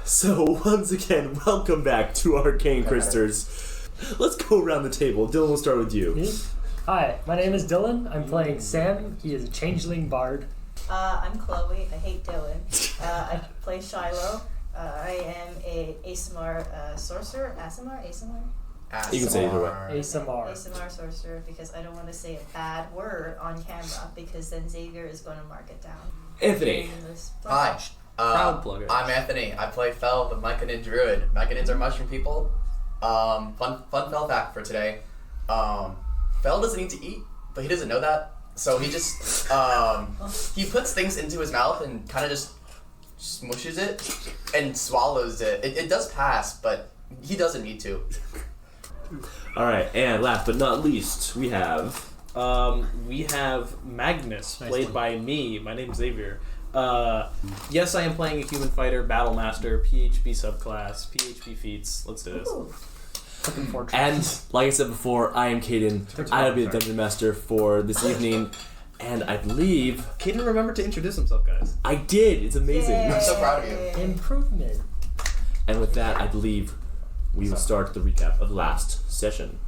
So, once again, welcome back to Arcane Critsters. Let's go around the table. Dylan, we'll start with you. Me? Hi, my name is Dylan. I'm playing Sam. He is a changeling bard. I'm Chloe. I hate Dylan. I play Shiloh. I am a ASMR sorcerer. ASMR? You can say either way. ASMR. ASMR sorcerer, because I don't want to say a bad word on camera, because then Xavier is going to mark it down. Anthony. Hi. Crowd plugger. I'm Anthony. I play Fel, the Myconid Druid. Myconids are mushroom people. Fun Fel fact for today. Fel doesn't need to eat, but he doesn't know that. So he just, he puts things into his mouth and kind of just smushes it and swallows it. It does pass, but he doesn't need to. Alright, and last but not least, we have Magnus, played by me. My name's Xavier. Yes, I am playing a human fighter, battle master, PHP subclass, PHP feats. Let's do this. And, like I said before, I am Caden. I'll be the Dungeon Master for this evening. And I believe... Caden remembered to introduce himself, guys. I did! It's amazing. Yay. I'm so proud of you. Improvement. And with that, I believe we will start the recap of the last session.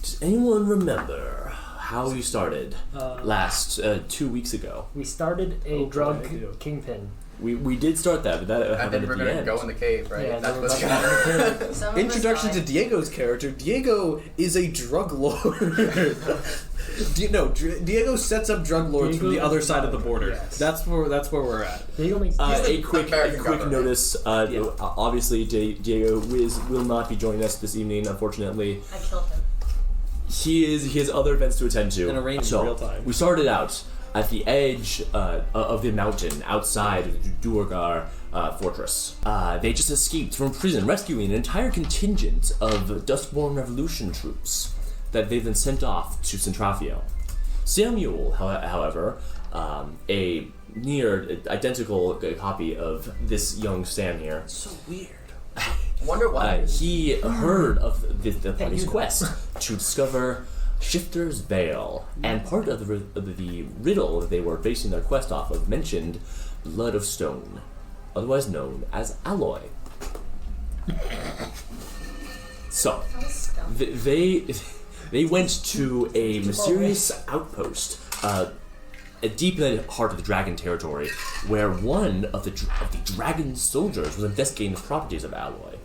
Does anyone remember how we started last 2 weeks ago? We started a drug kingpin. We did start that, but that And happened then at we're the going to end. go in the cave, right? Yeah, That's then what's we're going to happen. Some of us Introduction to died. Diego's character. Diego is a drug lord. Diego sets up drug lords from the other side of the border. Yes. That's where we're at. Diego makes A quick government. notice. Obviously, Diego will not be joining us this evening. Unfortunately, I killed him. he has other events to attend to. And arranged in so real time. we started out at the edge of the mountain outside of the Duergar fortress. They just escaped from prison, rescuing an entire contingent of Dustborn Revolution troops that they then sent off to Centrafio. Samuel, however, a near identical copy of this young Sam here, So weird. Wonder why. he heard of the party's quest to discover Shifter's Veil, and part of the riddle that they were basing their quest off of mentioned Blood of Stone, otherwise known as alloy. So, they went to a mysterious outpost deep in the heart of the dragon territory, where one of the dragon soldiers was investigating the properties of alloy.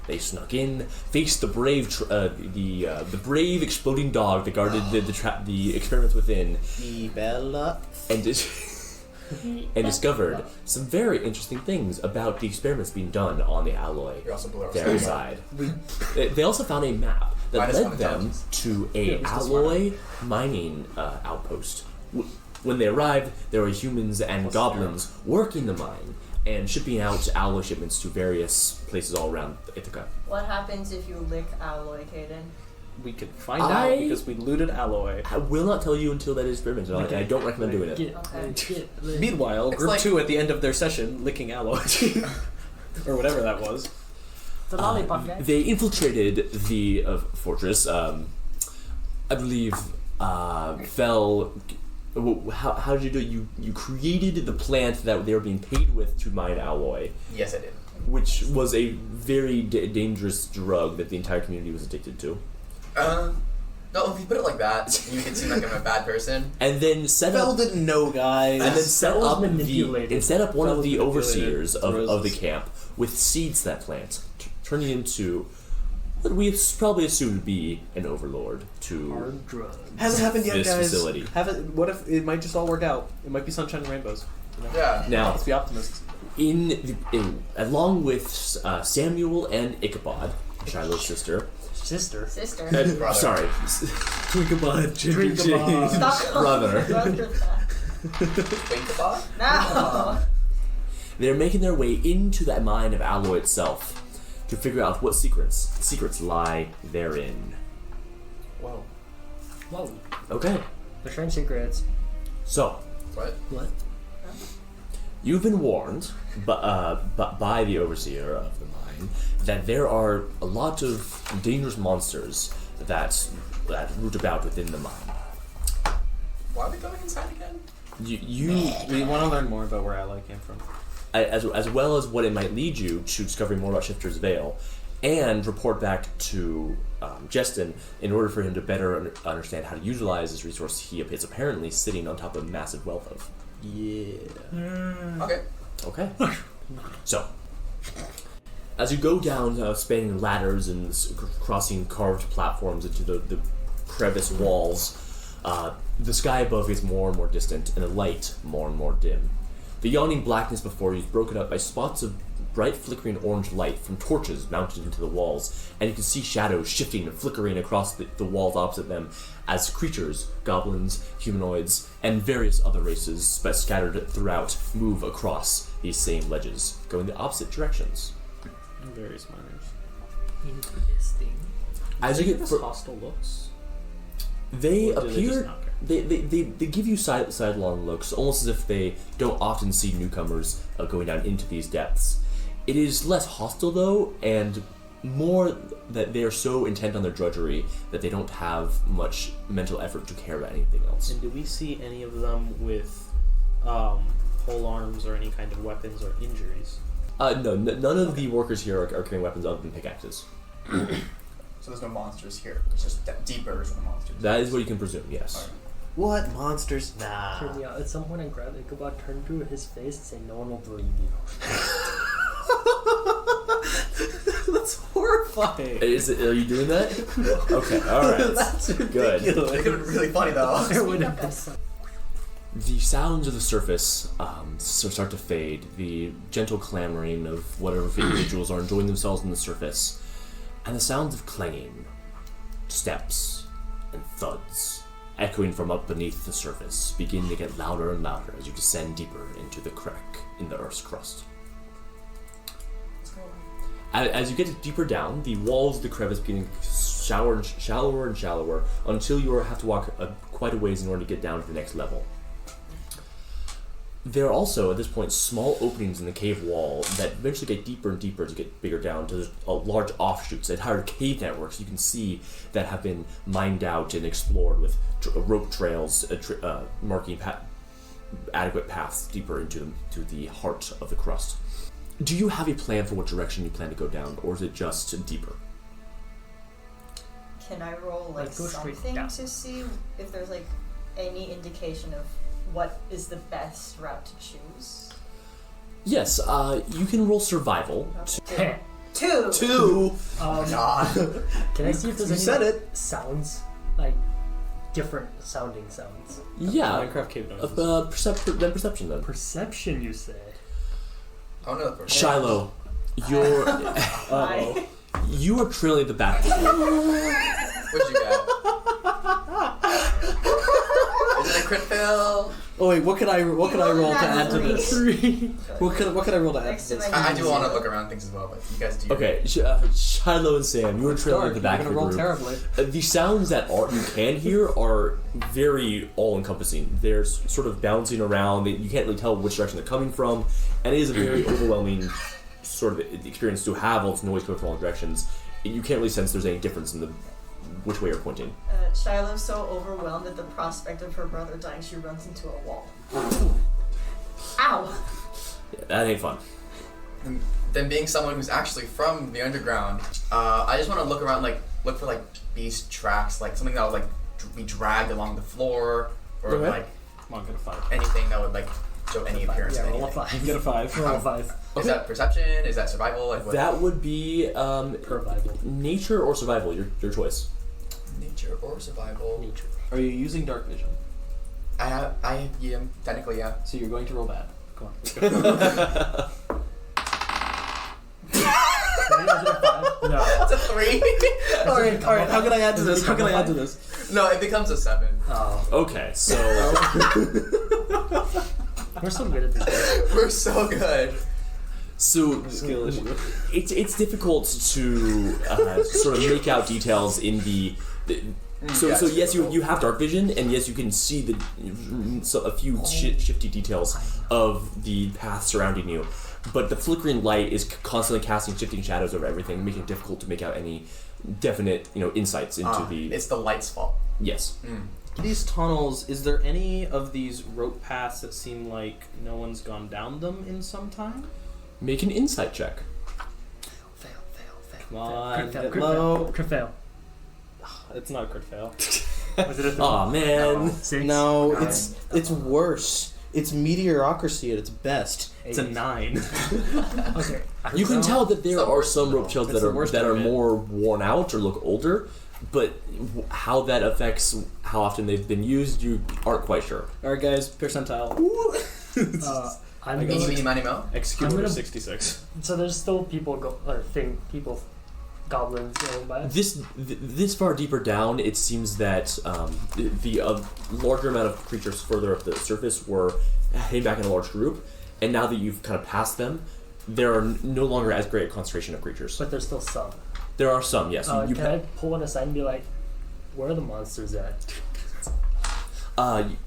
They snuck in, faced the brave exploding dog that guarded the experiments within, Bella. and discovered some very interesting things about the experiments being done on the alloy You're also blue. their side. They also found a map that Minus led one them intelligence. to a alloy mining outpost. When they arrived, there were humans and goblins working the mine and shipping out alloy shipments to various places all around Ithaca. What happens if you lick alloy, Caden? We could find out because we looted alloy. I will not tell you until that is experimented on, and I don't recommend doing it. Okay. Meanwhile, It's group like- 2 at the end of their session, licking alloy. Or whatever that was. The lollipop guy. They infiltrated the fortress. I believe Fel. How did you do it? You created the plant that they were being paid with to mine alloy, Yes, I did. which was a very dangerous drug that the entire community was addicted to. No, if you put it like that, you can seem like I'm a bad person. And then set Fel up. didn't know, guys. And then set Fel was up manipulated. and set up one Fel of was the manipulated. overseers of the camp with seeds to that plant, turning into what we probably assume to be an overlord to Hard drug. Hasn't happened yet, this guys. facility. What if it might just all work out? It might be sunshine and rainbows. You know? Yeah. Now, Let's be optimists. along with Samuel and Ichabod, Shiloh's sister. Sister. Sister. Brother. Sorry, Ichabod, Ichabod. Stop. brother. Think about it? No. They're making their way into that mine of alloy itself to figure out what secrets lie therein. Whoa. Whoa. Okay, The strange secrets. so What? What? you've been warned, by the overseer of the mine that there are a lot of dangerous monsters that root about within the mine. Why are we going inside again? We want to learn more about where ally came from. as well as what it might lead you to discovering more about Shifter's Veil, and report back to Justin in order for him to better understand how to utilize this resource he is apparently sitting on top of a massive wealth of. Yeah. Okay. So, as you go down, spanning ladders and crossing carved platforms into the crevice walls, the sky above gets more and more distant, and the light more and more dim. The yawning blackness before you is broken up by spots of bright flickering orange light from torches mounted into the walls, and you can see shadows shifting and flickering across the walls opposite them as creatures, goblins, humanoids, and various other races, but scattered throughout, move across these same ledges, going the opposite directions. Various minors. Interesting. As you get hostile looks. they Or do they just appear. not care? They give you sidelong looks, almost as if they don't often see newcomers going down into these depths. It is less hostile though, and more that they are so intent on their drudgery that they don't have much mental effort to care about anything else. And do we see any of them with pole arms or any kind of weapons or injuries? No, none of the workers here are carrying weapons other than pickaxes. So there's no monsters here. It's just deeper than the monsters. That is what you can presume, yes. Okay. What monsters? Nah. Hear me out. At some point, I grab it, go out, turn to his face, and say, "No one will believe you." That's horrifying. Are you doing that? Okay, alright. That's Good. ridiculous. It could have been really funny though. Speak up, guys. The sounds of the surface start to fade. The gentle clamoring of whatever individuals are enjoying themselves on the surface, and the sounds of clanging, steps, and thuds, echoing from up beneath the surface, begin to get louder and louder as you descend deeper into the crack in the Earth's crust. As you get deeper down, the walls of the crevice begin shallower and shallower until you have to walk quite a ways in order to get down to the next level. There are also, at this point, small openings in the cave wall that eventually get deeper and deeper as you get bigger down to large offshoots, entire cave networks you can see that have been mined out and explored with rope trails marking adequate paths deeper into the heart of the crust. Do you have a plan for what direction you plan to go down, or is it just deeper? Can I roll Let's go straight something down. to see if there's any indication of what is the best route to choose? Yes, you can roll survival. Okay. Two. Two. God. Can I see if there's You any said it. sounds, different sounding sounds? Yeah. Minecraft cave noises. Perception then. Perception, you say? I don't know the first Shiloh, Hi. you are trailing at the back. What'd you get? Is it a crit fail? Oh wait, what could I roll to add to this? Three. What could I roll to add Next to to this? my I do want to look around things as well, but you guys do. Okay, Shiloh and Sam, you are trailing at the back You're of gonna the roll group. terribly. The sounds that you can hear are very all-encompassing. They're sort of bouncing around. You can't really tell which direction they're coming from, and it is a very overwhelming sort of experience to have all this noise coming from all directions. You can't really sense there's any difference in which way you're pointing. Shiloh's so overwhelmed at the prospect of her brother dying, she runs into a wall. Ow! Yeah, that ain't fun. And then being someone who's actually from the underground, I just want to look around, look for beast tracks, something that would be dragged along the floor, or Okay. Come on, get a 5. anything that would show any appearance Yeah, of roll a anything. 5. Get a 5. Roll a 5. Is that perception? Is that survival? What? That would be Survival. nature or survival, your choice. Nature or survival? Nature. Are you using dark vision? Yeah, technically, yeah. So you're going to roll bad. Come on. No. It's a 3. Alright, how can I add to this? How can I add to this? No, it becomes a 7. Oh. Okay, so We're so good at this. We're so good. Skill issue. it's difficult to sort of make out details in so yes, you have dark vision, and yes, you can see a few shifty details of the path surrounding you, but the flickering light is constantly casting shifting shadows over everything, making it difficult to make out any definite insights into the. It's the light's fault. Yes. These tunnels, is there any of these rope paths that seem like no one's gone down them in some time? Make an insight check. Fail. Come on, Crit get fail. low. Crit fail. It's not a crit fail. Was it a 3? Aw, man. 6? No, 9. it's worse. It's meteorocracy at its best. It's a 9. Okay. You can tell that there are some rope shells That's that the worst are of it. more worn out or look older, but how that affects how often they've been used, you aren't quite sure. Alright, guys, percentile. I'm Eeny, going. meeny, miny, mo. Execute I'm order gonna- 66. So there's still people goblins going by. This far deeper down, it seems that the larger amount of creatures further up the surface were heading back in a large group, and now that you've kind of passed them, there are no longer as great a concentration of creatures. But there's still some. There are some, yes. Can I pull one aside and be like, where are the monsters at?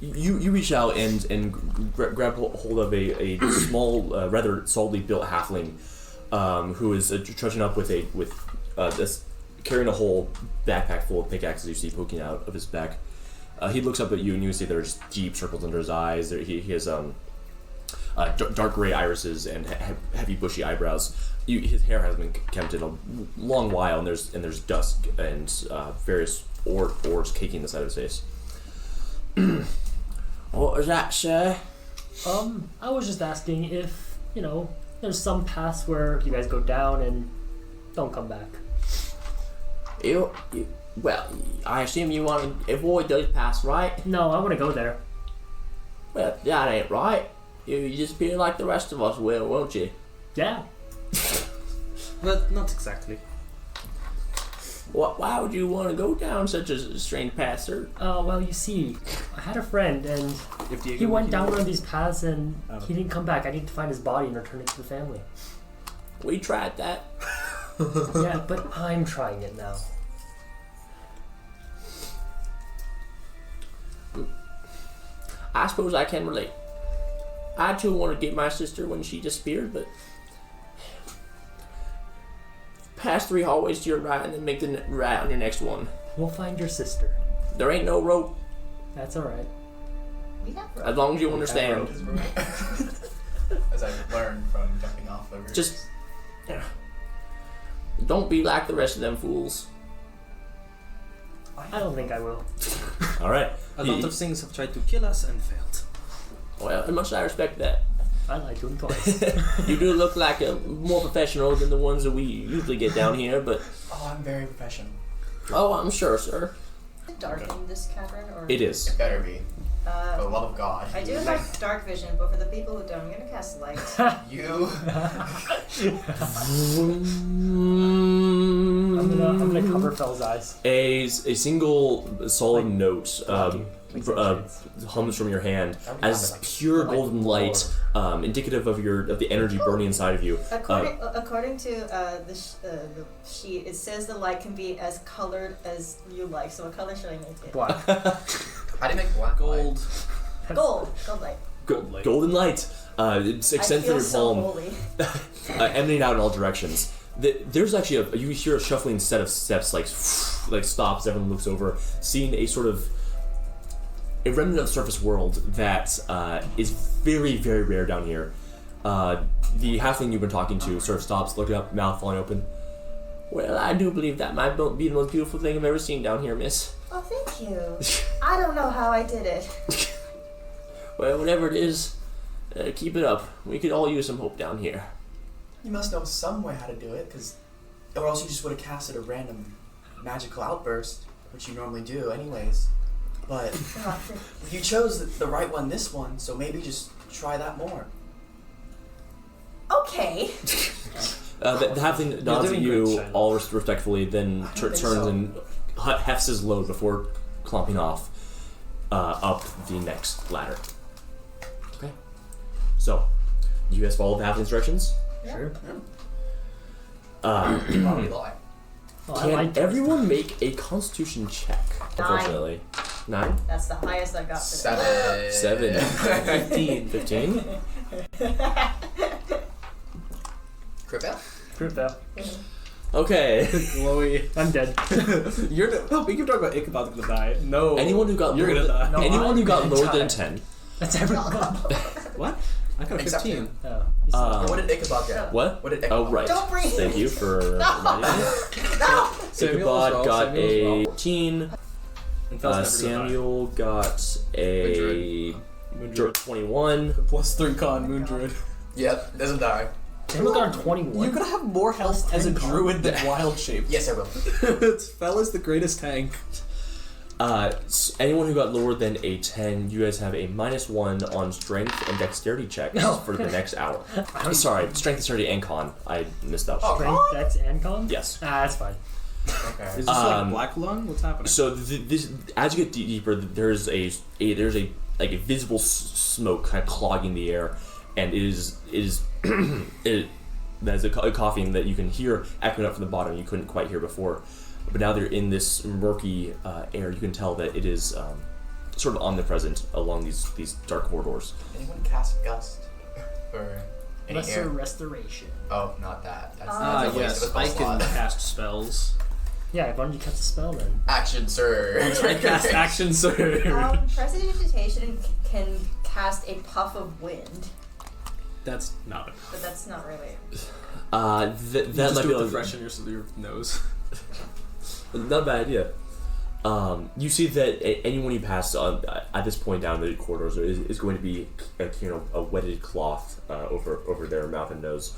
You reach out and grab hold of a small, rather solidly built halfling, who is trudging up with this carrying a whole backpack full of pickaxes you see poking out of his back. He looks up at you and you see there's deep circles under his eyes. He has dark gray irises and heavy bushy eyebrows. His hair has been kept in a long while, and there's dust and various ores caking the side of his face. What was that, sir? I was just asking if, there's some paths where you guys go down and don't come back. Well, I assume you want to avoid those paths, right? No, I want to go there. Well, that ain't right. You just feel like the rest of us will, won't you? Yeah. But not exactly. Why would you want to go down such a strange path, sir? Well, you see, I had a friend and If Diego he went would down heal- one of these paths and Oh. he didn't come back. I need to find his body and return it to the family. We tried that. Yeah, but I'm trying it now. I suppose I can relate. I too want to get my sister when she disappeared, but pass 3 hallways to your right and then make the right on your next one. We'll find your sister. There ain't no rope, That's alright. We have as long as you understand. As I've learned from jumping off over. Just don't be like the rest of them fools. I don't think I will. All right. A lot of things have tried to kill us and failed. Well, I must I respect that. I lied to him twice. You do look like a more professional than the ones that we usually get down here, but Oh, I'm very professional. oh, I'm sure, sir. Is it dark in this cavern, or It is. It better be. For the Uh, love of God. I do have dark vision, but for the people who don't, I'm gonna cast light. You. I'm gonna cover Fell's eyes. A single solid Like note blocking, like some shades. hums from your hand That would be as like- pure like golden light, indicative of the energy burning inside of you. According to the sheet, it says the light can be as colored as you like. So what color should I make it? Black. How do you make black Gold. Gold. Gold light. Gold light. Golden light. It extends I from feel your so palm, holy. emanating out in all directions. There's actually you hear a shuffling set of steps, like stops. Everyone looks over, seeing a sort of a remnant of the surface world that is very, very rare down here. The halfling you've been talking to sort of stops, looking up, mouth falling open. Well, I do believe that might be the most beautiful thing I've ever seen down here, miss. Oh, thank you. I don't know how I did it. Well, whatever it is, keep it up. We could all use some hope down here. You must know some way how to do it, or else you just would have casted a random magical outburst, which you normally do anyways. But you chose the right one this one, so maybe just try that more. Okay. The halfling nods at doing you great, Shiloh. all respectfully, then turns so. and hefts his load before clomping off up the next ladder. Okay. So, you guys follow the halfling's directions? Sure. Probably lie. Oh, I Can lied to everyone make a constitution check, unfortunately? 9? That's the highest I got today. 7. 15. 15? Crit fail? Crit fail. Okay. Chloe. I'm dead. We keep talking about Ichabod's gonna die. No. Anyone who got You're lower gonna than, die. No, anyone who I'm got gonna lower die. than 10. That's everyone. What? I got a Except 15. Oh, he's Um, What did Ichabod get? What? What did Ichabod Oh, right. Don't breathe. Thank you for reminding me. No! Ichabod got a 14. And Fel's never gonna die. Samuel got a Moondruid. 21. Plus 3 con Moondruid. Yep, doesn't die. Samuel got a 21. You're gonna have more health Plus as a 10 con. druid than wild shape. Yes, I will. Fel is the greatest tank. Anyone who got lower than a 10, you guys have a -1 on strength and dexterity checks No. for the next hour. Sorry, strength, dexterity, and con. I missed that. Oh, Strength, Dex, and Con? Yes. That's fine. Okay. Is this like Um, Black Lung? What's happening? So this, as you get deeper, there's a like a visible smoke kind of clogging the air, and it is there's a coughing that you can hear echoing up from the bottom. You couldn't quite hear before, but now they're in this murky air. You can tell that it is sort of omnipresent along these dark corridors. Anyone cast Gust? Or any Lesser air? Restoration. Oh, not that. That's Ah, that's a waste Yes, of a I spell can slot. cast spells. Yeah, why don't you cast a spell then? Action surge. I cast Action Surge. Prestidigitation can cast a puff of wind, That's not it. but that's not really. That Just might do be it to like, freshen your nose. not a bad idea. You see that anyone you pass at this point down the corridors is going to be a wetted cloth over their mouth and nose,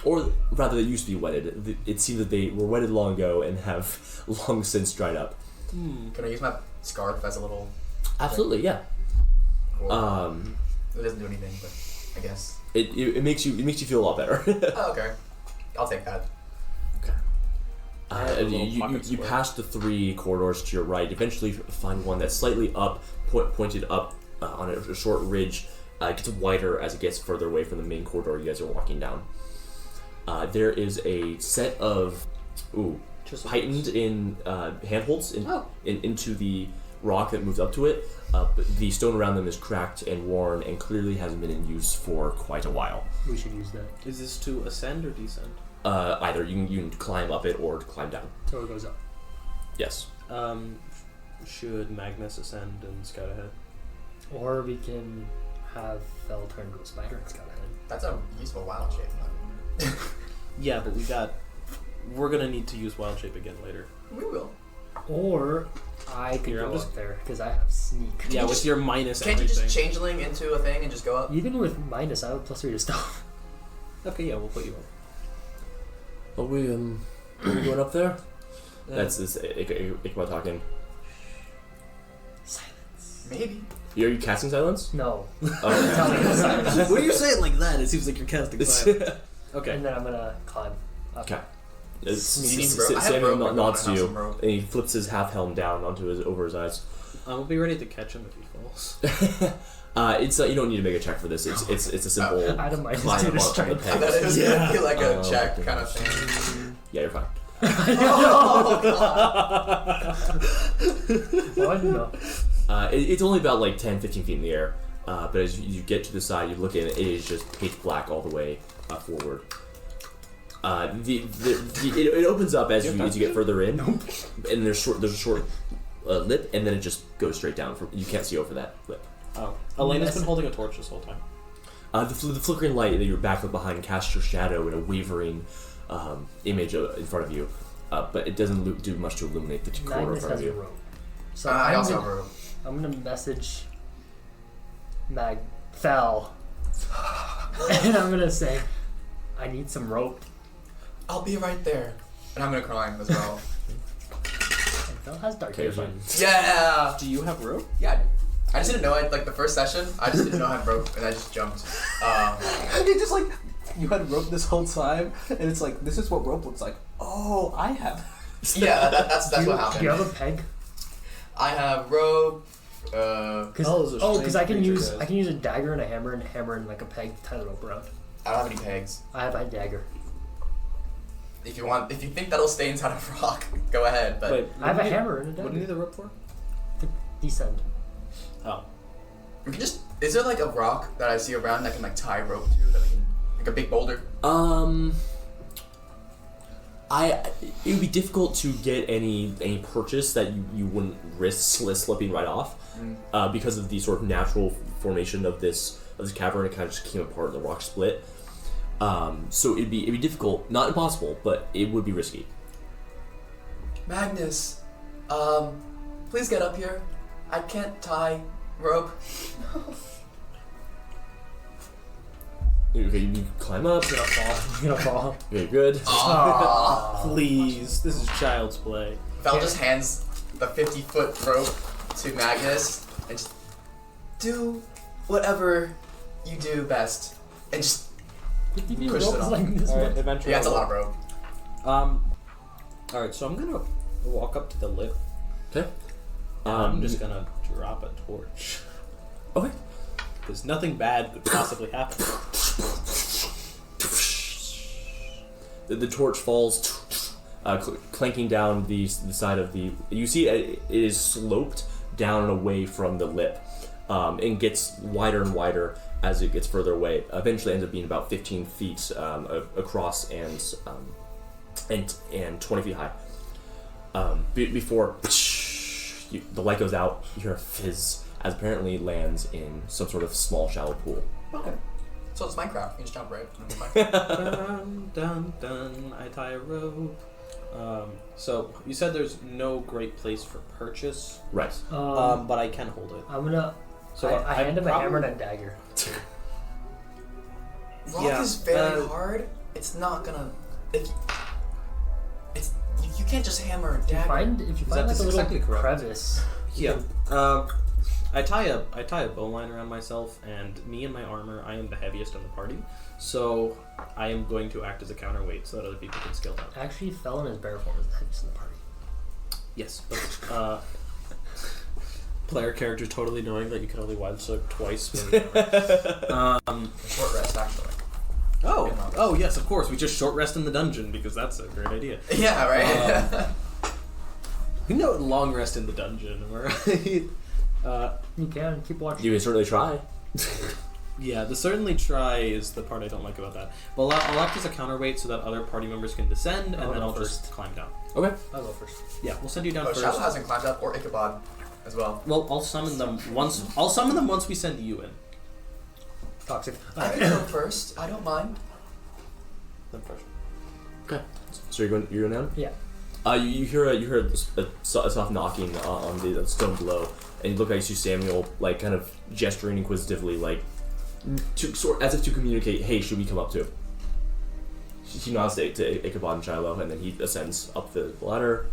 or rather, they used to be wetted. It seems that they were wetted long ago and have long since dried up. Can I use my scarf as a little? Absolutely, yeah. Cool. Um, It doesn't do anything, but I guess. it makes you feel a lot better. Oh, okay. I'll take that. I have a little pocket You square. pass the 3 corridors to your right. Eventually, find one that's slightly up, pointed up on a short ridge. It gets wider as it gets further away from the main corridor you guys are walking down. There is a set of heightened in handholds into the rock that moves up to it. But the stone around them is cracked and worn and clearly hasn't been in use for quite a while. We should use that. Is this to ascend or descend? Either you can climb up it or climb down. So it goes up. Yes. Should Magnus ascend and scout ahead? Or we can have Fel turn into a spider and scout ahead. That's a useful wild shape. Yeah, but we're gonna need to use wild shape again later. We will. Or I could Here, go I'm just- up there because I have sneak. Yeah, you with just- your minus Can't you everything. just changeling into a thing and just go up? Even with minus, I have +3 to stealth. Okay, yeah, we'll put you up. Are we going up there? That's this Ichabod talking. Silence. Maybe. Are you casting silence? No. Oh, Tell me to silence. When you say it like that, it seems like you're casting silence. Okay. And then I'm gonna climb up. Okay. You need rope? I have Samuel rope. nods to I have you, some rope. and he flips his half helm down over his eyes. We'll be ready to catch him if he falls. It's you don't need to make a check for this. It's a simple I don't mind climb just do up the on the strength. I thought peg. it was gonna be like a Oh, check okay. kind of thing. Yeah, you're fine. Oh, God. Oh, I don't know. It's only about like 10, 15 feet in the air. But as you get to the side, you look at it. It is just pitch black all the way forward. It opens up as you get further in, and there's a short lip, and then it just goes straight down. You can't see over that lip. Oh. Elena's been holding a torch this whole time. The flickering light that you're back behind casts your shadow in a wavering image in front of you, but it doesn't do much to illuminate the corridor in Magnus front of has a you. rope. So I also have a rope. I'm gonna message Fel, and I'm gonna say, I need some rope. I'll be right there. And I'm gonna climb as well. And Fel has dark Okay, vision. fine. Yeah! Do you have rope? Yeah, I just didn't know like the first session, I just didn't know I had rope and I just jumped. You just like, you had rope this whole time, and it's like, this is what rope looks like. Oh, I have. Yeah, that's Do what happened. you have a peg? I have rope. Because I can creature use does. I can use a dagger and a hammer and like a peg to tie the rope around. I don't have any pegs. I have a dagger. If you think that'll stay inside of rock, go ahead. But Wait, I have what a do you- hammer and a What do you need dagger. the rope for? To descend. Oh. we can just. Is there like a rock that I see around that can like tie rope to that we can like a big boulder? it would be difficult to get any purchase that you wouldn't risk slipping right off, because of the sort of natural formation of this cavern. It kind of just came apart and the rock split. So it'd be difficult, not impossible, but it would be risky. Magnus, please get up here. I can't tie rope. Okay, you climb up. You're gonna fall. Okay, good. Please, this is child's play. Val just hands the 50-foot rope to Magnus and just do whatever you do best, and just Push Push it off. like this All right, much. adventure. yeah, it's a lot of rope. All right, so I'm gonna walk up to the lip. Okay. I'm just gonna drop a torch. Okay. Because nothing bad could possibly happen. The torch falls, clanking down the side of the. You see, it is sloped down and away from the lip, and gets wider and wider as it gets further away. Eventually, ends up being about 15 feet across and 20 feet high. Before the light goes out, you hear a fizz as apparently lands in some sort of small, shallow pool. Okay. So it's Minecraft. You just jump right. Dun, dun, dun, I tie a rope. So you said there's no great place for purchase, Right. but I can hold it. I'm gonna. So I hand him a hammer and a dagger. Rock Yeah, is very hard. It's not gonna. You can't just hammer a If you dagger. find like that's a little exactly correct. crevice. Yeah. I tie a bowline around myself, and me and my armor, I am the heaviest in the party. So I am going to act as a counterweight so that other people can scale down. Actually, Felon is bear form is the heaviest in the party. Yes, but player character totally knowing that you can only wild sword twice. Short rest, actually. Oh yes, of course. We just short rest in the dungeon because that's a great idea. Yeah, right. We know long rest in the dungeon, right? You can keep watching. You can certainly try. Yeah, the certainly try is the part I don't like about that. But I'll act as a counterweight so that other party members can descend, and then I'll just climb down. Okay. I'll go first. Yeah, we'll send you down Oh, first. Shallow hasn't climbed up, or Ichabod as well. Well, I'll summon them once. I'll summon them once we send you in. Toxic. I can go first. I don't mind. Them first. Okay. So you're going down? Yeah. You hear a soft knocking on the stone below, and you look like you see Samuel like kind of gesturing inquisitively, like as if to communicate, "Hey, should we come up too?" He nods to Ichabod and Shiloh, and then he ascends up the ladder.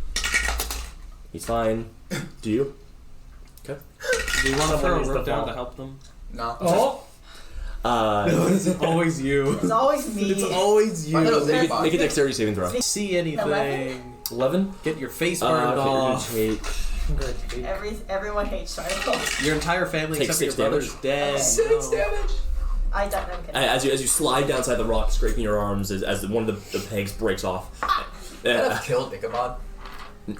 He's fine. Do you? Okay. Do you want to throw a needs to rope down fall. to help them? No. Oh! It's always you. It's always me. It's always I thought it was you. Ichabod. Make a dexterity saving throw. See anything? 11. Get your face burned off. Okay, Good. Everyone hates Shiloh. Your entire family Take except your 6 brother's damage. dead. Okay. 6 damage. I don't know. As you slide down inside the rock, scraping your arms as one of the pegs breaks off. Could have killed Ichabod.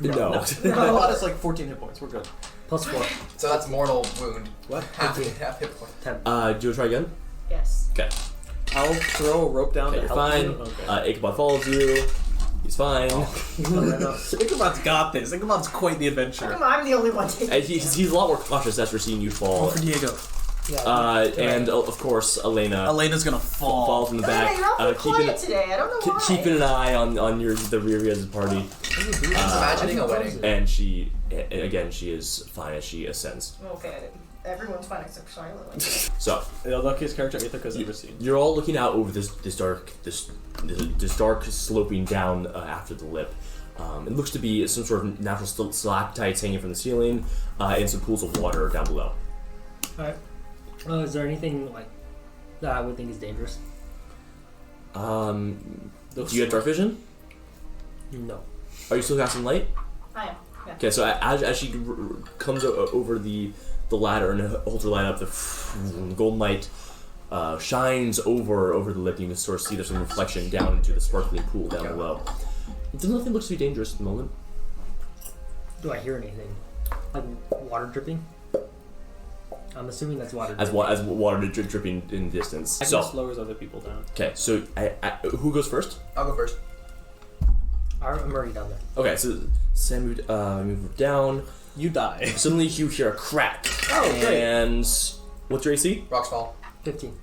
No. Ichabod is like 14 hit points. We're good. +4. So that's mortal wound. What? Half hit point. 10. Do you want to try again? Yes. Okay. I'll throw a rope down Okay, to you're help fine. you. Okay. Ichabod follows you. He's fine. Ichabod's got this. Ichabod's quite the How adventure. come I'm the only one taking And he's a lot more cautious after seeing you fall. For Diego. Yeah. And of course, Elena Elena's gonna fall. falls in the Elena, back. you're awfully Keeping quiet today. I don't know why. keeping an eye on the rear of his party. It's imagining a wedding. And she is fine as she ascends. Okay, everyone's fine except Shiloh. So The luckiest character Ithaca's ever seen. you're all looking out over this dark sloping down after the lip. It looks to be some sort of natural stalactites hanging from the ceiling, and some pools of water down below. Alright. Is there anything like that I would think is dangerous? Do you have dark vision? No. Are you still casting light? I am. Yeah. Okay, so as she comes over the ladder and holds her light up, the golden light shines over the lip. You can sort of see there's some reflection down into the sparkling pool down below. Nothing looks to be dangerous at the moment. Do I hear anything? Like water dripping? I'm assuming that's water As dripping. water dripping in the distance. Agnes So, lowers other people down. okay, so who goes first? I'll go first. I'm already down there. Okay, so Sam moved down. You die. Suddenly you hear a crack. Oh, great. And what's your AC? Rocks fall. 15.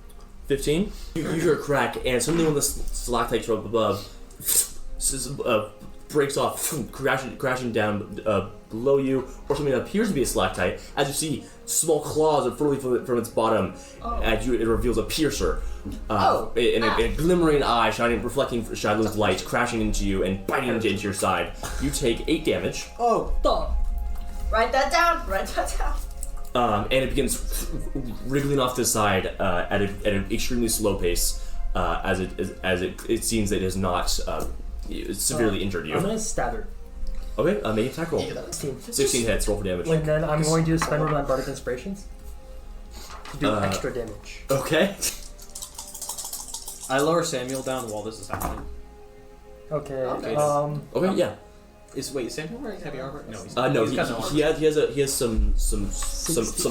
15. You hear a crack, and suddenly one of the stalactites from above breaks off, crashing down below you, or something that appears to be a stalactite. As you see, small claws are furling from its bottom. As it reveals a piercer, and a glimmering eye reflecting Shiloh's light, crashing into you and biting into your side. You take 8 damage. Oh, Write that down. And it begins wriggling off to the side at an extremely slow pace, as it seems that it has not severely injured you. I'm gonna stab her. Okay, make an attack roll. 16. 16 hits. Roll for damage. And then I'm going to spend one of my bardic inspirations to do extra damage. Okay. I lower Samuel down while this is happening. Okay. Okay. Yeah. Is Samuel wearing heavy armor? No, he's No. he's got no armor. He has some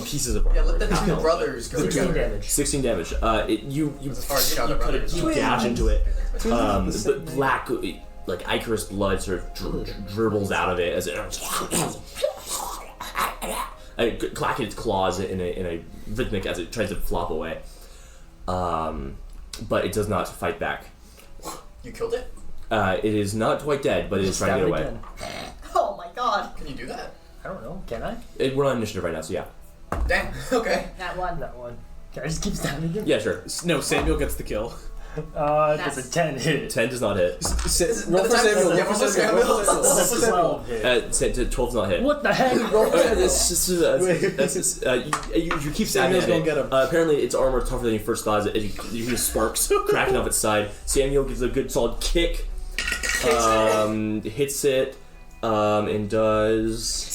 pieces of armor. Yeah, let the right now. two brothers go 16 together. damage. 16 damage. You As far as you know, they're cut a brothers. deep gash into it. But black, like ichorous blood, sort of dribbles out of it as it clacking its claws in a rhythmic as it tries to flop away. But it does not fight back. You killed it? It is not quite dead, but it is trying to get away. Again. Oh my god. Can you do that? I don't know. Can I? We're on initiative right now, so yeah. Damn. Okay. That one. That one. Can I just keep stabbing him? Yeah, sure. No, Samuel gets the kill. Does a 10 hit? 10 does not hit. Roll for Samuel. Yeah, Roll for for Samuel. Samuel. Roll for Does a Samuel. 12 hit? 12 does not hit. What the heck? Roll You keep stabbing Samuel's at gonna it. get him. Apparently, its armor is tougher than you first thought. As you hear sparks cracking off its side. Samuel gives a good solid kick. Hits it. And does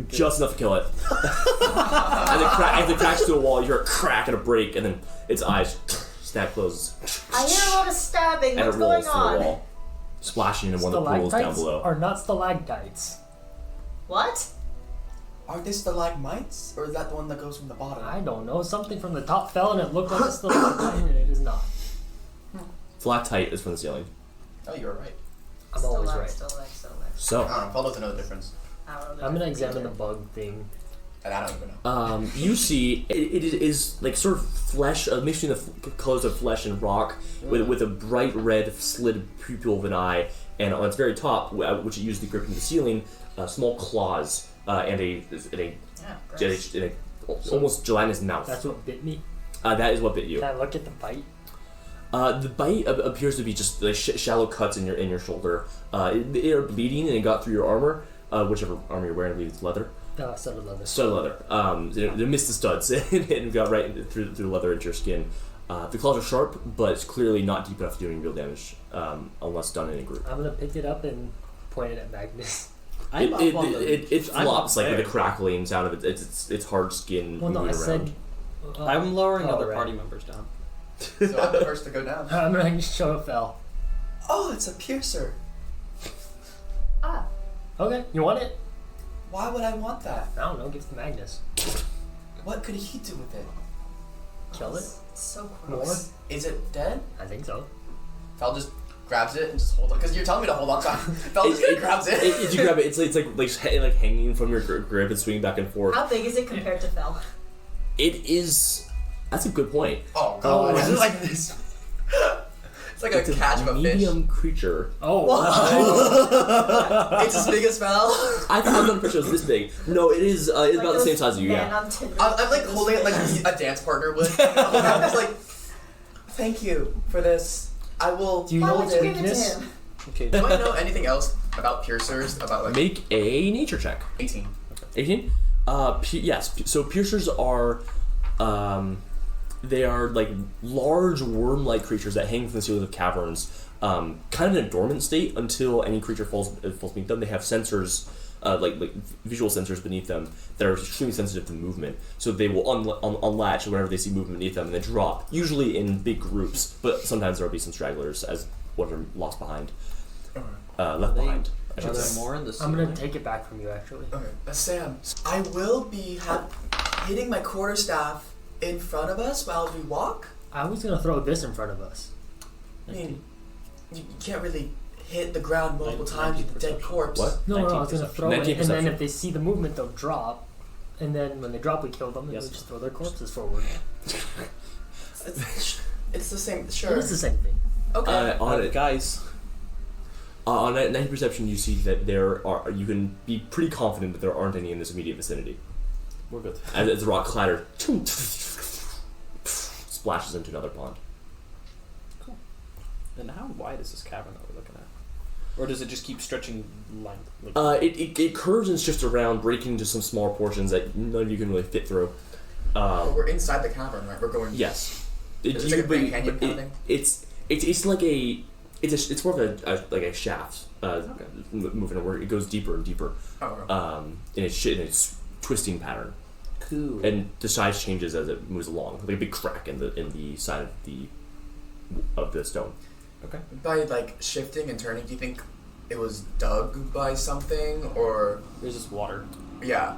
just enough to kill it. As it cracks to a wall, you hear a crack and a break, and then its eyes snap closes. I hear a lot of stabbing. And it What's rolls going through the on? wall, splashing in one of the pools down Stalactites below. are not stalactites. What? Are they stalagmites? Or is that the one that goes from the bottom? I don't know. Something from the top fell and it looked like a stalactite and it is not. Flaktite is from the ceiling. Oh, you were right. I'm always Stalag, right. stalag. So, I don't know. Paul doesn't know the difference. I don't know. I'm gonna examine the bug thing. And I don't even know. you see, it is like sort of flesh, a mixture of the colors of flesh and rock, with a bright red slit pupil of an eye, and on its very top, which it usually gripped in the ceiling, small claws and a almost gelatinous mouth. That's what bit me. That is what bit you. Can I look at the bite? The bite appears to be just like shallow cuts in your shoulder. They are bleeding, and it got through your armor, whichever armor you're wearing. I believe it's leather. Studded leather. Studded leather. They missed the studs and got right through the leather into your skin. The claws are sharp, but it's clearly not deep enough to do any real damage unless done in a group. I'm gonna pick it up and point it at Magnus. It flops like with there. the crackling sound of its hard skin Well, no, moving I around. said. I'm lowering other right. party members down. So I'm the first to go down. I'm gonna show it fell. Oh, it's a piercer. Ah. Okay, you want it? Why would I want that? I don't know. Give it to Magnus. What could he do with it? Kill it. It's so More? gross. Is it dead? I think so. Fel just grabs it and just holds on. Because you're telling me to hold on to it. Fel just grabs it. If you grab it, it's like hanging from your grip and swinging back and forth. How big is it compared to Fel? It is. That's a good point. Oh, Oh, God. is it like this? It's like a catch of a fish. medium creature. Oh. It's as big as Fel. I thought the picture was this big. No, it is. It's about the same size as you. Man Yeah. on Tinder. I'm like holding it like a dance partner would. I'm just like, thank you for this. I will. Do you Why know would its you give it to weakness? him? Okay. Do I know anything else about piercers? About like Make a nature check. 18. 18. Yes. So piercers are. They are like large worm-like creatures that hang from the ceilings of caverns, kind of in a dormant state until any creature falls beneath them. They have sensors, like visual sensors beneath them that are extremely sensitive to movement. So they will unlatch whenever they see movement beneath them and then drop. Usually in big groups, but sometimes there will be some stragglers as what are lost behind, left behind. I Are should there say. more in the I'm ceiling? gonna take it back from you, actually. Okay, Sam, I will be hitting my quarterstaff in front of us while we walk. I was gonna throw this in front of us. I mean, you can't really hit the ground multiple times with the dead corpse. What? No, I was 19 gonna throw it, 19 and then perception. if they see the movement, they'll drop, and then when they drop, we kill them, and Yes. we just throw their corpses forward. It's the same. It Sure. is the same thing. Okay. On it, Guys, on a 90 perception, you see that there are. You can be pretty confident that there aren't any in this immediate vicinity. we're good. As the rock clatter splashes into another pond. And how wide is this cavern that we're looking at? Or does it just keep stretching length? It curves and shifts around, breaking into some smaller portions that none of you can really fit through. We're inside the cavern, right? We're going. Yes. Is it like a Grand Canyon kind of thing? It's like it's more of a shaft moving where it goes deeper and deeper Oh. in its twisting pattern, Cool. and the size changes as it moves along, like a big crack in the side of the stone. Okay. By like shifting and turning, do you think it was dug by something, or There's this water. yeah?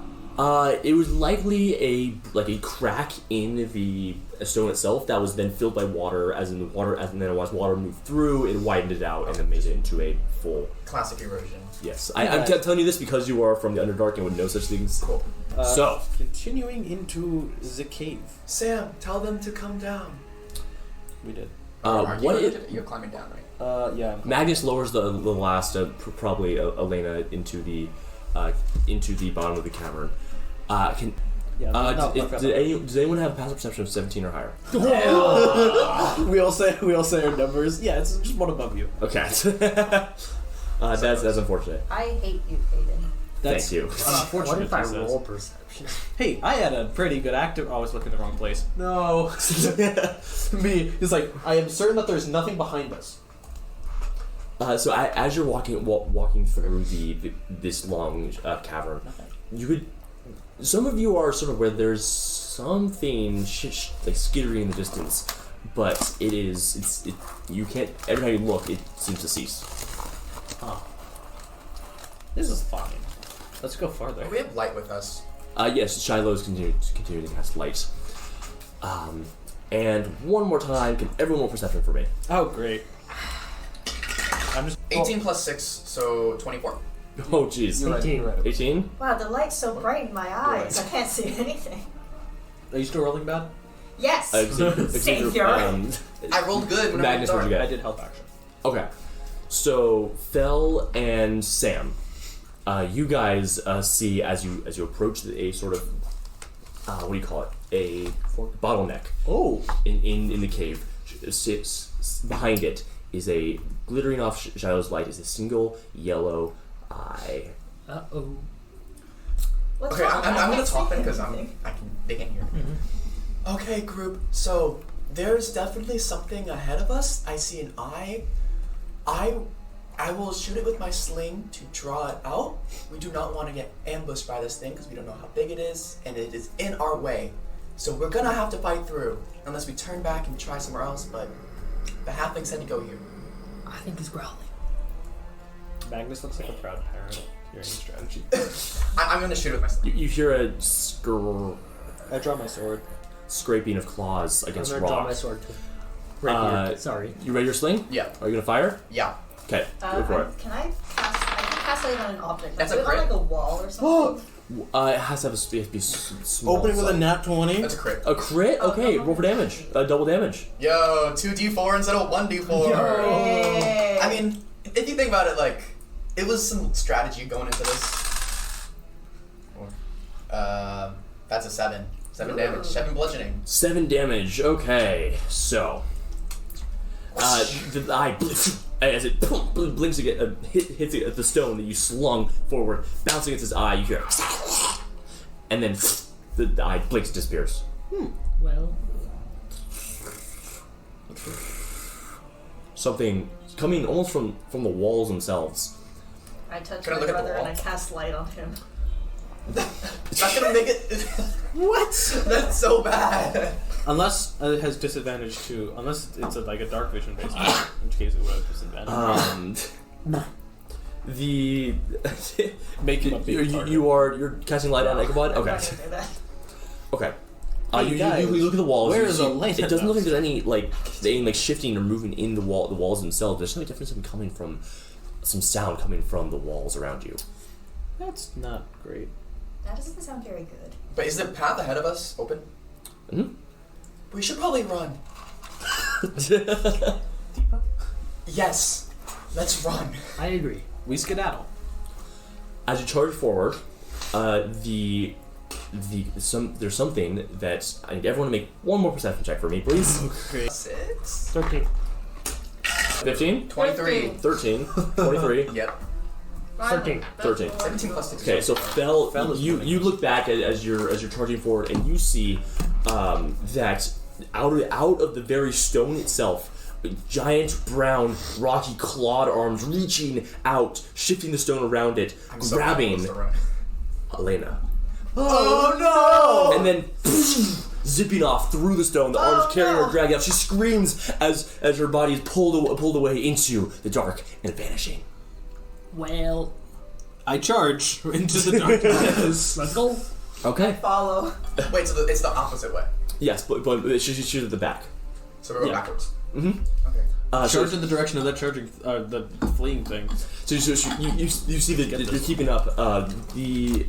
It was likely a crack in the stone itself that was then filled by water, and then as water moved through, it widened it out and then made it into a full. Classic erosion. Yes, I'm telling you this because you are from the Underdark and would know such things. Cool. So Continuing into the cave. Sam, tell them to come down. We did. You're climbing down, right? Yeah. Magnus lowers the last, probably Elena into the bottom of the cavern. Does anyone have a passive perception of 17 or higher? we all say our numbers. Yeah, it's just one above you. Okay. That's unfortunate. I hate you, Hayden. Thank you. What Unfortunate. if I he says. roll perception? Hey, I had a pretty good active. Oh, I was looking in the wrong place. No. Me. It's like, I am certain that there's nothing behind us. So as you're walking through this long cavern, you could. Some of you are sort of where there's something like skittering in the distance, but you can't. Every time you look, it seems to cease. Huh. This is fine. Let's go farther. We have light with us. Yes, Shiloh's continuing to cast light. And one more time, can everyone roll perception for me? Oh, great. I'm just 18 plus 6, so 24. Oh, jeez. 18. 18? Wow, the light's so bright in my eyes. I can't see anything. Are you still rolling bad? Yes. Savior. I rolled good when Magnus, I what'd you I get? did health action. Okay. So, Fel and Sam, you guys see as you approach a sort of, what do you call it? A bottleneck. Oh. In the cave. Behind it is a glittering off Shiloh's light is a single yellow eye. Uh-oh. What's Okay, wrong? I'm I gonna can't talk see then because anything. they can hear me. Okay, group. So there's definitely something ahead of us. I see an eye. I will shoot it with my sling to draw it out. We do not want to get ambushed by this thing because we don't know how big it is, and it is in our way. So we're gonna have to fight through unless we turn back and try somewhere else. But the halfling said to go here. I think he's growling. Magnus looks like a proud parent hearing strategy. I'm gonna shoot it with my sling. You hear a I draw my sword. scraping of claws against I'm gonna draw my rock. sword too. Right here. Sorry. You ready your sling? Yeah. Are you gonna fire? Yeah. Okay, go for it. Can I cast light on an object? That's Do a it on crit. like a wall or something? It has to have it has to be small. Opening with a nat 20. That's a crit. A crit? Okay, roll for damage. Double damage. Yo, 2d4 instead of 1d4. Yay. I mean, if you think about it, like, it was some strategy going into this. That's a 7. 7 damage. 7 bludgeoning. 7 damage. Okay, so the eye as it blinks again, hits it at the stone that you slung forward, bouncing against his eye. You hear, and then the eye blinks, disappears. Well, Something coming almost from the walls themselves. I touch Can I my look at the brother and wall? I cast light on him. It's not gonna make it. What? That's so bad. Unless it has disadvantage too. Unless it's like a dark vision based, in which case it would have disadvantage. The Make him a big target. you're casting light on Ichabod? I'm Okay. not gonna do that. Okay. Hey, You guys, look at the walls. where you is see- Elena It doesn't look now? like there's any shifting or moving in the walls themselves. There's no difference in coming from some sound coming from the walls around you. That's not great. That doesn't sound very good. But is the path ahead of us open? Mm-hmm. We should probably run. Yes. Let's run. I agree. We skedaddle. As you charge forward, there's something that I need everyone to make one more perception check for me, please. 6. 13. 15, 23. 13, 23. Yep. 13. 13. 17 plus 6. Okay, so Fel, you look back as you're charging forward, and you see that out of the very stone itself, giant brown rocky clawed arms reaching out, shifting the stone around it, grabbing Elena. Oh no! And then zipping off through the stone, the arms carrying her, dragging out. She screams as her body is pulled away into the dark and vanishing. Well, I charge into the darkness. let's go. Okay. Follow. Wait, so it's the opposite way. Yes, but she's at the back. So we go Yeah. backwards. Mm-hmm. Okay. Charge in the direction of that charging, the fleeing thing. So you see that you're keeping up. It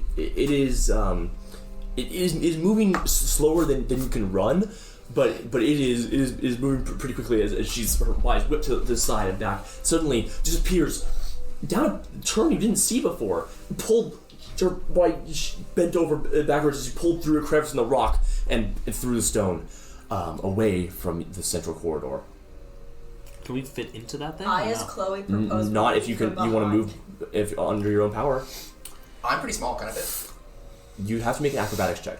is moving slower than you can run, but it is moving pretty quickly as her body is whipped to the side and back. Suddenly disappears down a turn you didn't see before. Pulled her body bent over backwards as you pulled through a crevice in the rock and through the stone, away from the central corridor. Can we fit into that thing? I, as Chloe, propose. Not if you want to move under your own power. I'm pretty small, kind of bit. You'd have to make an acrobatics check.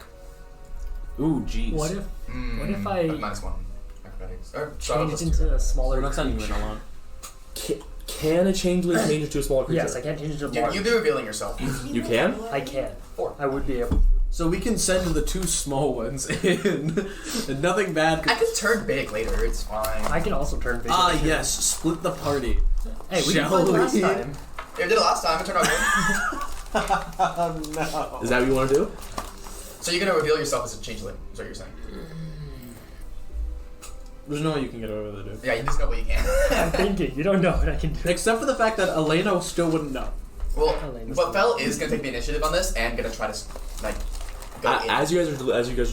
Ooh, jeez. What if I -1 acrobatics. Or change it into a smaller We're not sending you creature? in alone. Can a changeling change it to a smaller creature? Yes, I can change it to a You large. be revealing yourself. You can? I can. 4. I would be able to. So we can send the 2 small ones in, and nothing bad I could turn big later. It's fine. I can also turn big. Ah, yes. Split the party. Hey, we did Shall it last we? time. I did it last time. It turned out good. No. Is that what you want to do? So you're gonna reveal yourself as a changeling. Is what you're saying? There's no way you can get away with it, dude. Yeah, you just know what you can. I'm thinking. You don't know what I can do. Except for the fact that Elena still wouldn't know. Well, Elena's but Fel is gonna take the initiative on this and gonna try to go in. As you guys are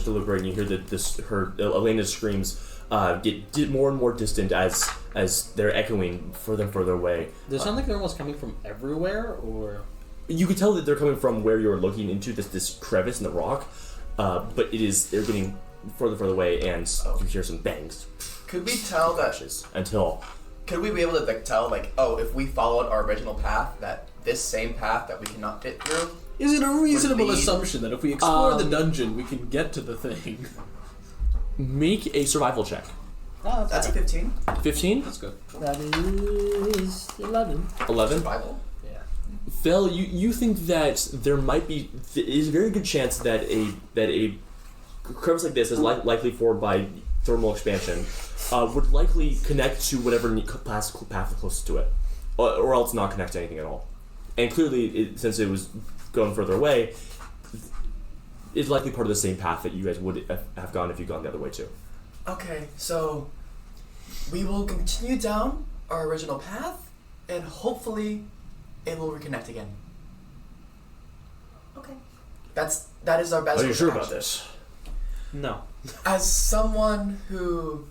deliberating, you hear that Elena's screams get more and more distant as they're echoing further and further away. Does it sound like they're almost coming from everywhere, or...? You could tell that they're coming from where you're looking into this crevice in the rock, but they're getting further away, and you hear some bangs. Could we tell that? Could we be able to tell if we followed our original path, that this same path that we cannot fit through? Is it a reasonable lead- assumption that if we explore the dungeon, we can get to the thing? make a survival check. Oh, That's a 15. 15? That's good. That is 11. 11? Survival. Yeah. Phil, you think that there might be is a very good chance that a crevice like this is likely formed by thermal expansion, would likely connect to whatever path closest to it, or else not connect to anything at all. And clearly, since it was going further away, it's likely part of the same path that you guys would have gone if you'd gone the other way too. Okay, so we will continue down our original path, and hopefully, it will reconnect again. Okay. That is our best. Are you course sure of about action. this? No. As someone who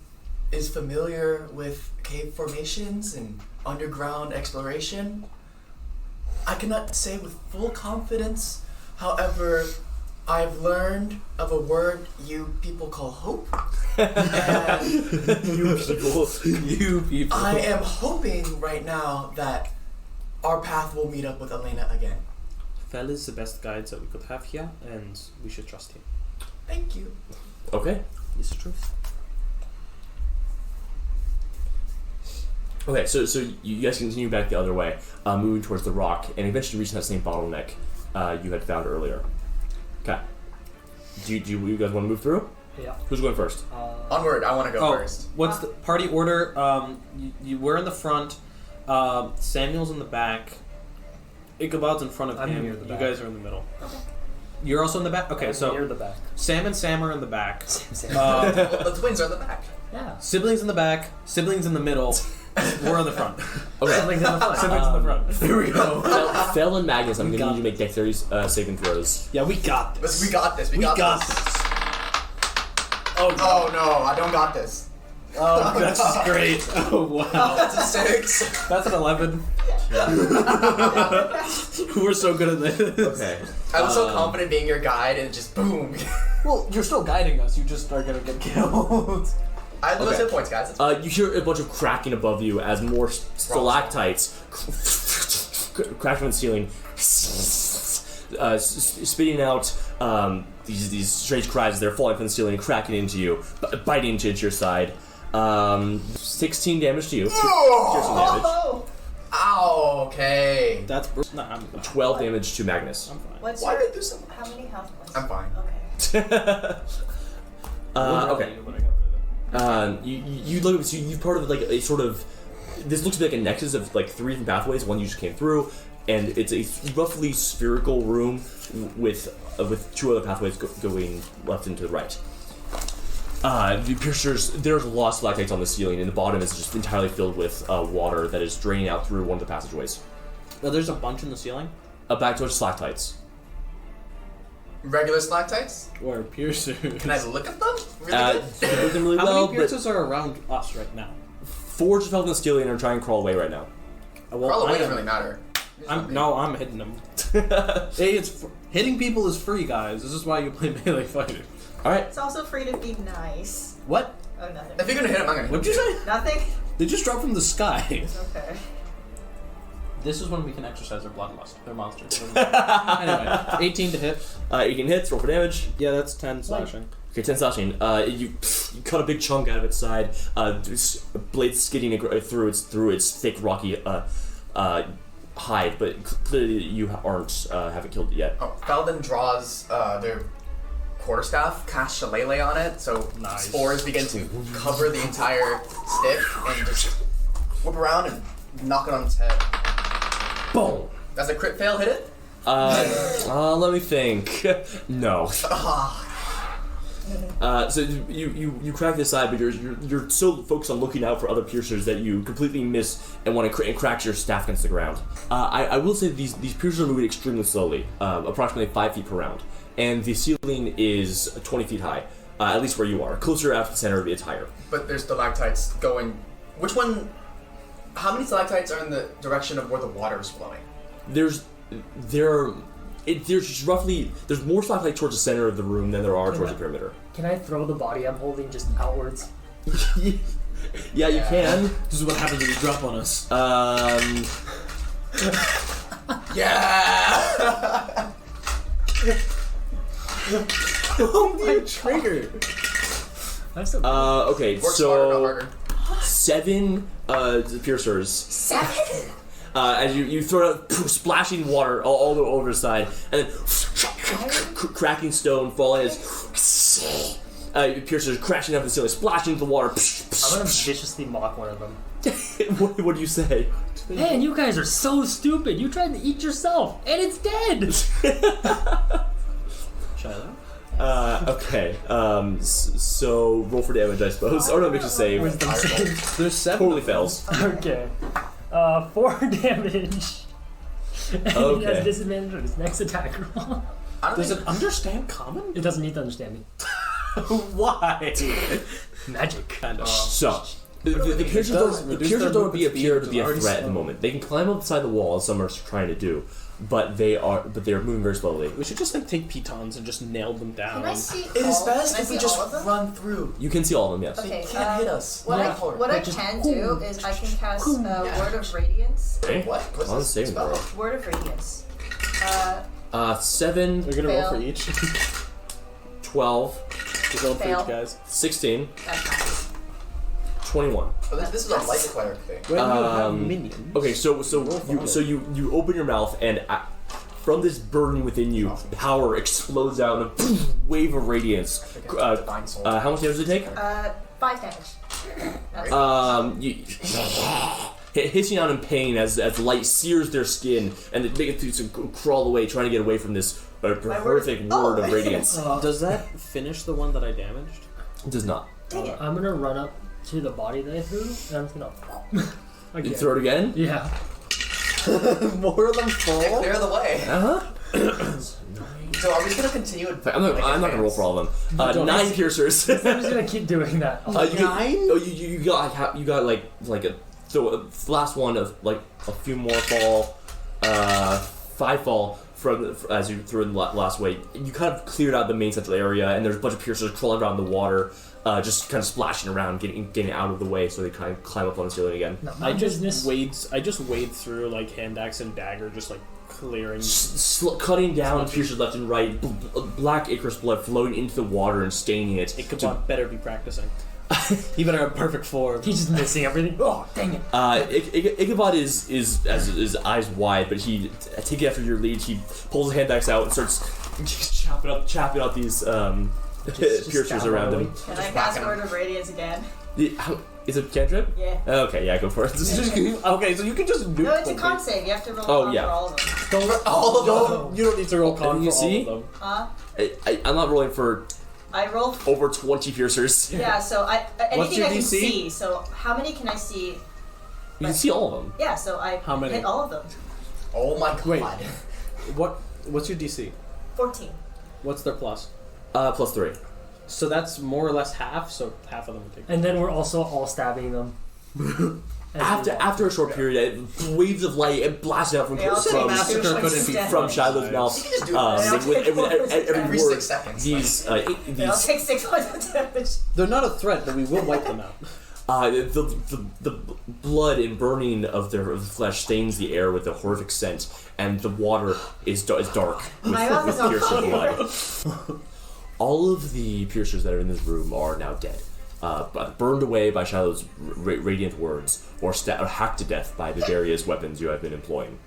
is familiar with cave formations and underground exploration, I cannot say with full confidence. However, I've learned of a word you people call hope. And You people. I am hoping right now that our path will meet up with Elena again. Fel is the best guide that we could have here, and we should trust him. Thank you. Okay. It's the truth. Okay, so you guys continue back the other way, moving towards the rock, and eventually reaching that same bottleneck you had found earlier. Okay. Do you guys want to move through? Yeah. Who's going first? Onward, I want to go Oh, first. what's the party order? You were in the front. Samuel's in the back. Ichabod's in front of I'm him. near the You back. guys are in the middle. You're also in the back? Okay, I'm so near the back. Sam and Sam are in the back. Same. The twins are in the back. Yeah. Siblings in the back. Siblings in the middle. We're on the front. Okay. Siblings in the front. Siblings in the front. Here we go. Fel and Magnus, I'm We gonna got need you to make dexterity saving throws. Yeah, we got this. We got this. We We got got this. this. Oh no, I don't got this. Oh, that's just great. Oh wow. That's a 6. That's an 11. We're so good at this. Okay. I was so confident being your guide, and just boom. Well, you're still guiding us. You just are gonna get killed. I have those Okay. hit points, guys. You hear a bunch of cracking above you as more stalactites crash on the ceiling, spitting out these strange cries as they're falling from the ceiling and cracking into you, biting into your side. 16 damage to you. Piercing damage. Oh, Ow. Okay. That's no, I'm 12 damage to Magnus. I'm fine. what's Why your? did I do so much? How many health points? I'm fine. Okay. Okay. You look at so you've part of like a sort of this looks like a nexus of like 3 different pathways. One you just came through, and it's a roughly spherical room with 2 other pathways going left and to the right. The piercers, there's lost stalactites on the ceiling, and the bottom is just entirely filled with water that is draining out through one of the passageways. Oh, there's a bunch in the ceiling. Back towards stalactites. Regular stalactites? Or piercers. Can I look at them? Really You good? can look at them really How well, many piercers are around us right now? but 4 just fell in the ceiling and are trying to crawl away right now. Well, Crawl away I doesn't am- really matter. I'm hitting them. Hey, hitting people is free, guys. This is why you play melee fighters. Alright. It's also free to be nice. What? Oh, nothing. If you're gonna hit him, I'm gonna hit What'd him. you say? Nothing. They just dropped from the sky. Okay. This is when we can exercise their bloodlust. They're monsters. Anyway, 18 to hit. 18 hits, roll for damage. Yeah, that's 10 slashing. Okay, 10 slashing. You cut a big chunk out of its side, blade skidding through its thick, rocky hide, but clearly you haven't killed it yet. Oh, Paladin draws their quarterstaff, casts Shillelagh on it, so Nice. spores begin to cover the entire stick and just whip around and knock it on its head. Boom! Does a crit fail hit it? Let me think. No. Ah, So you crack this side, but you're so focused on looking out for other piercers that you completely miss and want to crack your staff against the ground. I will say these piercers are moving extremely slowly, approximately 5 feet per round, and the ceiling is 20 feet high, at least where you are. Closer out to the center, it's higher. but there's stalactites going. Which one? How many stalactites are in the direction of where the water is flowing? There's just roughly there's more stalactites towards the center of the room than there are towards the perimeter. Can I throw the body I'm holding just outwards? Yeah, you can. This is what happens when you drop on us. Yeah! Oh my trigger! That's so Okay, Work smarter, not so harder. 7 piercers. 7. As you throw out splashing water all over his side, and then cracking stone falling as piercers crashing up the ceiling, splashing into the water. I'm gonna viciously mock one of them. What do you say? Man, you guys are so stupid. You tried to eat yourself, and it's dead. Shiloh? Okay. So roll for damage, I suppose. Or no, make a save. There's 7. Totally fails. Okay. 4 damage. And he Okay. has disadvantage on his next attack roll. Does it understand common? It doesn't need to understand me. Why? Magic. Kind of. So the piercers does don't reduce their appear movement speed, to which be is a already threat at the slow. moment. They can climb up inside the wall, as some are trying to do, but they are moving very slowly. We should just take pitons and just nail them down. Can I see? It is all- best can I if we see just all of them? run through. You can see all of them, yes. Okay. They can't hit us. What Yeah. I Like, just can do is I can cast Word of Radiance. Okay. What? What's On this saving spell? throw. Word of Radiance. 7, We're gonna roll for Fail. each. 12, Just roll for Fail. each, guys. 16, That's fine. 21. Oh, this is a light cleric thing. When you have Um, minions. Okay, so you open your mouth, and from this burning within you, power explodes out in a wave of radiance. Divine soul. How much damage does it take? 5 damage. That's You hissing out in pain as light sears their skin, and they get to crawl away, trying to get away from this horrific word of radiance. Does that finish the one that I damaged? It does not. Dang it. I'm gonna run up to the body that I threw, and I'm just gonna Again. You throw it again? Yeah. More of them And fall? clear the way. Uh-huh. So are we just gonna continue? I'm not gonna roll for all of them. 9 piercers. I'm just gonna keep doing that. You 9? you got like a so the last one of like a few more fall, 5 fall from as you threw in the last way. You kind of cleared out the main central area, and there's a bunch of piercers crawling around the water, just kind of splashing around, getting out of the way, so they kind of climb up on the ceiling again. Not I my just business. wade through like hand axe and dagger, just like clearing. Cutting down piercers left and right, black Icarus blood flowing into the water and staining it. Ichabod better be practicing. He better have perfect form. He's just missing everything. Oh, dang it. Ichabod is his eyes wide, but he taking after your lead. He pulls a hand axe out and starts chopping up these piercers around him. Can I cast Word of Radiance again? Is it cantrip? Yeah. Okay, yeah, go for it. Okay, so you can just nuke No, it's a them. con save. You have to roll Oh, con yeah. for all of them. Don't, All of them. you don't need to roll con You for see? all of them. Huh? I'm not rolling for I rolled. over 20 piercers. Yeah, so anything your I can DC? see. So how many can I see? You can see all of them. Yeah, so I How many? hit all of them. Oh my god. Wait. What's your DC? 14. What's their plus? Plus 3. So that's more or less half, so half of them would take. And then we're also all stabbing them. After a short period, waves of light blasted out from They all take Massacre two couldn't points be of from damage. Shiloh's mouth. You can just do Every Every word, 6 seconds. these They all take 6 points of damage. They're not a threat, but we will wipe them out. the blood and burning of their flesh stains the air with a horrific scent, and the water is dark My mouth with is on piercer fire. blood. All of the piercers that are in this room are now dead, burned away by Shiloh's radiant words, or hacked to death by the various weapons you have been employing.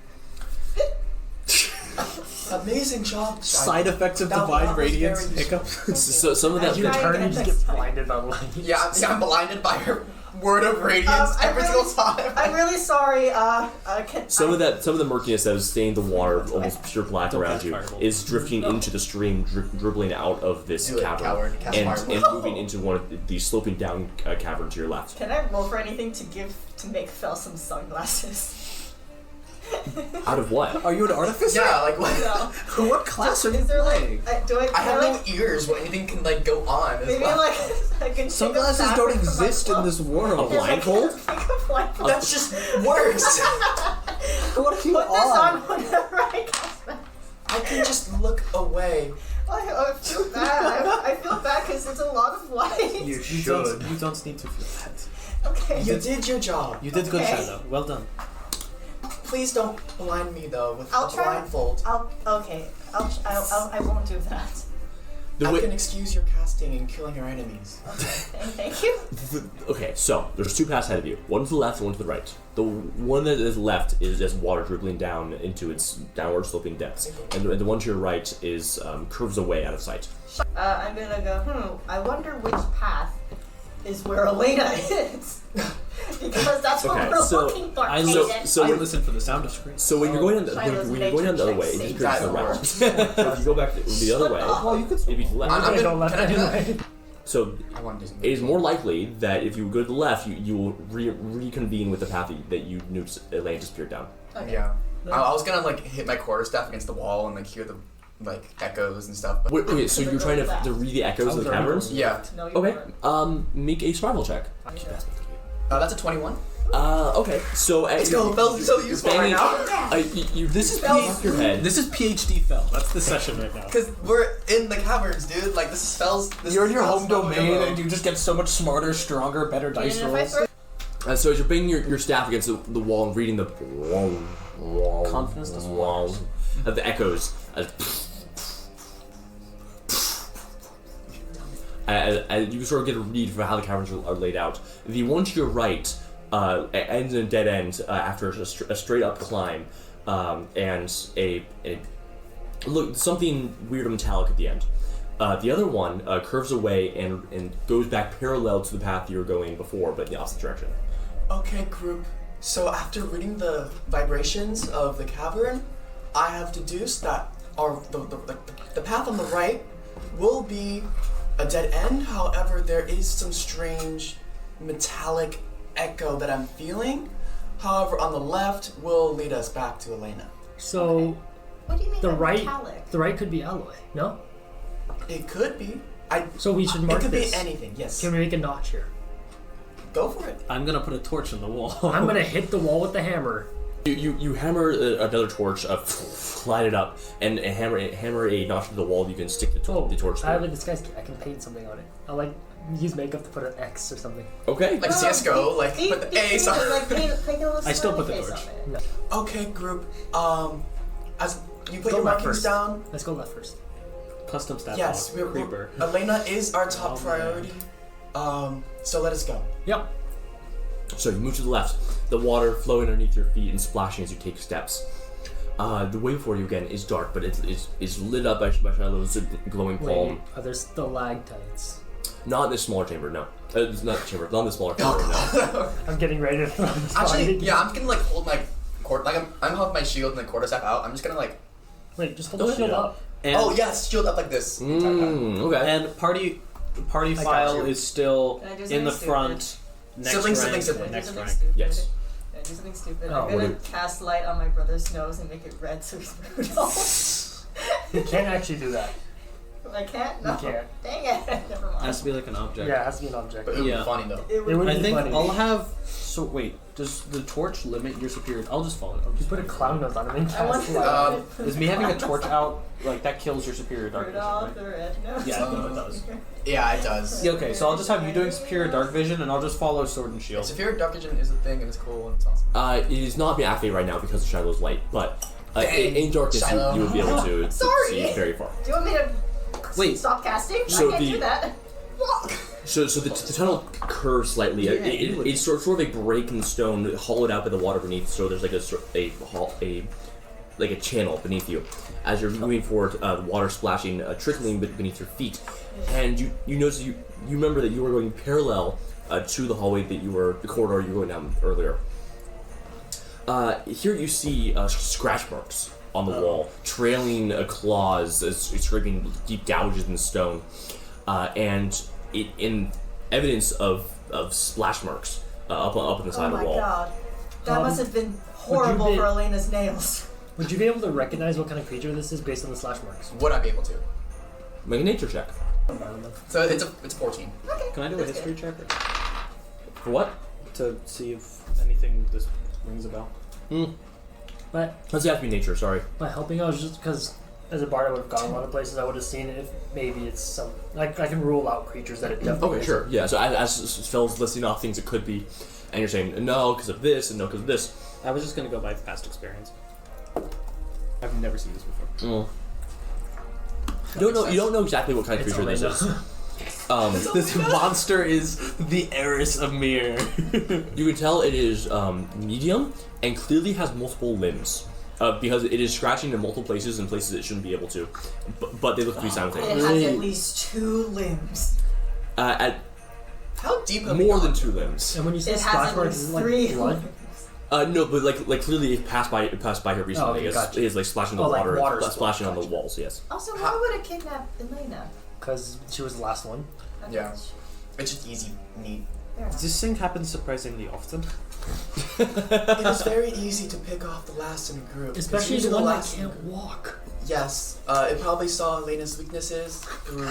Amazing job. Side effects of That divine was radiance, very hiccups. So some of that. You Try turn again and just next get time. blinded by the light. Yeah, I'm blinded by her word of radiance every single time. I'm really sorry. Some of the murkiness that has stained the water almost pure black Don't around cast you fireball. is drifting into the stream, dribbling out of this Do it, cavern, coward. Cast and fireball. moving into one of the sloping down cavern to your left. Can I roll for anything to make Fel some sunglasses? Out of what? Are you an artificer? Yeah, like what? No. What class are you Is there playing? like do I? I Can have I, no like, ears where anything can like go on. as maybe well. like I can. Sunglasses take a don't fabric from my exist in cloak. this world. A blindfold? Like a blindfold. That's just worse. What are you Put this on on? whenever I cast them. I can just look away. I feel bad. I feel bad because it's a lot of light. You don't need to feel bad. Okay. You did your job. You did good, Okay. Shiloh. Well done. Please don't blind me though with I'll a try. blindfold. I won't do that. The I way- can excuse your casting and killing your enemies. Thank you. Okay, so there's 2 paths ahead of you. One to the left, one to the right. The one that is left is just water dribbling down into its downward sloping depths, and the one to your right is curves away out of sight. I'm gonna go. I wonder which path is where Elena is, because that's what Okay, we're so looking for. I Aiden. So I when- listen for the sound of screams. So when you're going on the, Shiloh's when you're going down the other way, it nature just goes to the right. so if you go back the other way, Well, you could. it'd be to the left. I'm I gonna- don't left can I do that? anyway. So I want to do it is more likely that if you go to the left, you will reconvene with the path that you nuked Elaine disappeared down. Okay. Yeah. I was gonna like hit my quarterstaff against the wall and like hear the like echoes and stuff. But Wait, okay, so you're trying to read the echoes of the caverns? yeah. No, you Okay, weren't. make a survival check. That's a 21. Okay, so Let's go. Bell's so useful right now. This is Spells. your head. This is PhD Fel. That's the session right now. Because we're in the caverns, dude. Like this spells. You're in your home domain, and you just get so much smarter, stronger, better dice And if I rolls. throw So as you're banging your staff against the wall and reading the Confidence doesn't work. of the echoes, as you sort of get a read for how the caverns are laid out. The one to your right ends in a dead end after a straight up climb, and a look something weird and metallic at the end. The other one curves away and goes back parallel to the path you were going before, but in the opposite direction. Okay, group. So after reading the vibrations of the cavern, I have deduced that the path on the right will be a dead end. However, there is some strange metallic echo that I'm feeling. However, on the left will lead us back to Elena. So What do you mean the by right, metallic? the right could be alloy. No. It could be. So we should mark It could this. be anything. Yes. Can we make a notch here? Go for it. I'm gonna put a torch on the wall. I'm gonna hit the wall with the hammer. You hammer another torch, light it up, and hammer a notch to the wall. You can stick the torch I have a through. disguise kit. I can paint something on it. I'll like use makeup to put an X or something. Okay. Like CS:GO, like put the A's on. Like paint a little I still put the smiley torch. face on it. No. Okay, group. As you put Go your left markings first. down. Let's go left first. Custom stat Yes, block, creeper. Elena is our top Oh, priority. So let us go. Yep. So you move to the left, the water flowing underneath your feet and splashing as you take steps. The way before you again is dark, but it's lit up by Shiloh's glowing palm. Wait, are there stalactites? Not in this smaller chamber, no. It's not the chamber, not in the smaller chamber, no. I'm getting ready to throw this Actually, slide. yeah, I'm gonna like hold my I'm holding my shield and the quarterstaff out. I'm just gonna like. Wait, just hold the shield Yeah. up. And, Oh yes, shield up like this. the entire time. Okay. And party got file you. is still Can I do in something the stupid? front. Next Sibling, rank, sibling. Next Something rank. stupid. Yes. Can I do something stupid? Oh, I'm gonna what cast light on my brother's nose and make it red so he's Rudolph. You can't actually do that. I can't? No. You can't. Dang it. Never mind. Has to be like an object. Yeah, it has to be an object. But it would Yeah. be funny though. It It would I be think funny. I'll have. So wait, does the torch limit your superior? I'll just follow it. I'll You just put a clown nose on him and I want cast to light. Is me having a torch out like that kills your superior dark vision? Rudolph Right? the red nose. Yeah, no, it does. Yeah, it does. Yeah, okay, so I'll just have you doing superior dark vision, and I'll just follow sword and shield. Superior dark vision is a thing and it's cool and it's awesome. It is not being activated right now because of Shiloh's light, but Dang, in darkness Shiloh. you would be able to Sorry. see very far. Do you want me to Wait. stop casting? So I can't the- do that. So the tunnel curves slightly. Yeah, It's sort of a break in stone, hollowed out by the water beneath. So there's like a channel beneath you. As you're moving forward, the water splashing, trickling beneath your feet, and you notice you remember that you were going parallel to the hallway the corridor you were going down earlier. Here you see scratch marks on the wall, trailing claws, scraping deep gouges in the stone, and in evidence of splash marks up on the side Oh of my the wall. god. That must have been horrible be- for Elena's nails. Would you be able to recognize what kind of creature this is based on the slash marks? Would I be able to? Make a nature check. So it's a 14. Can I do a That's history good. check For what? to see if anything this rings a bell? But Let's have to be nature. Sorry. by helping out, just because as a bard I would have gone a lot of places, I would have seen it if maybe it's some. Like I can rule out creatures that it definitely Okay, sure. Yeah. So as Phil's listing off things it could be, and you're saying no because of this and no because of this. I was just gonna go by past experience. I've never seen this before. You don't know exactly what kind of It's creature this Elena. is. This monster is the heiress of Mir. You can tell it is medium and clearly has multiple limbs. Because it is scratching in multiple places and places it shouldn't be able to, but they look to be It simultaneous. has at least 2 limbs. At How deep have we more gone? than 2 limbs. And when you say It has splash at marks, least is it like 3 blood? limbs. No, but like clearly it passed by her recently. okay, gotcha. It's like splashing the Oh, like water, water splashing on the gotcha. walls. Yes. Also, why would it kidnap Elena? Because she was the last one. Yeah. It's just easy, neat. Fair enough. This thing happens surprisingly often. It is very easy to pick off the last in a group. Especially It's the usually one that last can't walk. Yes, it probably saw Elena's weaknesses through.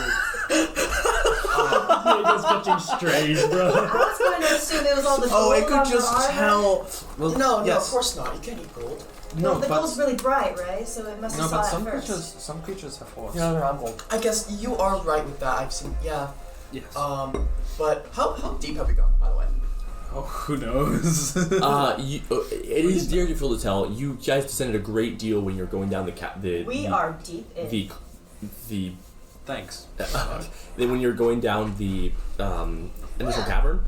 It's getting strange, bro. I was going to assume it was all the Oh, gold it could on her just armor. tell. Well, No, yes. of course not. You can't eat gold. Well, No, the but gold's really bright, right? So it must no, have but saw it first. some creatures have force. No, I'm gold. I guess you are right with that. I've seen. Yeah. Yes. But how deep have we gone, by the way? Oh, who knows? It is difficult to tell. You guys descended a great deal when you're going down We are deep in. the Thanks. then when you're going down the initial cavern,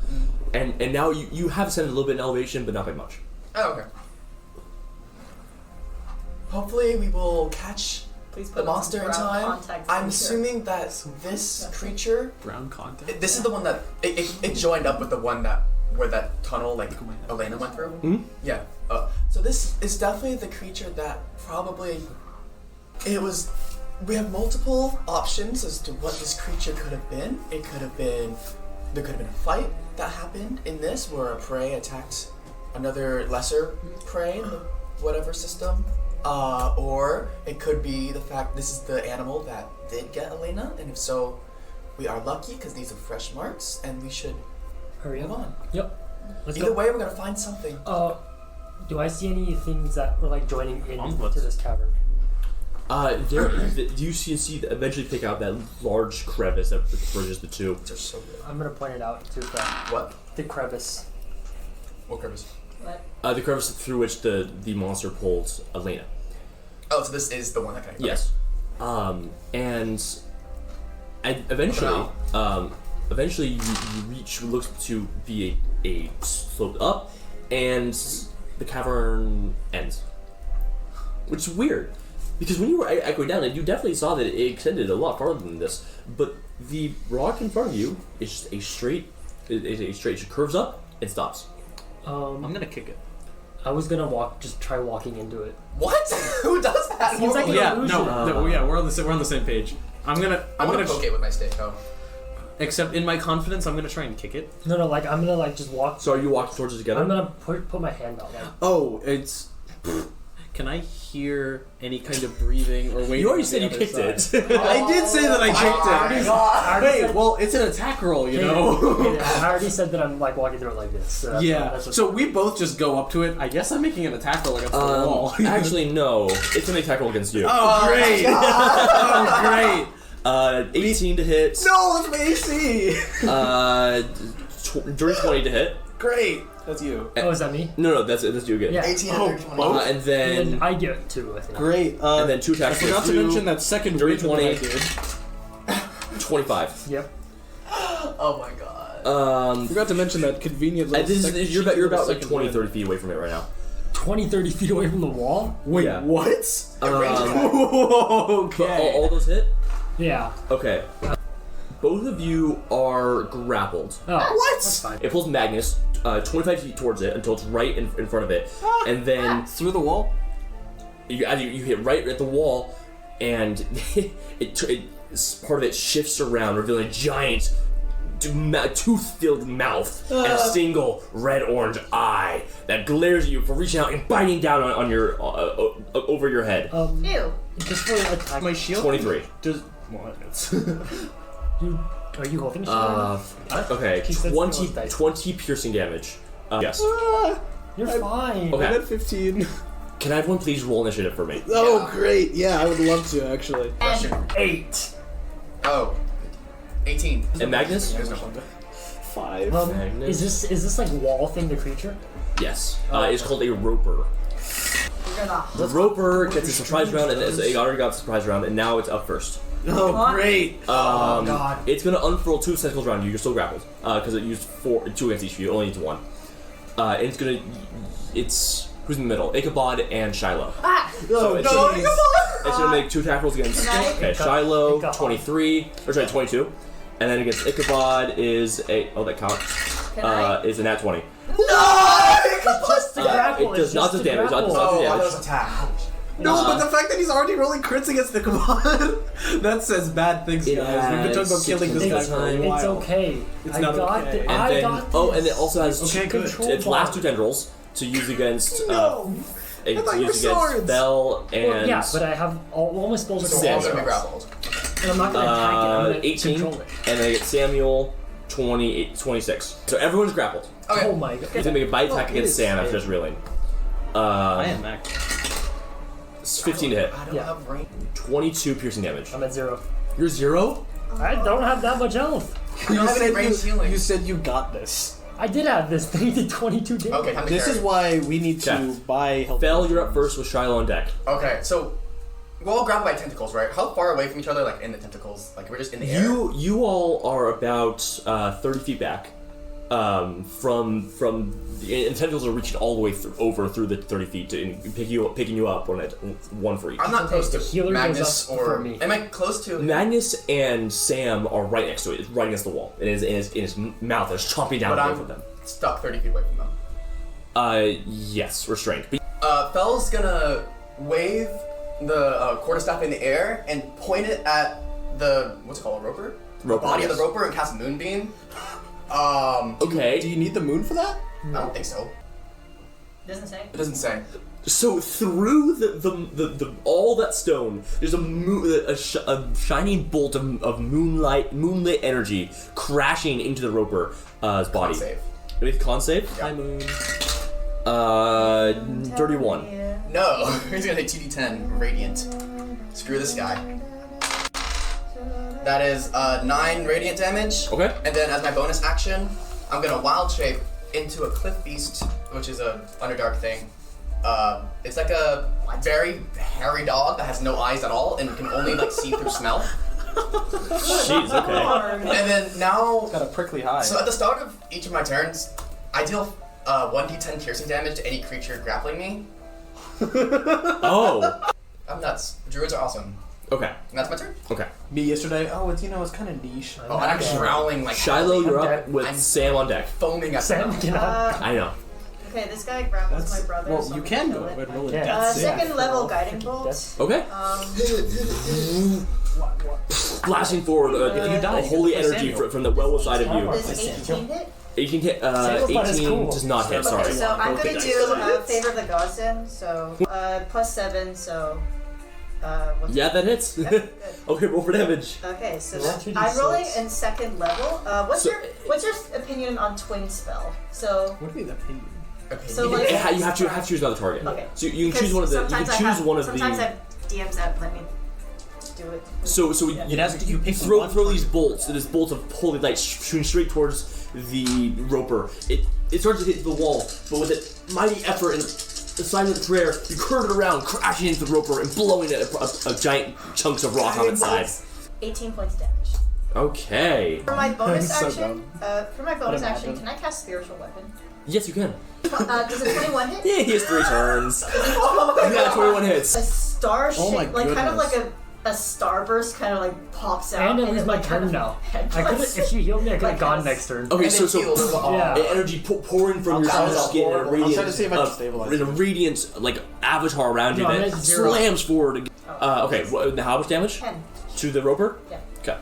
and now you have ascended a little bit in elevation, but not by much. Oh, okay. Hopefully, we will catch Please the put on monster some in brown time. contacts I'm in assuming that this creature. Brown content. This is the one that it joined up with the one where that tunnel like Elena went through. Mhm. Yeah. So this is definitely the creature that probably it was. We have multiple options as to what this creature could have been. It could have been there could have been a fight that happened in this where a prey attacked another lesser prey in the whatever system. Or it could be the fact this is the animal that did get Elena, and if so, we are lucky because these are fresh marks, and we should Hurry move up. on. Yep. Let's Either go. way, we're gonna find something. Do I see any things that were like joining into this cavern? You see eventually pick out that large crevice that bridges the two. They're so good. I'm gonna point it out to What? the crevice. What crevice? What? The crevice through which the monster pulled Elena. Oh, so this is the one that connects. Yes. And eventually, you reach what looks to be a slope up, and the cavern ends. Which is weird, because when you were echoing down it, you definitely saw that it extended a lot farther than this. But the rock in front of you is just a straight. It curves up and stops. I'm gonna kick it. I was gonna try walking into it. What? Who does that? Seems like Yeah, illusion. we're on the same page. I'm gonna poke it with my stick. Oh. except in my confidence, I'm gonna try and kick it. No, like I'm gonna like just walk. So are you walking towards it together? I'm gonna put my hand out. Like, Oh, it's. Can I hear any kind of breathing or waiting? You already on said the you other kicked side? it. I did say that I kicked it. I Hey, well, it's an attack roll, you know. I already said that I'm like walking through it like this. So Yeah. That's So we both just go up to it. I guess I'm making an attack roll against the wall. Actually, no. It's an attack roll against you. Oh, great! Oh, great! 18 to hit. No, that's my AC. Dirty 20 to hit. Great. That's you. Oh, is that me? No, that's you again. Yeah. 18 Oh, and 20. both? And And then then I get 2, I think. Great. and then 2 I attacks. forgot to mention that second Dirty wave that 20. I did. 25. Yep. Oh my god. Forgot to mention that convenient little You're about like second 20, win. 30 feet away from it right now. 20, 30 feet away from the wall? Wait, Yeah. what? But Okay. all those hit? Yeah. Okay. Both of you are grappled. Oh, What? That's fine. It pulls Magnus 25 feet towards it until it's right in front of it. And then Through the wall? you hit right at the wall, and part of it shifts around, revealing a giant tooth-filled mouth and a single red-orange eye that glares at you for reaching out and biting down on your over your head. Ew. Just for attack. My shield? 23. Does. Well, it's. Are you holding shield? Okay, Keep that 20, skills dice. 20 piercing damage. Yes. You're fine. Okay. I'm at 15. Can everyone please roll initiative for me? Oh, Yeah. great. Yeah, I would love to, actually. Question. 8. Oh. 18. And Magnus? There's no 5. Magnus? Is this like wall thing the creature? Yes. It's called a roper. You're gonna. The roper gets a surprise round, and it already got a surprise round, and now it's up first. Oh, What? great. God. It's gonna unfurl 2 tentacles around you. You're still grappled because it used 2 against each of you. It only needs 1. And it's who's in the middle? Ichabod and Shiloh. Ah! So it's, no, gonna, it's gonna make 2 attack rolls against. Can I- Okay, Shiloh Ichabod. 22, and then against Ichabod is a that count Can I? is a nat 20. It's just the grapple. It does it's not just do the damage. grapple. Not Oh, do I thought it damage. was attack. No, but the fact that he's already rolling crits against the command, that says bad things, It guys. We've been talking about adds killing this guy 6 for a times. while. It's okay. It's I not got okay. it. And I then got this. and it also has Okay, good. Control its last bar. 2 tendrils to use against No! to thought you were use against swords. Bell and Well, yeah, but I have all my spells are So Sam. we're all control gonna be spells. grappled. And I'm not gonna attack it. I'm gonna 18, control it. and then I get Samuel 26. So everyone's grappled. Okay. Oh my god. He's gonna make a bite attack it against is Sam after fair. just reeling. I am Mac. It's 15 to hit. I don't Yeah. have range. 22 piercing damage. I'm at 0. You're 0? I don't have that much health. I don't have any range healing. You said you got this. I did have this. They did 22 damage. Okay, time to This carry. is why we need to Yeah. buy health. Bell, you're up first with Shiloh on deck. Okay, so we're all grabbed by tentacles, right? How far away from each other, like in the tentacles? Like we're just in the air? You all are about 30 feet back from the tentacles are reaching all the way through the 30 feet to picking you up one for each. I'm not close The to healer goes Magnus up or for me. am I close to? Magnus and Sam are right next to it. It's right against the wall. It is in his mouth. It's chomping down But both I'm of them. stuck 30 feet away from them. Yes, restrained. Fell's gonna wave the quarterstaff in the air and point it at the what's it called, a roper? Roper, The body yes. of the roper and cast Moonbeam. Okay. Do you need the moon for that? I don't think so. Doesn't say. It doesn't say. So through the all that stone, there's a shining bolt of moonlit energy crashing into the Roper's body. Con save. With con save? Yeah. Hi, Moon. 31. No, he's gonna take 2d10 radiant. Screw this guy. That is 9 radiant damage. Okay. And then as my bonus action, I'm gonna wild shape into a cliff beast, which is a Underdark thing. It's like a very hairy dog that has no eyes at all and can only like see through smell. Jeez, okay. And then now, Got a prickly eye. so at the start of each of my turns, I deal 1d10 piercing damage to any creature grappling me. Oh. I'm nuts. Druids are awesome. Okay. And that's my turn. Okay. Me yesterday. Oh, it's it's kind of niche. Oh, and I'm growling like Shiloh, you're up dead. with I'm- Sam on deck. foaming at Sam, the get mouth. up. I know. Okay, this guy grapples my brother. Well, so you I'm can gonna go kill ahead it. and roll a Yeah. death save. Second level Yeah. guiding bolt. Death. Okay. What? Blasting forward, If you die, a you holy get to play energy Samuel. from the well side of you. Does 18 hit? 18 hit. Samuel's not as 18 cool. does not hit. Okay, Sorry. so I'm Okay, gonna dice. do Favor of the Gods then. So plus 7. So what's Yeah, that hits. Yep, good. Okay, roll for damage. Okay, so Roll that, 2d6. I'm rolling in second level. What's So- your opinion on twin spell? So What do you mean opinion? Okay. So, like- You have to choose another target. okay. So you can Because choose one of the. You sometimes can I choose have- one of sometimes the. I have DMs that let me do it. So It has to. You pick throw one these target. bolts. This bolt of holy light shooting straight towards the roper. It starts to hit the wall, but with a mighty effort and a silent prayer, you curve it around, crashing into the roper and blowing a giant chunks of rock on its side. 18 points damage. Okay. For my bonus So action, Imagine. can I cast spiritual weapon? Yes, you can. Does a 21 hit? Yeah, he has 3 turns. Oh, Yeah, 21 hits. A star Oh my shape, like kind of goodness. like a starburst, kind of like pops out. And it was my like, kind turn of now. I could if she healed me, I could have gone next turn. Okay, And so then healed as well. Yeah. energy pouring from your That was skin, and a horrible. radiant, I'll try to see if I can stabilize and a it. radiant like avatar around you No, I'm that at 0. slams forward. Okay, how much damage 10. to the roper? Yeah. Okay.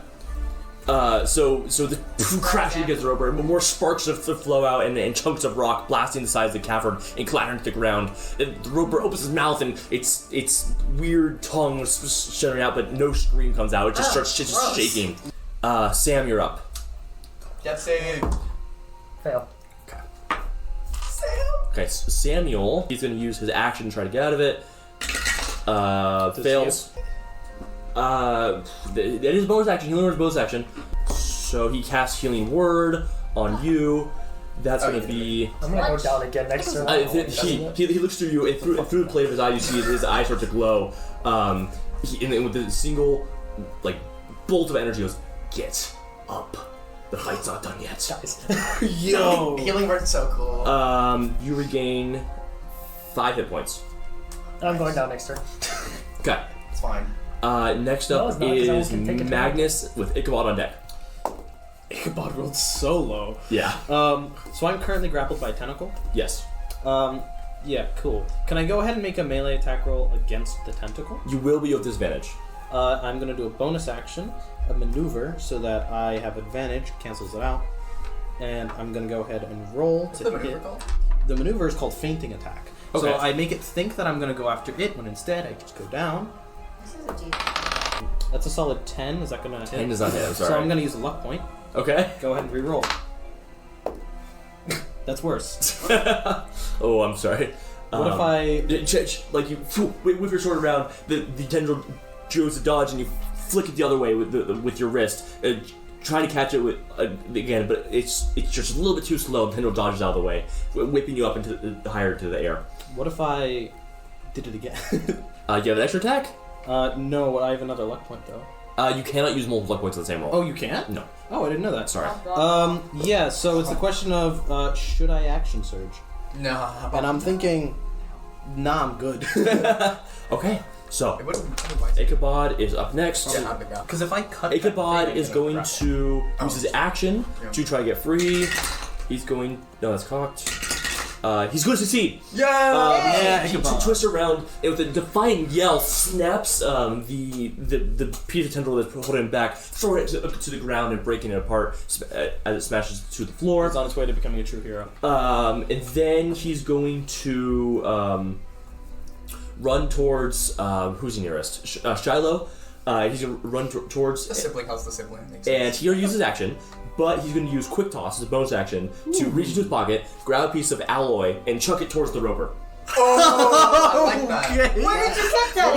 So the crashing against the roper, and more sparks to flow out, and chunks of rock blasting the sides of the cavern and clattering to the ground. The roper opens his mouth, and its weird tongue shuddering out, but no scream comes out. It just starts gross. shaking. Sam, you're up. Death save. Fail. Okay, so Samuel, he's going to use his action to try to get out of it. Fails. That is a bonus action. Healing Word is bonus action. So he casts Healing Word on you. That's Oh, going to you be. I'm gonna go down again next turn. He looks through you, and through the play of his eye, you see his eyes start to glow. And then with a single like bolt of energy, he goes, "Get up! The fight's not done yet." Yo. Healing word's so cool. You regain 5 hit points. I'm going down next turn. Okay. It's fine. Next No, up it's not, 'cause I is can take a turn. Magnus with Ichabod on deck. Ichabod rolled so low. Yeah. So I'm currently grappled by a tentacle. Yes. Yeah, cool. Can I go ahead and make a melee attack roll against the tentacle? You will be with disadvantage. I'm gonna do a bonus action, a maneuver, so that I have advantage, cancels it out. And I'm gonna go ahead and roll What's to the hit. maneuver called? The maneuver is called feinting attack. Okay. So I make it think that I'm gonna go after it, when instead I just go down. This is a D. That's a solid 10. Is that gonna hit? 10 does not hit, I'm sorry. So I'm gonna use a luck point. Okay. Go ahead and re-roll. That's worse. Oh, I'm sorry. What if I... Like you whip your sword around, the tendril goes to dodge, and you flick it the other way with your wrist, trying to catch it with again, but it's just a little bit too slow. The tendril dodges out of the way, whipping you up into higher to the air. What if I did it again? You have an extra attack. No, I have another luck point though. You cannot use multiple luck points on the same roll. Oh, you can't? No. Oh, I didn't know that. Sorry. Yeah, so it's the question of, should I action surge? No. And I'm thinking, nah, I'm good. Okay. So It wouldn't otherwise. Ichabod is up next. Yeah, not big now. Because if I cut Ichabod is going to use his action Yeah. to try to get free. He's going. No, that's cocked. He's going to succeed. He twists around and with a defiant yell snaps the piece of tendril that's holding him back, throwing it to the ground and breaking it apart as it smashes to the floor. It's on its way to becoming a true hero. And then he's going to run towards who's he nearest? Shiloh. He's going to run towards The sibling helps the sibling. Makes and sense. he already used his action, but he's going to use Quick Toss as a bonus action to reach into his pocket, grab a piece of alloy, and chuck it towards the roper. Oh, I like that. Where did you get that,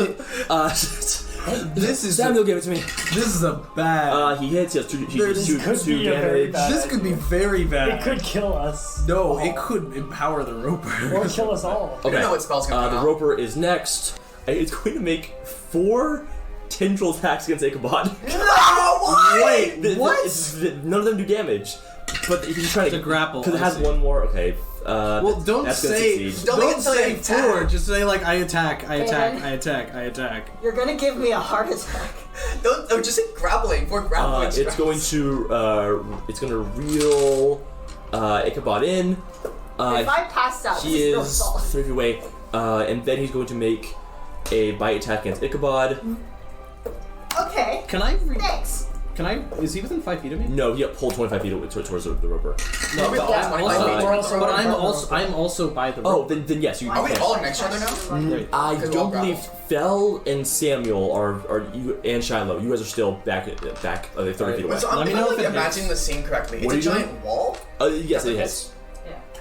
Ichabod? This is Samuel gave it to me. this is a bad. He hits. He has two could be a very damage. bad- This could be very bad. It could kill us. No, it could empower the roper. Or kill us all. We don't know what spell's gonna come The out. roper is next. It's going to make 4 tendril attacks against Ichabod. Wait, what? None of them do damage, but he's trying to grapple, because it I has see. one more. Okay. Well, don't that's gonna say succeed. Don't don't even say attack. 4. Just say like I attack, I attack, Aiden. I attack, I attack. You're gonna give me a heart attack. Don't, oh, just say grappling. For grappling It's going to reel Ichabod in. If I pass out, He this is no is fault. 3 feet away, and then he's going to make a bite attack against Ichabod. Okay, Can I? thanks. Can I? Is he within 5 feet of me? No, he pulled 25 feet away towards the roper. No, we all Yeah. my Also, feet. we're also- but I'm also by the Oh, roper. then yes, you. Are we okay. all next to each other now? Great. I Because we all don't believe grapple. Fel and Samuel are you and Shiloh. You guys are still back 30 feet away. Wait, so I'm Let me kind know of if like it imagining the scene correctly. What It's a are you giant wall. Yes, it hits.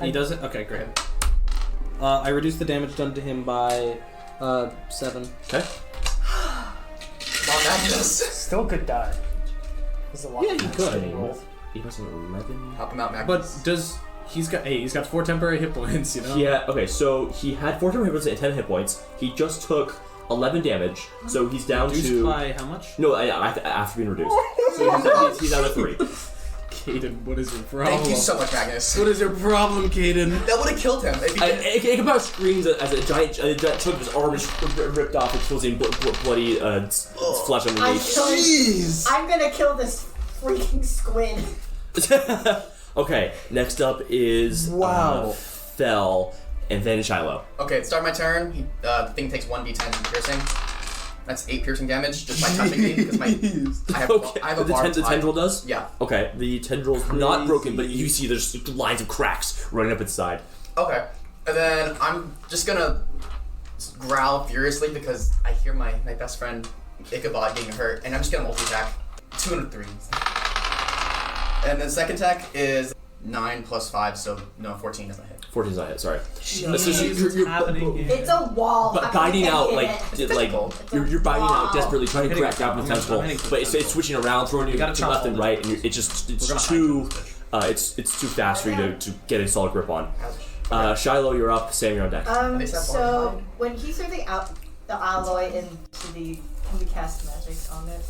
He does it. Okay, great. I reduce the damage done to him by 7. Okay. Mom, Magnus. Still could die. There's a lot Yeah, of he damage could. to deal with. He has an 11. Help him out, But Magnus. does he's got 4 temporary hit points? You know. Yeah. Okay. So he had 4 hit points and 10 hit points. He just took 11 damage. So he's down Reduced to by how much? no. After being reduced. So he's down to 3. Caden, what is your problem? Thank you so much, Magnus. What is your problem, Caden? That would have killed him. If he didn't. Ichabod screams as a giant chunk of his arm is ripped off, exposing bloody flesh underneath. I'm gonna kill this freaking squid. Okay, next up is Fel, and then Shiloh. Okay, start my turn. The thing takes 1d10 piercing. That's 8 piercing damage just by touching me because I have Okay, I have a the barbed tendril tie. does? Yeah. Okay, the tendril's not broken, but you see there's lines of cracks running up its side. Okay, and then I'm just gonna growl furiously because I hear my best friend Ichabod getting hurt, and I'm just gonna multi-attack. 2 and a 3. And then second attack is 9 plus 5, so no, 14 doesn't hit. 14's not hit, sorry. What's happening here? It's a wall. But I'm biting gonna out, hit like, it. you're biting out Wow. desperately, trying to Hitting grab the I'm tentacle, hitting but it's switching around, throwing you gotta to chop left all and this. right, and it's too it's too fast for you to get a solid grip on. Shiloh, you're up. Sam, you're on deck. They said So one. when he threw the alloy into the, can we cast magic on it?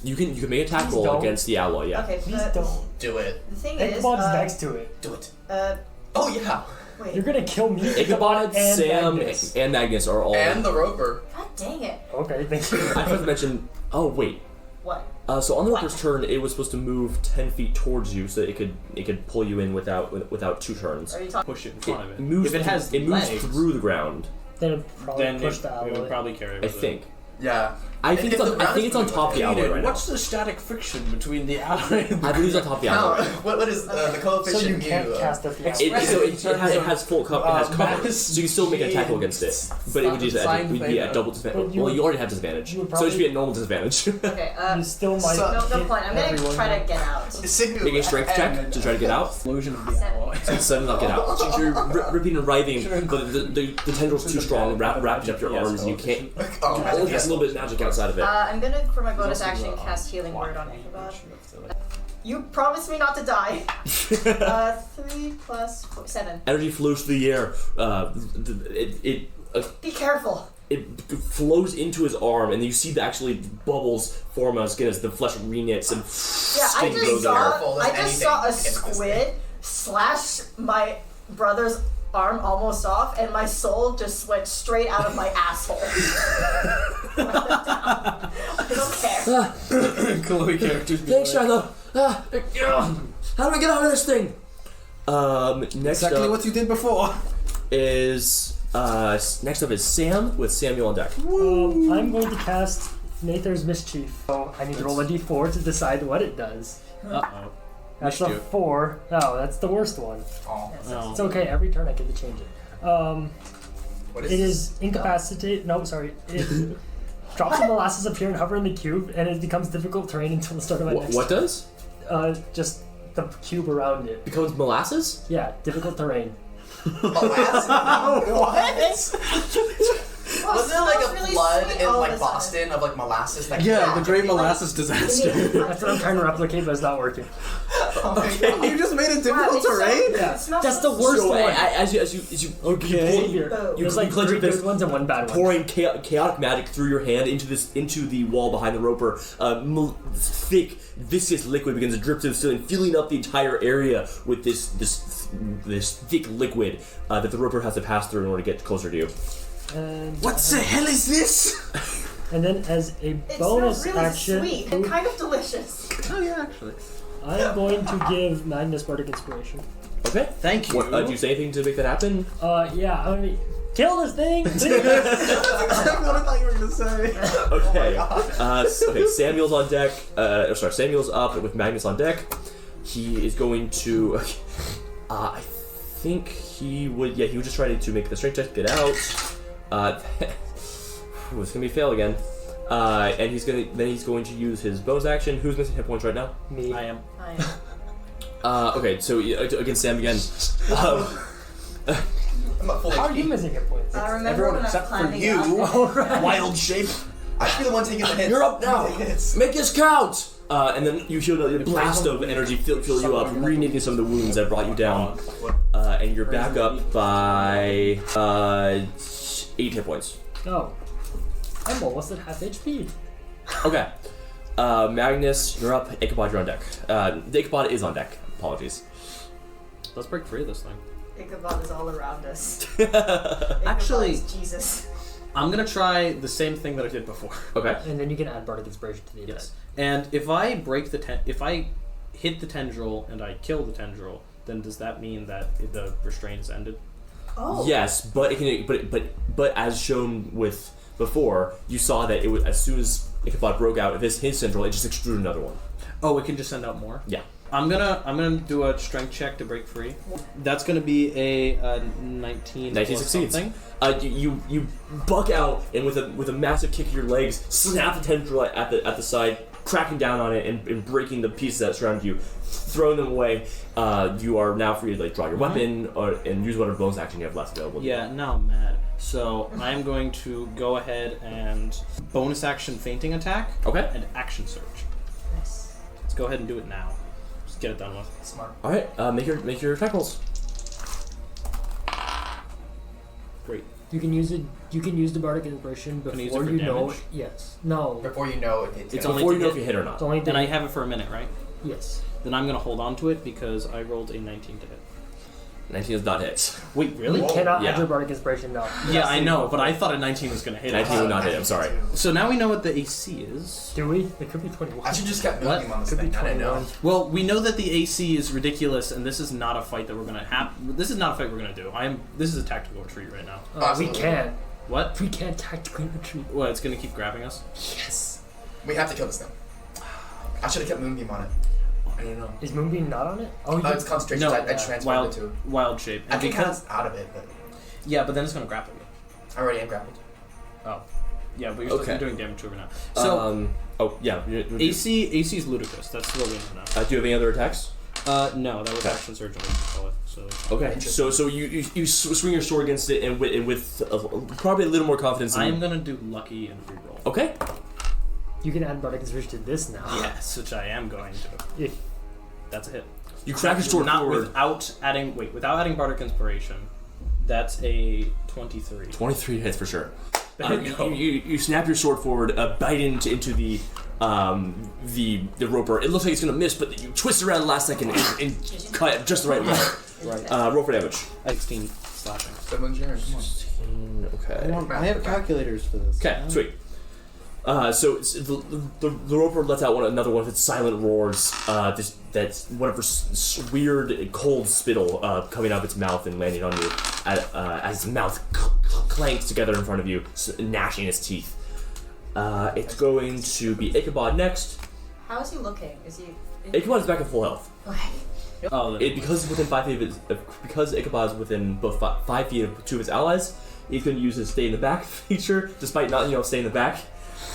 You can make a attack Please roll don't. against the alloy. Yeah. Okay, Please but don't. Do it. the thing is, Ichabod's next to it. Do it. uh, Oh yeah. wait, You're gonna kill me, Ichabod, and Sam, Magnus. and Magnus are all. And the roper. god dang it, Okay, thank you. I forgot to mention. Oh wait. what? So on the roper's turn, it was supposed to move 10 feet towards you, so it could pull you in without 2 turns. Are you talking? Push it in front of it. Moves If it has it moves legs, through the ground. Then it'd probably then push the it alloy. would probably carry. I with it. think. Yeah. I think If it's the on, I think it's on top of the alloy right now. What's the static friction between the alloy and I believe it's on top of the How? alloy. What is the So coefficient? you can't cast at the It, alloy. so it has full cover. It has cover, mass so you can still make an attack roll against it. But it would be at double disadvantage. But you Well, would- you already have disadvantage, you would so it should be probably- at normal disadvantage. Okay, You still might. So- no hit point. I'm gonna everyone. try to get out. Sigu. Make a strength check to try to get out. explosion of the 7. alloy? Suddenly not get out. So you're ripping and writhing, but the tendril's too strong, wrapping up your arms, and you can't. Oh, Only has a little bit of magic outside of it. I'm gonna, for my bonus action, cast Healing Word on Ichabod. You promised me not to die. 3 plus 7. Energy flows through the air. Be careful. It flows into his arm, and you see the actually bubbles form on his skin as the flesh reknits and Yeah, skin goes out. Careful, I there's just saw a anything against this squid slash my brother's arm almost off, and my soul just went straight out of my asshole. I don't care. Chloe characters. Thanks, Shiloh. How do I get out of this thing? Next Exactly up what you did before. is Sam with Samuel on deck. I'm going to cast Nather's Mischief. So I need to roll a d4 to decide what it does. Uh-oh. That's a Mischief. 4. Oh, that's the worst one. Oh. Oh. It's okay, every turn I get to change it. What It is incapacitated. No, sorry. It drops the molasses appear and hover in the cube, and it becomes difficult terrain until the start of my next What does? just the cube around it. Becomes molasses? Yeah, difficult terrain. Molasses? Oh, Was there like a smells really flood sweet in all like of a sudden. Boston of like molasses? That Yeah, the came Great out? Molasses Disaster. That's what I'm trying to replicate, but it's not working. Oh my God. You just made it Wow, difficult it's so- terrain? Yeah, It smells that's so the worst So one. as you Okay. Here. Boom. There's like clench 3 your fist, good ones and 1 bad one. pouring chaotic magic through your hand into the wall behind the roper, thick viscous liquid begins to drip to the ceiling, filling up the entire area with this thick liquid that the roper has to pass through in order to get closer to you. And, What the hell is this? and then as a It bonus smells really action, sweet and kind of delicious. Oh yeah, actually. I'm going to give Magnus Bardic Inspiration. Okay. Thank you. What, do you say anything to make that happen? Yeah, I'm gonna kill this thing! That's exactly what I thought you were gonna say. Okay. Okay. Samuel's on deck. Samuel's up with Magnus on deck. He is going to. I think he would. Yeah, he would just try to make the strength check to get out. It's gonna be a fail again. And he's going to use his bonus action. Who's missing hit points right now? Me. I am. Okay, so against Sam again. I'm at full How are you HP. missing hit points? I remember Everyone when except I'm for planning you. out. Alright. Wild shape. I should be the one taking the hits. You're up now. You take hits. Make this count. And then you feel a blast of energy fill you up, reigniting some of the wounds that brought you down. And you're back up by 8 hit points. Oh. I'm almost at half HP. Okay. Magnus, you're up. Ichabod, you're on deck. The Ichabod is on deck. Apologies. Let's break free of this thing. Ichabod is all around us. Actually- Ichabod is Jesus. I'm gonna try the same thing that I did before. Okay. And then you can add Bardic Inspiration to the event. Yes. And if I break the if I hit the tendril and I kill the tendril, then does that mean that the restraint is ended? Oh. Yes, but it can. But as shown with before, you saw that it was as soon as Ichabod broke out of his central, it just extruded another one. Oh, it can just send out more. Yeah. I'm gonna do a strength check to break free. That's gonna be a 19. 19 plus succeeds. something. You buck out and with a massive kick of your legs, snap the tendril at the side, cracking down on it and breaking the pieces that surround you, throwing them away. You are now free to draw your weapon and use whatever bonus action you have left available. Yeah, now I'm mad. So I'm going to go ahead and bonus action fainting attack Okay. and action surge. Nice. Let's go ahead and do it now. Just get it done with. Smart. All right. Make your attack rolls. Great. You can use it. You can use the Bardic Inspiration Can I use it before for you know. damage? Yes. No. Before you know it's It's gonna- before you know to if you hit or not. It's only And I have it for a minute, right? Yes. Then I'm gonna hold on to it because I rolled a 19 to hit. 19 does not hit. Wait, really? You Whoa. cannot Yeah. add your Bardic Inspiration now. Yeah, I know, but I thought a 19 was gonna hit. 19 would not hit. I'm sorry. So now we know what the AC is. Do we? It could be 21. I should just kept What? moving on this Could be thing. I didn't know. 21. Well, we know that the AC is ridiculous, and this is not a fight that we're gonna have. This is not a fight we're gonna do. This is a tactical retreat right now. We Absolutely. can't. What? We can't tactically retreat. What? It's gonna keep grabbing us. Yes. We have to kill this thing. I should have kept Moonbeam on it. I don't know. Is Moonbeam not on it? Oh, It's concentration. No, I transferred wild, it to. wild shape. I And think because out of it, but yeah, but then it's gonna grapple you. I already am grappled. Oh, yeah, but you're Okay. still doing damage to it now. So AC is ludicrous. That's what we know now. do you have any other attacks? No, that was Okay. action surge. So Okay. So you swing your sword against it and with probably a little more confidence. I'm gonna do lucky and reroll. Okay. You can add Bardic Inspiration to this now. Yes, which I am going to. If That's a hit. You crack your sword Not forward. without adding Bardic Inspiration. That's a 23. 23 hits for sure. There you go. You snap your sword forward, bite into the roper. It looks like it's gonna miss, but you twist around the last second and cut it just the right way. Right. Roll for damage. 16 slashing. Someone's your come on. Okay. I have calculators for this. Okay, sweet. So the roper lets out another one of its silent roars. This that's whatever weird cold spittle coming out of its mouth and landing on you as its mouth clanks together in front of you, gnashing its teeth. It's going to be Ichabod next. How is he looking? Is he? Ichabod is back at full health. Okay. Oh, Because it's within 5 feet of because Ichabod is within both 5 feet of 2 of his allies, he's going to use his stay in the back feature, despite not staying in the back,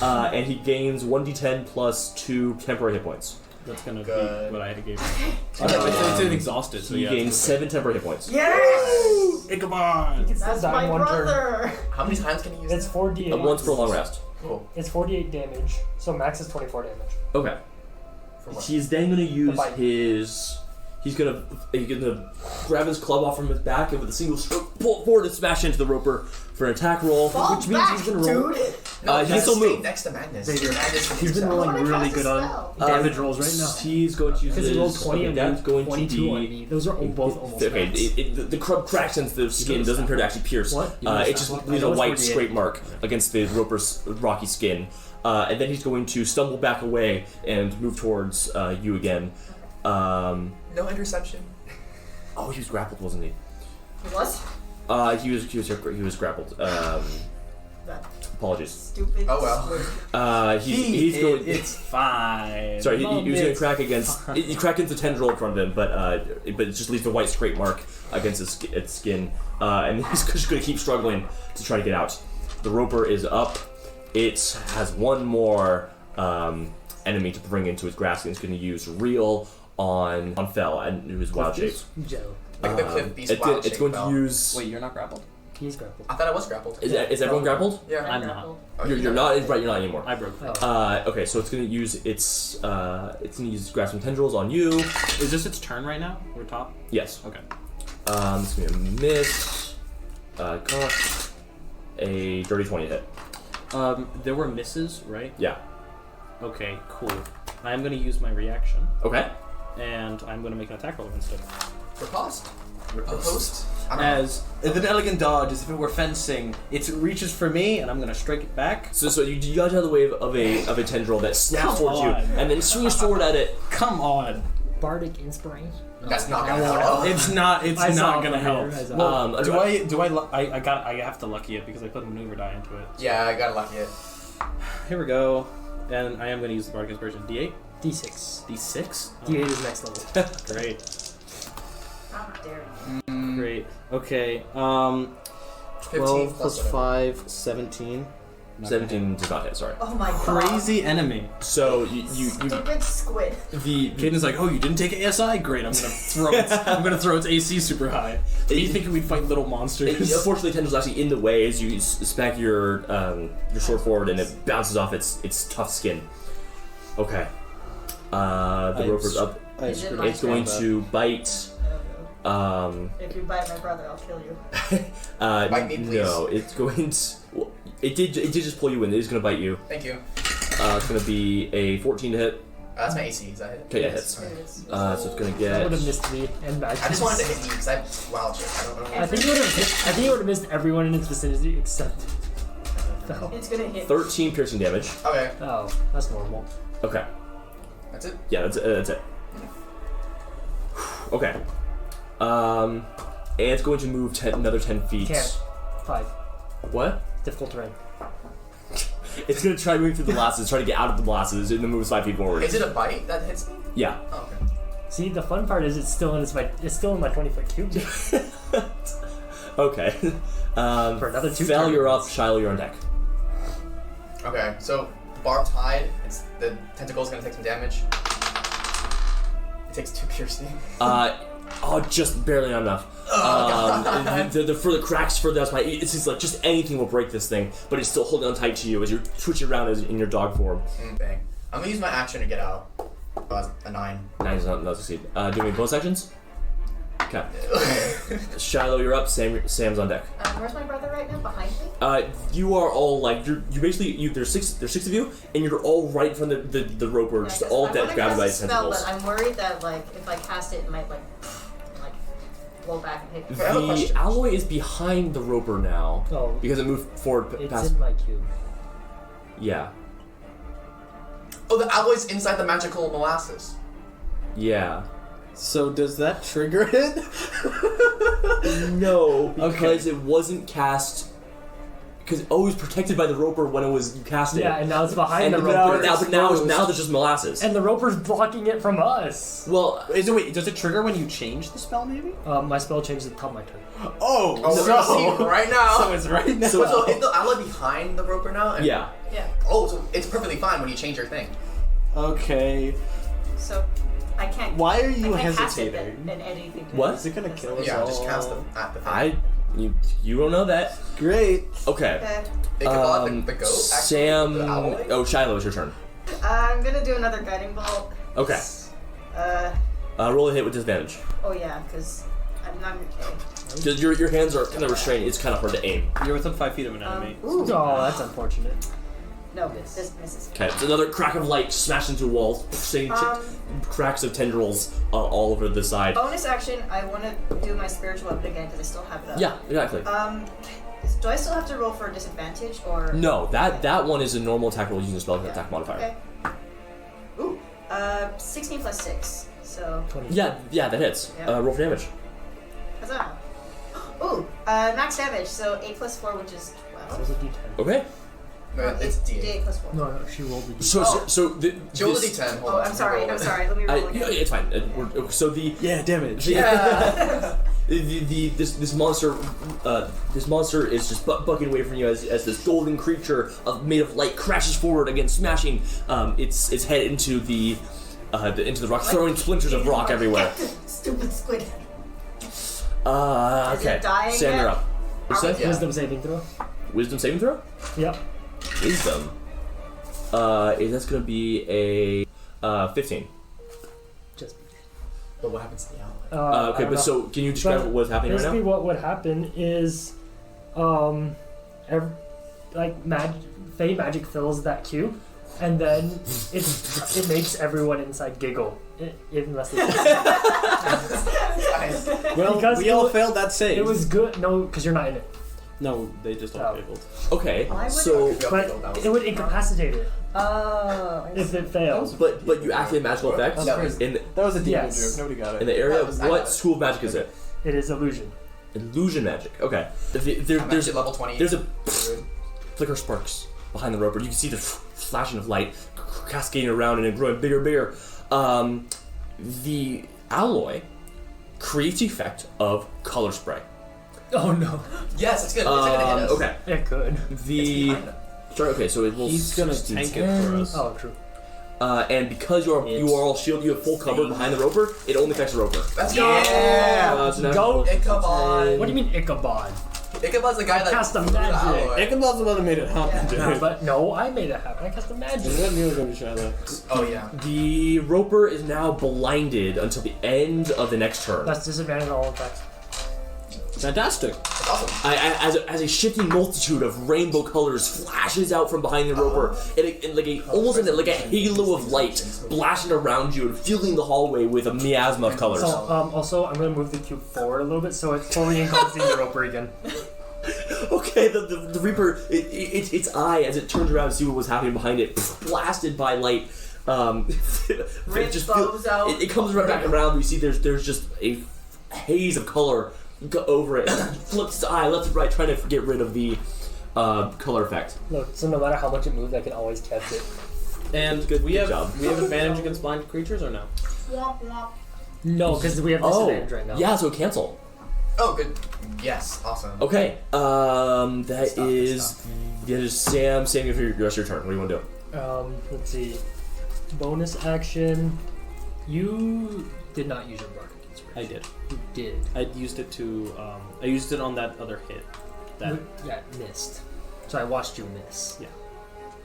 and he gains 1d10 plus 2 temporary hit points. That's gonna Good. be what I had to give him. It's exhausted, so He yeah. gains 7 temporary hit points. Yes! Ichabod! That's Die my one turn. brother. How many times can you use It's that? 4d8. Once for a long rest. Cool. It's 48 damage, so max is 24 damage. Okay. For what? He's then going to use bite. his. He's gonna grab his club off from his back and with a single stroke pull it forward and smash into the roper for an attack roll, Fall which means back, he's gonna roll. dude. No, he can he still stay move. next to Magnus. Xavier, Magnus can He's use been that. rolling I wanna really cast good a on spell. damage rolls right now. He's going to use Because he rolled his. 20 Okay, on that's me, going 22 to on be. me. Those are both almost Okay, max. the crab cracks into the skin, doesn't appear to actually pierce. What? It just leaves a white 48. scrape mark against the roper's rocky skin. And then he's going to stumble back away and move towards you again. No interception. Oh, he was grappled, wasn't he? He was? He was grappled. That Apologies. stupid. Oh, well. He's going. It's fine. Sorry, he was going to crack against. He cracked into the tendril in front of him, but it just leaves a white scrape mark against its skin, and he's just going to keep struggling to try to get out. The roper is up. It has one more enemy to bring into its grasp, and it's going to use Reel on Fel and who's wild shaped. Joe. Like the Cliff Beast wild It's going shape to use. Wait, you're not grappled? He's grappled. I thought I was grappled. Is everyone grappled? Yeah. I'm not. Oh, You're not. Right, you're not anymore. I broke that. Okay, so it's going to use its grasp and tendrils on you. Is this its turn right now? We're top? Yes. Okay. It's gonna be a miss. Cost a dirty 20 hit. There were misses, right? Yeah. Okay, cool. I'm gonna use my reaction, Okay. and I'm gonna make an attack roll against it. Riposte? Riposte? I don't know. As an elegant dodge, as if it were fencing, it reaches for me, and I'm gonna strike it back. So you dodge out of the way of a tendril that snaps Come towards you, on. and then swing your sword at it. Come on! Bardic Inspiration. That's not gonna help. It's not. It's I saw not it gonna from help. here, I saw Well, it. do I have to lucky it because I put a maneuver die into it. Yeah, I got lucky it. Here we go, and I am gonna use the Bardic Inspiration. D8, D6. D6. D8 is next level. Great, How dare you? great. Okay. 15 12 plus plus 5, 17. 17 does not hit. Sorry. Oh my god. Crazy enemy. So you Stupid squid. the Caden's like, oh, you didn't take ASI? Great, I'm gonna throw its AC super high. Do you think we'd fight little monsters? unfortunately the tendril's actually in the way as you smack your sword forward and it bounces off its tough skin. Okay. The roper's up. Is it my It's going turn? to bite. If you bite my brother, I'll kill you. Bite me, please. No, it's going to. Well, it did just pull you in. It is going to bite you. Thank you. It's going to be a 14 to hit. That's my AC. Is that it? Okay, yeah, hits. It is. So it's going to That would have get. missed me and back. I just wanted to hit you because I have wild shit. I don't know. I think it would have. I think it would have missed everyone in its vicinity except. Fel. It's gonna hit. 13 piercing damage. Okay, Oh, that's normal. Okay. that's it. Yeah, that's it. Okay. And it's going to move another 10 feet. Can't. 5. What? Difficult terrain. It's going to try moving through the molasses, try to get out of the molasses, and then moves 5 feet forward. Is it a bite that hits me? Yeah. Oh, okay. See, the fun part is it's still in my 20-foot cube. Okay. For another 2 Val, you're up. turns. Shiloh, you're on deck. Okay, so barbed hide. The tentacle's gonna take some damage. It takes 2 piercing. Just barely not enough. The further cracks further outside, it's just like just anything will break this thing, but it's still holding on tight to you as you're twitching around in your dog form. Bang. I'm gonna use my action to get out. A 9. 9 does not succeed. Do you have any bonus actions? Okay. Shiloh, you're up. Sam's on deck. Where's my brother right now? Behind me? You are all like you basically there's six of you, and you're all right in front of the roper, Yeah, just 'cause all I dead wanna grabbed cast by a its spell, tentacles. but I'm worried that like if I cast it, it might like blow back and hit. I have a The question. alloy is behind the roper now Oh, because it moved forward it's past. in my cube. Yeah. Oh, the alloy's inside the magical molasses. Yeah. So does that trigger it? No, because it wasn't cast. Because it was protected by the roper when it was cast. Yeah, and now it's behind And the now, roper. now there's just molasses. And the roper's blocking it from us. Well, Wait, does it trigger when you change the spell, maybe? My spell changed at the top of my turn. Oh, Oh, we're gonna see it right now. So it's right now. So is the ally behind the roper now? And- yeah. Yeah. Oh, so it's perfectly fine when you change your thing. Okay. So I can't. Why are you I can't cast it hesitating? and anything. What? Is it gonna kill us Yeah, all? just cast them at the thing. You don't know that. Great. Okay. Okay. Ichabod, the goat. Sam. The owl? Oh, Shiloh, it's your turn. I'm gonna do another guiding bolt. Okay. Roll a hit with disadvantage. Oh yeah, because I'm not okay. Because your hands are kind of restrained. It's kind of hard to aim. You're within 5 feet of an enemy. Ooh. Oh, that's unfortunate. No, this misses. Okay. It's another crack of light smashed into a wall, sending cracks of tendrils all over the side. Bonus action. I want to do my spiritual weapon again because I still have it up. Yeah, exactly. Do I still have to roll for a disadvantage or? No, that one is a normal attack roll using a spell attack modifier. Okay. Ooh. 16 plus 6. So. 20. Yeah, that hits. Yeah. Roll for damage. Huzzah. Ooh. Max damage. So 8 plus 4, which is That was 12. a d10. Okay. No, it's D8. D8 plus 4. No, she rolled a d10. So the Roll the this- D10. Hold Oh, on. I'm sorry. Roll I'm it. sorry. Let me roll again. It's fine. So the Yeah, damage. Yeah. this monster is just bucking away from you as this golden creature made of light crashes forward again, smashing its head into the rock, throwing splinters of rock everywhere. Stupid squid. Okay. it dying Sam, you're yet? up. What's that? Yeah. Wisdom saving throw. Wisdom saving throw. Yep. Wisdom. That's gonna be a 15. Just. But what happens to the owl? I Okay, don't but know. so can you describe But what's happening right basically, now? what would happen is, Fey magic fills that cube, and then it makes everyone inside giggle, unless they. Nice. Well, Because we it all wa- failed that save. It was good. No, because you're not in it. No, they just all Oh. failed. Okay, Why would so But it would incapacitate it Oh. I if see. it fails. but you activate magical effects That was- in That was a demon Yes. joke. Nobody got in it. the area. That was- I got What it. school of magic is it? It is illusion. Illusion magic. Okay. I'm There's actually level 20. there's a flicker sparks behind the roper. You can see the flashing of light cascading around and growing bigger and bigger. The alloy creates the effect of color spray. Oh no. Yes, it's good. It's gonna hit us. Okay. It could. The behind us. sorry. Okay, so it will. He's gonna 16, tank it for us. Oh, true. And because you are all shielded, you have full cover behind the roper. It only affects the roper. Let's go! So now- Go. Ichabod. What do you mean Ichabod? Ichabod's the guy that Cast a threw the magic. alloy. Ichabod's the one that made it happen, dude. Yeah, but no, I made it happen. I cast a magic. It wasn't you were going to try that. Oh yeah. The roper is now blinded until the end of the next turn. That's disadvantage on all attacks. Fantastic. That's awesome. As a shifting multitude of rainbow colors flashes out from behind the roper, and almost like a halo of light blasting around you and filling the hallway with a miasma of colors. So, also, I'm gonna move the cube forward a little bit so it's fully encompassing the roper again. Okay, the reaper, its eye as it turns around to see what was happening behind it, blasted by light. Rainbows out. It comes right back around. We see there's just a haze of color go over it. Flips its eye left and right, trying to get rid of the color effect. Look, so no matter how much it moves, I can always catch it. And Good we have job. advantage against blind creatures or no? Womp womp. No, because we have disadvantage right now. Yeah, so cancel. Oh, good. Yes, awesome. Okay, that Stop, is stop. Sam. Sam, you for the rest of your turn. What do you want to do? Let's see. Bonus action. You did not use your bardic inspiration. I did. You did. I used it to. I used it on that other hit. That. Yeah, missed. So I watched you miss. Yeah.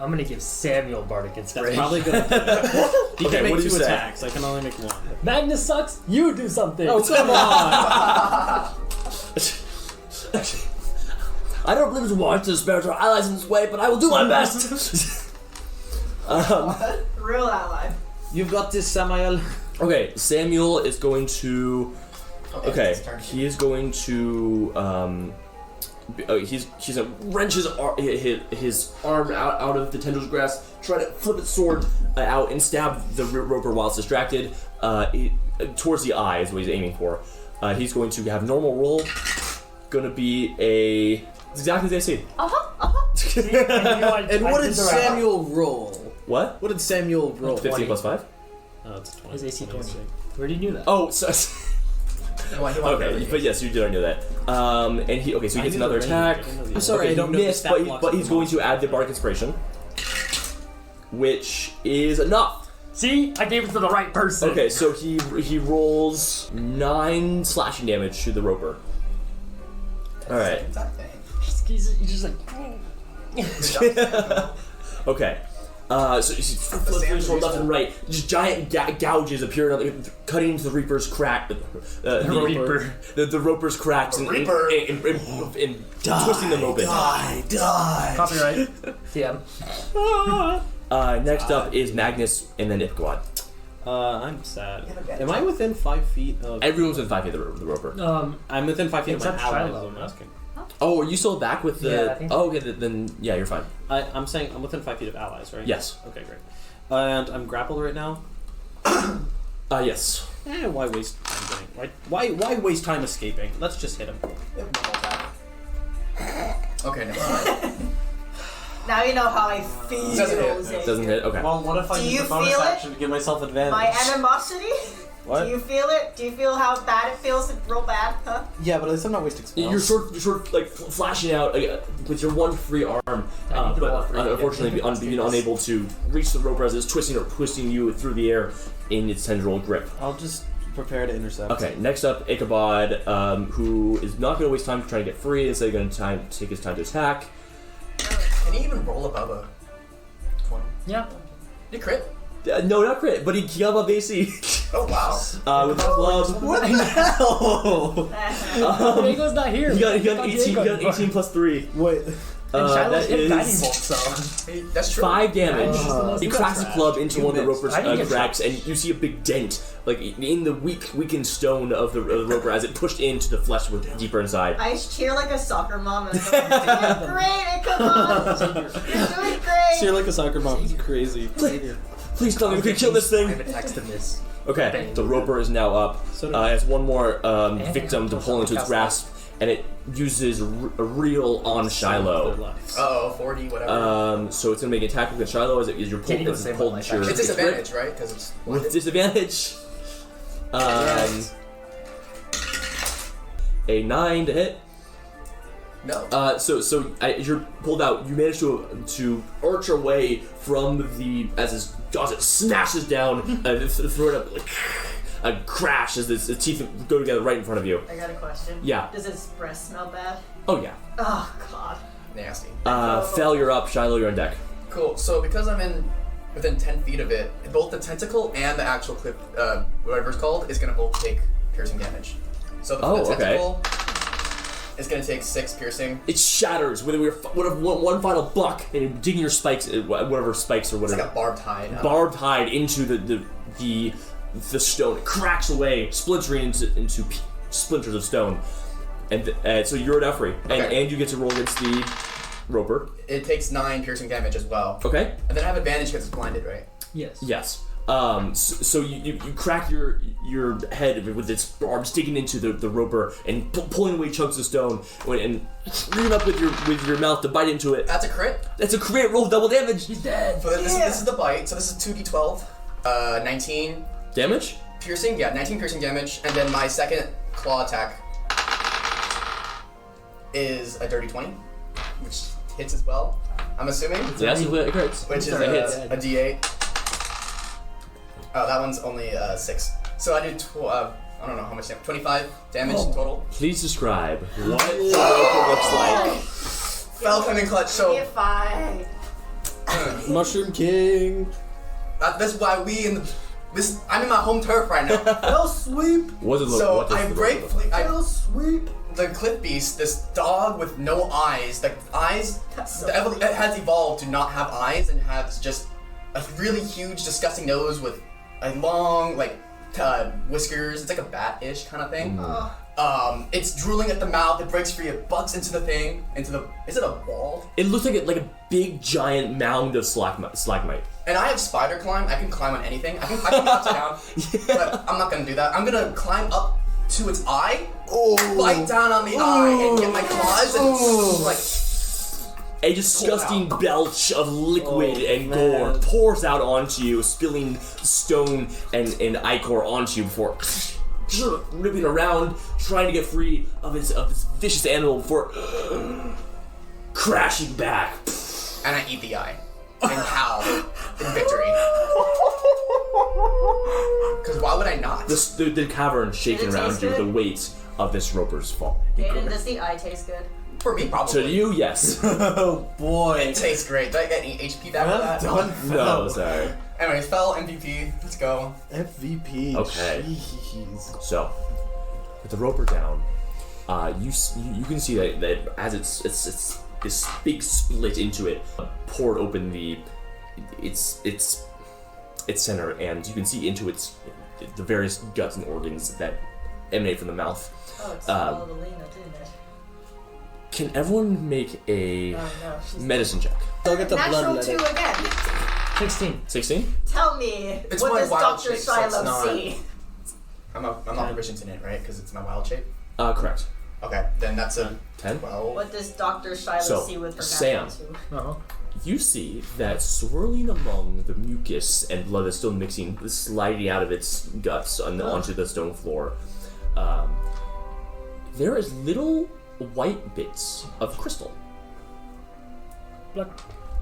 I'm gonna give Samuel bardic That's inspiration. probably good. He Okay, can make what do you two say? attacks. I can only make one. Magnus sucks. You do something. Oh, come on! I don't believe it's warranted to spiritual allies in this way, but I will do my best. Real ally. You've got this, Samael. Okay, Samuel is going to. Okay, it's turn. he is going to. He's gonna wrench his arm out of the tendril's grasp, try to flip its sword out and stab the roper while it's distracted. towards the eye is what he's aiming for. He's going to have normal roll. Gonna be a exactly as I said. And what did Samuel roll? What? What did Samuel roll? 15 plus 5. Oh, it's 20. His AC 20. Where did you know that? Oh, so, Okay, but yes, you did know that. And he so he gets another attack. I'm sorry, Okay, I don't he know the missed, stat blocks but at he's the going moment. to add the Bardic Inspiration, which is enough. See, I gave it to the right person. Okay, so he rolls 9 slashing damage to the roper. All right. He's just like. Okay. So he's flipping from left and right. Just giant gouges appear, cutting into the Reaper's crack. The Roper's cracks and twisting them open. Die! Copyright. TM. Next up is Magnus and then Ipquad. I'm sad. Am I within 5 feet of... Everyone's within 5 feet of the Roper. I'm within 5 feet of my Except allies, Shiloh. is what I'm asking. Oh, are you still back with the... Yeah, I think so. Oh, okay, then yeah, you're fine. I'm saying I'm within 5 feet of allies, right? Yes. Okay, great. And I'm grappled right now. Yes. Why waste time getting... Why waste time escaping? Let's just hit him. Okay, never mind. Now you know how I feel. Doesn't hit, okay. Well, what if I Do use you the bonus feel it? action to give myself advantage? My animosity? What? Do you feel it? Do you feel how bad it feels? Real bad, huh? Yeah, but at least I'm not wasting spells. You're sort of like flashing out with your one free arm, but unfortunately being unable to reach the roper as it's twisting you through the air in its tendril grip. I'll just prepare to intercept. Okay, next up, Ichabod, who is not going to waste time trying to get free. Instead, going to take his time to attack. Can he even roll above a 20? Yeah. Did he crit? No, not crit, but he got above AC. Oh wow. With the club. What the hell? Diego's not here. He got 18 plus 3. Wait. And Shiloh's that hit Guiding is Bolt, so. Hey, that's true. 5 damage. He You cracks the got club into one of the roper's I didn't get cracks, and you see a big dent, like in the weakened stone of the roper as it pushed into the flesh with deeper inside. I cheer like a soccer mom. And I'm like, you're doing great, come on. You're doing great. Cheer like a soccer mom is crazy. Please tell me we can kill this thing. I have a text to miss. Okay, the roper is now up. So It has one more victim to pull into its grasp, and it uses a reel on Shiloh. Uh-oh, 40, whatever. So it's gonna make an attack against Shiloh as you're Can't even say pulled what into your It's disadvantage, right? Because it's with disadvantage. A 9 to hit. no. You're pulled out. You manage to arch away from as it smashes down, throw it up like a crash as the teeth go together right in front of you. I got a question. Yeah. Does his breath smell bad? Oh yeah. Oh god. Nasty. Fel, you're up. Shiloh, you're on deck. Cool. So because I'm within 10 feet of it, both the tentacle and the actual clip, whatever it's called, is gonna both take piercing damage. So the tentacle is gonna take 6 piercing. It shatters with one final buck, and you're digging your spikes, whatever spikes or It's whatever. like a barbed hide. Barbed hide into the stone. It cracks away, splintering into splinters of stone. And so you're at Effrey, Okay. and you get to roll against the roper. It takes 9 piercing damage as well. Okay. And then I have advantage because it's blinded, right? Yes. Yes. So you crack your head with its barbs digging into the roper and pulling away chunks of stone and reaching up with your mouth to bite into it. That's a crit. That's a crit. Roll double damage. He's dead. So this is the bite. So this is 2d12. 19 Damage? piercing. Yeah, 19 piercing damage. And then my second claw attack is a dirty 20, which hits as well. I'm assuming. Yes, it crits. Which is It hits. a d8. Oh, that one's only 6. So I do I don't know how much damage. 25 damage total. Please describe what the roper looks like. Fell coming clutch. So Be a fight. Mushroom King. that's why I'm in my home turf right now. Go sweep. What does So what does I the break roper look like? Go sweep. the cliff beast, this dog with no eyes. The eyes, That's so it has evolved to not have eyes and has just a really huge, disgusting nose with a long, whiskers. It's like a bat-ish kind of thing. It's drooling at the mouth. It breaks free. It bucks into the thing. Is it a wall? It looks like a big giant mound of stalagmite. And I have spider climb. I can climb on anything. I can bounce it down. But I'm not gonna do that. I'm gonna climb up to its eye, bite down on the eye, and get my claws and like. A disgusting belch of liquid and gore pours out onto you, spilling stone and ichor onto you before ripping around, trying to get free of this vicious animal before crashing back. And I eat the eye and howl in victory. Because why would I not? The cavern shaking around you with the weight of this roper's fall. Aiden, does the eye taste good? For me, probably. To you, yes. Oh boy. It tastes great. Did I get any HP back for that? No, sorry. Anyways, fell MVP. Let's go. MVP. Okay. Jeez. So, with the roper down, you can see that as it's this big split into it, poured open its center, and you can see into the various guts and organs that emanate from the mouth. Oh, it's swallowed Alina, didn't it? Can everyone make a medicine check? I'll get the Natural blood 2 again. 16. 16? Tell me, It's what my does wild Dr. shape, so it's Shiloh not- see? I'm not proficient in it, right? Because it's my wild shape. Correct. Okay, then that's a 10? 12. What does Dr. Shiloh So, see with her Sam. natural 2? Uh-huh. You see that swirling among the mucus and blood that's still mixing, sliding out of its guts onto the stone floor, there is little white bits of crystal. Blood.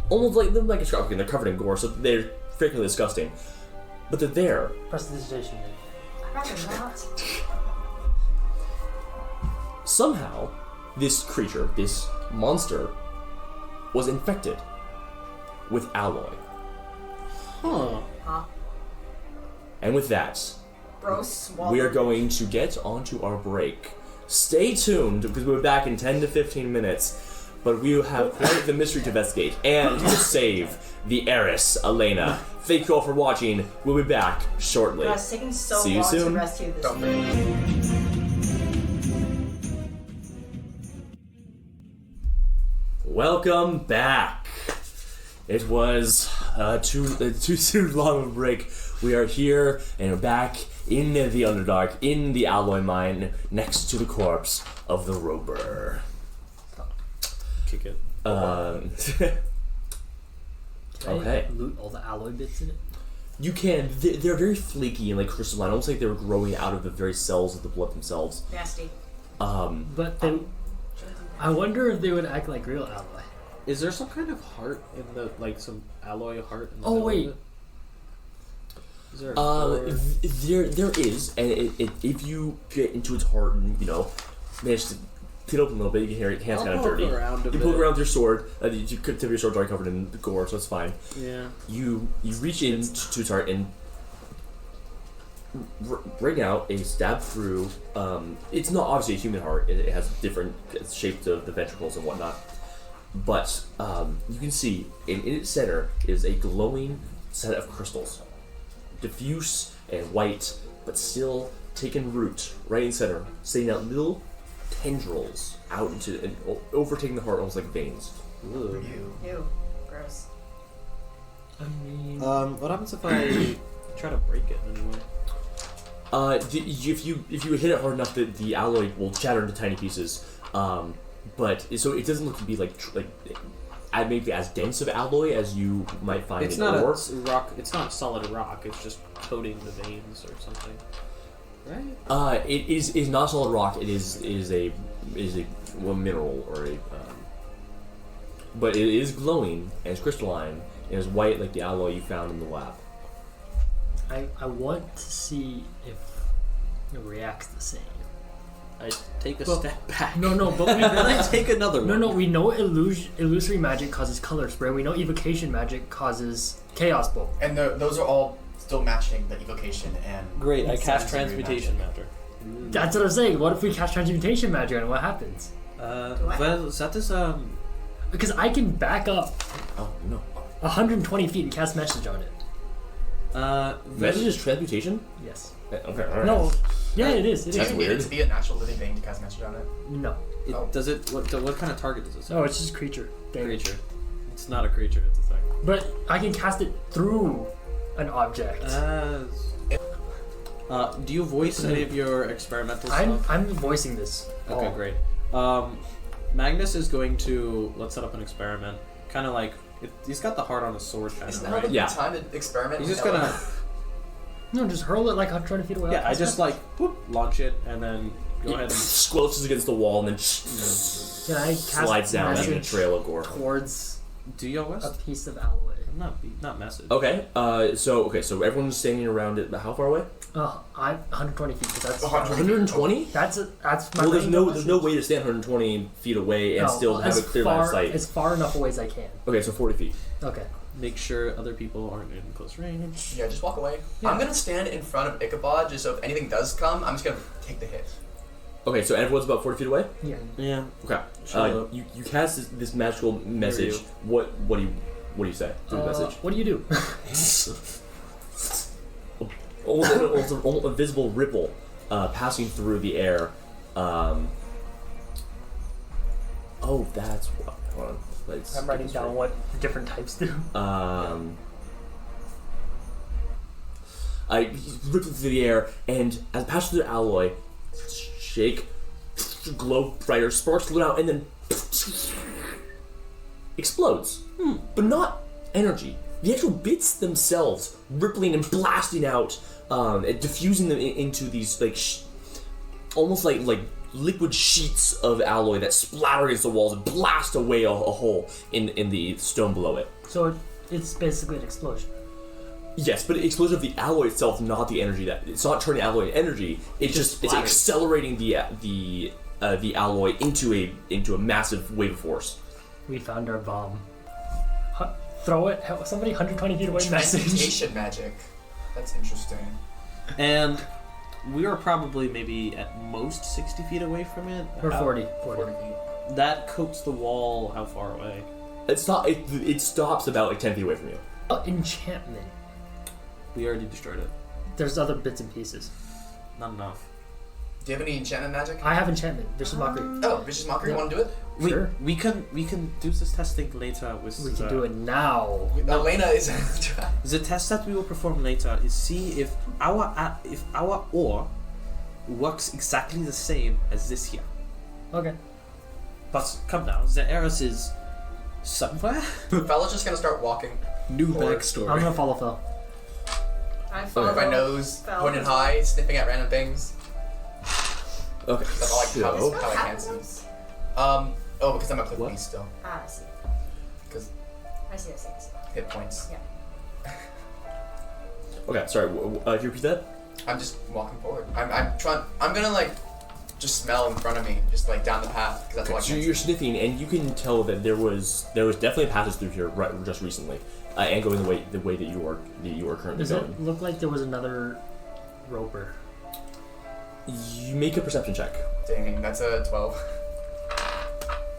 Almost like a shark, and they're covered in gore, so they're frequently disgusting. But they're there. Prestidigitation. I'd rather not. Somehow, this creature, this monster, was infected with alloy. Huh. Huh? And with that, Bro swallowed. we are going to get onto our break. Stay tuned, because we'll be back in 10 to 15 minutes, but we have quite the mystery to investigate, and to save the heiress, Elena. Thank you all for watching. We'll be back shortly. God, it's taking so See you long soon. to rescue this Don't thing. Welcome back. It was too long of a break. We are here and we're back in the Underdark, in the alloy mine, next to the corpse of the roper. Kick it. Can Okay. I loot all the alloy bits in it? You can. They're very flaky and crystalline, almost like they were growing out of the very cells of the blood themselves. Nasty. But then, I wonder if they would act like real alloy. Is there some kind of heart in the some alloy heart? In the Oh, middle wait. Of it? Is there? A core? There is, and if you get into its heart and manage to peel open a little bit, you can hear your hands I'll kind of poke dirty. around a You bit. poke around with your sword. You could tip your sword's already covered in gore, so it's fine. Yeah. You reach into its heart and bring out a stab through. It's not obviously a human heart. It has different shapes of the ventricles and whatnot. But you can see in its center is a glowing set of crystals, diffuse and white, but still taking root right in the center, sending out little tendrils out into and overtaking the heart almost like veins. Ooh. Ew. Gross. I mean, What happens if I try to break it anyway? If you hit it hard enough, the alloy will shatter into tiny pieces. But so it doesn't look to be maybe as dense of alloy as you might find It's in not ore. a rock. It's not solid rock. It's just coating the veins or something, right? It is not solid rock. It is a mineral or but it is glowing and it's crystalline and it's white like the alloy you found in the lab. I want to see if it reacts the same. I take a But- step back. No, but we And I know, take another one. no, we know illusory magic causes color spray. We know evocation magic causes chaos bolt. And those are all still matching the evocation and. Great, I cast Sensory transmutation magic. matter. That's what I'm saying. What if we cast transmutation magic and what happens? Well, that is Because I can back up Oh no. 120 feet and cast message on it. Message is transmutation? Yes. Okay, alright. No. Yeah, it is. It Do you is. need it to be a natural living being to cast message on it? No. Does it? What kind of target does it say? No, it's just creature. Damage. Creature. It's not a creature. It's a thing. But I can cast it through an object. Do you voice any of your experimental stuff? I'm voicing this. Okay, great. Magnus is going to let's set up an experiment. Kind of like he's got the heart on his sword, kind Is of now right. the Yeah. time to experiment? He's with just gonna Ella? No, just hurl it like 120 feet away. I just like whoop, launch it and then go ahead and Squelches against the wall and then Can I cast slides down in a message trail of gore. towards do your a west. piece of alloy? Not message. Okay, so everyone's standing around it. How far away? I'm 120 feet. But that's 120? That's my. Well, range there's no way to stand 120 feet away and still have a clear line of sight. As far enough away as I can. Okay, so 40 feet. Okay. Make sure other people aren't in close range. Yeah, just walk away. Yeah. I'm gonna stand in front of Ichabod just so if anything does come, I'm just gonna take the hit. Okay, so everyone's about 40 feet away. Yeah. Yeah. Okay. Sure. You cast this magical message. you. What do you say through the message? What do you do? Almost a visible ripple passing through the air. Oh, that's what. Hold on. Let's I'm writing down what the different types do. I rip through the air, and as it passes through the alloy, shake, glow brighter, sparks let out, and then explodes. But not energy. The actual bits themselves rippling and blasting out, and diffusing them into these almost like liquid sheets of alloy that splatter against the walls and blast away a hole in the stone below it. So it's basically an explosion. Yes, but the explosion of the alloy itself, not the energy that it's not turning alloy into energy. It's accelerating the alloy into a massive wave of force. We found our bomb. Throw it. Somebody 120 feet away. Message. Transmutation magic. That's interesting. And we are probably maybe at most 60 feet away from it. Or 40. 40 feet. That coats the wall. How far away? It stops about 10 feet away from you. Enchantment. We already destroyed it. There's other bits and pieces. Not enough. Do you have any enchantment magic? I have enchantment. Vicious mockery. Oh, Vicious Mockery, you want to do it? Sure. We can do this testing later with. We can do it now. Elena is The test that we will perform later is see if our ore works exactly the same as this here. Okay. But come now, the Eris is somewhere. Fella's just gonna start walking. New Or- backstory. I'm gonna follow Phil. I follow With my nose Fel. pointed high, sniffing at random things. Okay. That's all So, how I can see. Because I'm a cliff What? beast still. Ah, I see. Because I see. hit points. Yeah. okay, sorry. Can you repeat that? I'm just walking forward. I'm gonna just smell in front of me, just down the path, because that's all I So can you're see. sniffing, and you can tell that there was definitely a passage through here just recently, and going the way that you are currently Does going. it look like there was another roper? You make a perception check. Dang, that's a 12.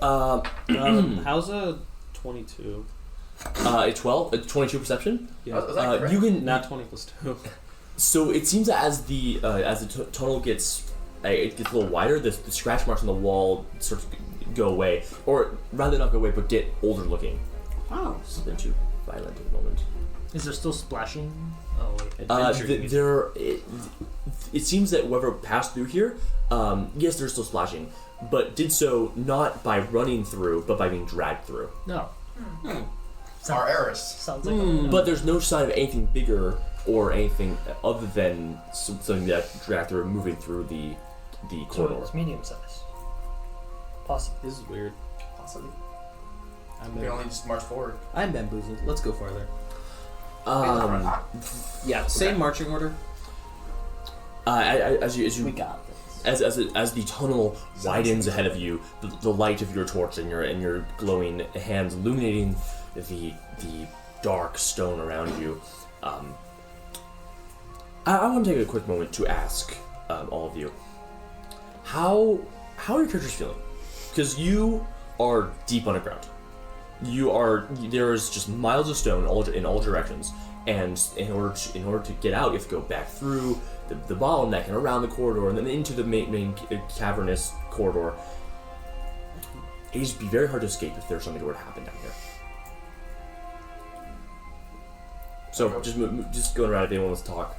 How's a 22? A 12, a 22 perception. Yeah. Was that correct? You can Not 20 plus 2. So it seems that as the tunnel gets a little wider, the scratch marks on the wall sort of go away, or rather not go away, but get older looking. Oh. Something too violent at the moment. Is there still splashing? Oh wait. It seems that whoever passed through here, yes, they're still splashing, but did so not by running through, but by being dragged through. No. Our Eris. Sounds like. But there's no sign of anything bigger or anything other than something that dragged through, moving through the So corridor. it's medium size. Possibly. This is weird. Possibly. I'm We can only just march forward. I'm bamboozled. Let's go farther. Yeah, same Okay. marching order. As you got this. as the tunnel widens ahead of you, the light of your torch and your glowing hands illuminating the dark stone around you. I want to take a quick moment to ask all of you, how are your characters feeling? Because you are deep underground. There is just miles of stone in all directions, and in order to get out, you have to go back through the bottleneck and around the corridor, and then into the main cavernous corridor. It'd just be very hard to escape if there's something that were to happen down here. So just going around if anyone wants to talk.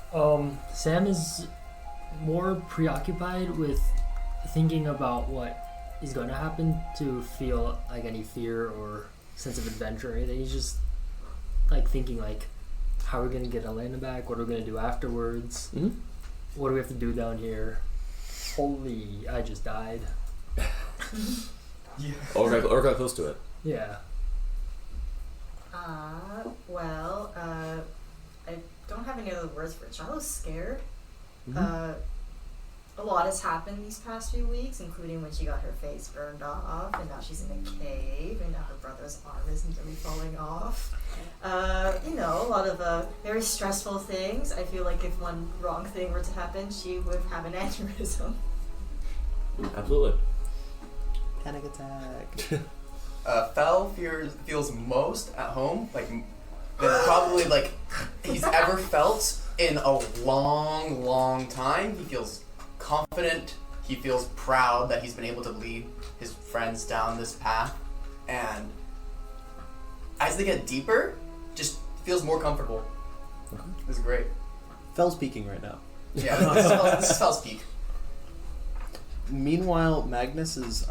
Sam is more preoccupied with thinking about what is going to happen to feel like any fear or sense of adventure or anything. He's just like thinking like, how are we going to get Elena back? What are we going to do afterwards? Mm-hmm. What do we have to do down here? Holy, I just died. Yeah. Or got close to it. Yeah. Well, I don't have any other words for it. Shiloh's scared. Mm-hmm. A lot has happened these past few weeks, including when she got her face burned off, and now she's in a cave, and now her brother's arm is nearly falling off. A lot of very stressful things. I feel like if one wrong thing were to happen, she would have an aneurysm. Absolutely. Panic attack. Fel feels most at home, like than probably like he's ever felt in a long, long time. He feels confident. He feels proud that he's been able to lead his friends down this path, and as they get deeper, just feels more comfortable. This is great. Fel's peaking right now. Yeah, this is Fel's peak. Meanwhile, Magnus is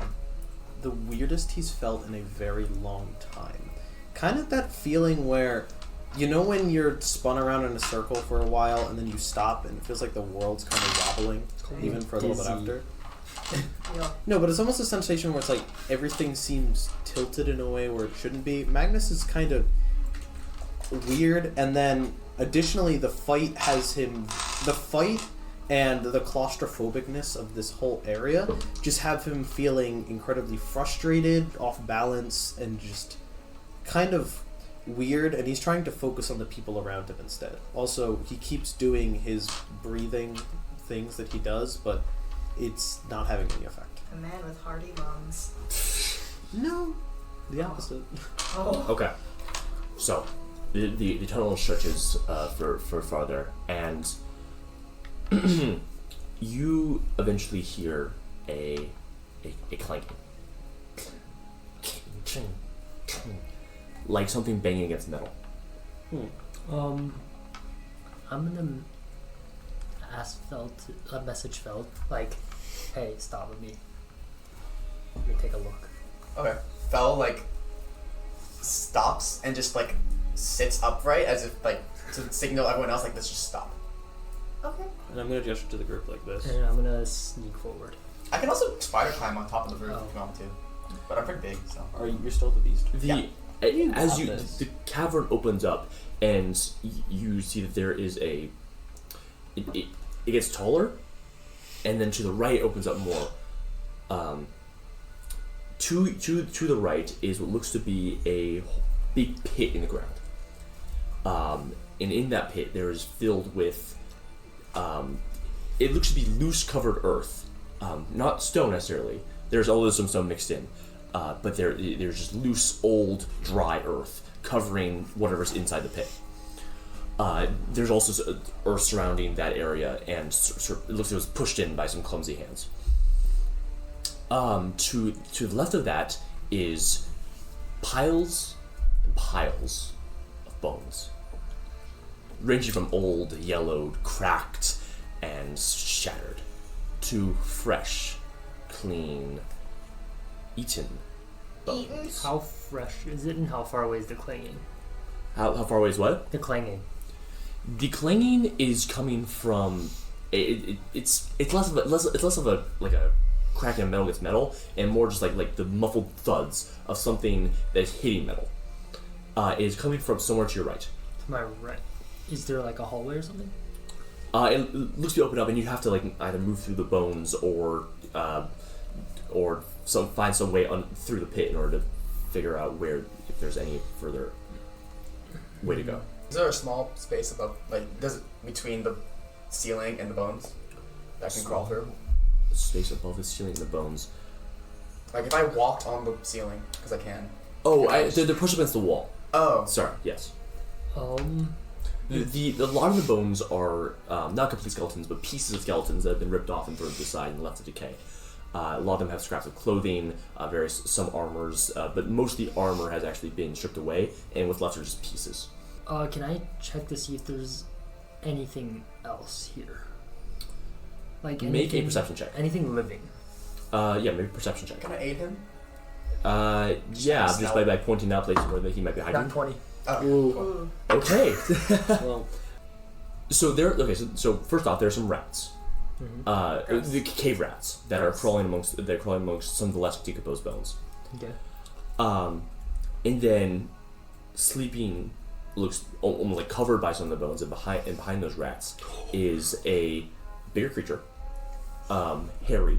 the weirdest he's felt in a very long time. Kind of that feeling where, you know when you're spun around in a circle for a while and then you stop and it feels like the world's kind of wobbling, even for a little bit after? Yeah. No, but it's almost a sensation where it's like everything seems tilted in a way where it shouldn't be. Magnus is kind of weird, and then additionally the fight and the claustrophobicness of this whole area just have him feeling incredibly frustrated, off balance, and just kind of weird, and he's trying to focus on the people around him instead. Also, he keeps doing his breathing things that he does, but it's not having any effect. A man with hearty lungs. No, the opposite. Oh. Okay. So, the tunnel stretches for farther, and you eventually hear a clanking. Like something banging against metal. I'm gonna ask message Felt, like, hey, stop with me. Let me take a look. Okay. Fel like stops and just like sits upright as if like to signal everyone else like let's just stop. Okay. And I'm going to gesture to the group like this. And I'm gonna sneak forward. I can also spider climb on top of the roof Oh. if you want me to, but I'm pretty big, so. You're still the beast? As got this. the cavern opens up and you see that there is it gets taller, and then to the right opens up more. To the right is what looks to be a big pit in the ground. And in that pit there is filled with it looks to be loose covered earth, not stone necessarily. There's although some stone mixed in, but there's just loose, old, dry earth covering whatever's inside the pit. There's also earth surrounding that area, and it looks like it was pushed in by some clumsy hands. To the left of that is piles and piles of bones, ranging from old, yellowed, cracked, and shattered, to fresh, clean, eaten bones. How fresh is it, and how far away is the clanging? How far away is what? The clanging. The clanging is coming from it's less of a like a cracking of metal against metal, and more just like the muffled thuds of something that is hitting metal. It is coming from somewhere to your right. To my right. Is there like a hallway or something? It looks to be opened up, and you have to like either move through the bones or find some way through the pit in order to figure out if there's any further way to go. Is there a small space above, between the ceiling and the bones that I can crawl through? Space above the ceiling and the bones. Like if I walked on the ceiling, because I can. Oh, they're pushed against the wall. Oh. Sorry. Yes. A lot of the bones are not complete skeletons, but pieces of skeletons that have been ripped off and thrown to the side and left to decay. A lot of them have scraps of clothing, some armors, but most of the armor has actually been stripped away, and what's left are just pieces. Can I check to see if there's anything else here? Like Make a perception check. Anything living? Yeah, maybe perception check. Can I aid him? Yeah, just by pointing out places where he might be hiding. Not 20. Oh, Ooh. cool. Okay. Well, So so first off, there are some rats. The cave rats that are crawling amongst some of the less decomposed bones. Okay. And then sleeping looks almost like covered by some of the bones, and behind those rats is a bigger creature, hairy,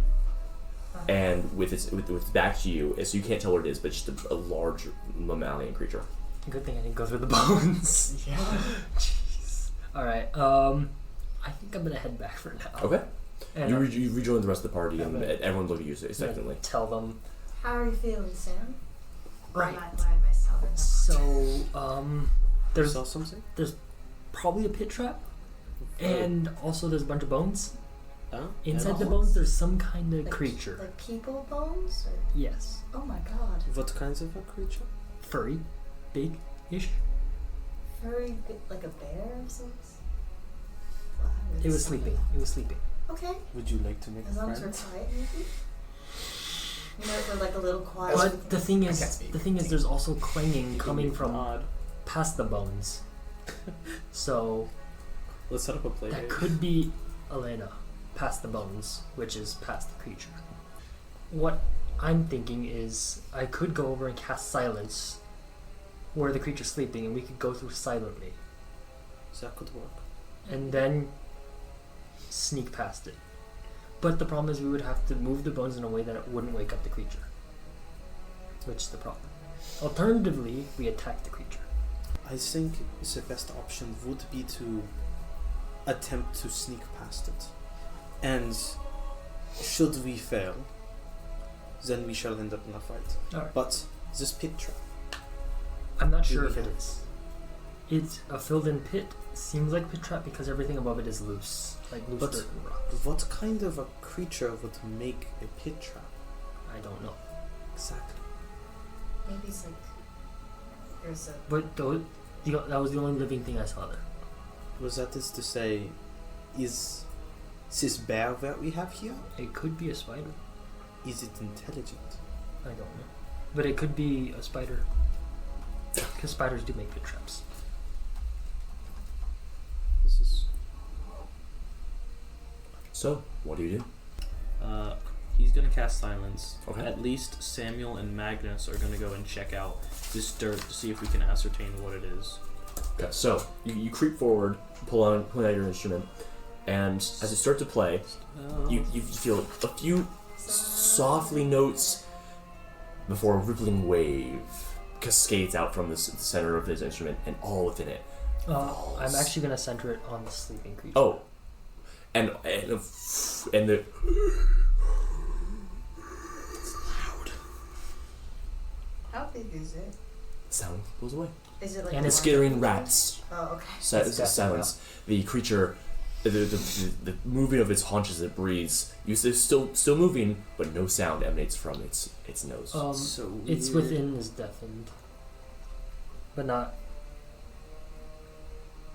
and with its back to you, so you can't tell what it is, but just a large mammalian creature. Good thing I didn't go through the bones. Yeah. Jeez. All right. I think I'm gonna head back for now. Okay. And You rejoin the rest of the party, and Okay. everyone look at you I'm gonna expectantly. tell them. How are you feeling, Sam? Right. Why am I sounding that? So there's Saw something? probably a pit trap, and also there's a bunch of bones. Oh, Inside the bones? bones, there's some kind of Like- creature. Like people bones? Or? Yes. Oh my god. What kinds of a creature? Furry, big-ish. Furry, like a bear or something? It was sleeping. Okay. Would you like to make As a long as we're friend? quiet, maybe? You know, if we're like a little quiet. But the thing I can't is, speak. there's also clanging coming from Odd. past the bones. So let's set up a play that date. could be Elena, past the bones, which is past the creature. What I'm thinking is I could go over and cast silence where the creature's sleeping, and we could go through silently, That could work. and then sneak past it. But the problem is we would have to move the bones in a way that it wouldn't wake up the creature, which is the problem. Alternatively, we attack the creature. I think the best option would be to attempt to sneak past it. And should we fail, then we shall end up in a fight. Alright. But this pit trap, I'm not sure Do if we it have- is. It's a filled-in pit. Seems like a pit trap because everything above it is loose, like loose But- dirt and rocks. what kind of a creature would make a pit trap? I don't know. Exactly. Maybe it's like. There's a. But that was the only living thing I saw there. Was that is to say, is this bear that we have here, It could be a spider. is it intelligent? I don't know. But it could be a spider. Because spiders do make pit traps. This is So, what do you do? He's gonna cast silence. Okay. At least Samuel and Magnus are gonna go and check out this dirt to see if we can ascertain what it is. Okay, so you creep forward, pull out your instrument, and as you start to play, you feel a few softly notes before a rippling wave cascades out from the center of his instrument, and all within it. I'm actually going to center it on the sleeping creature. Oh, and the How big is it? sound goes away. Is it like. And The it's skittering rats. Oh, okay. It's definitely Silence. The creature, the moving of its haunches as it breathes. It's still moving, but no sound emanates from its nose. so It's weird. within is deafened. But not...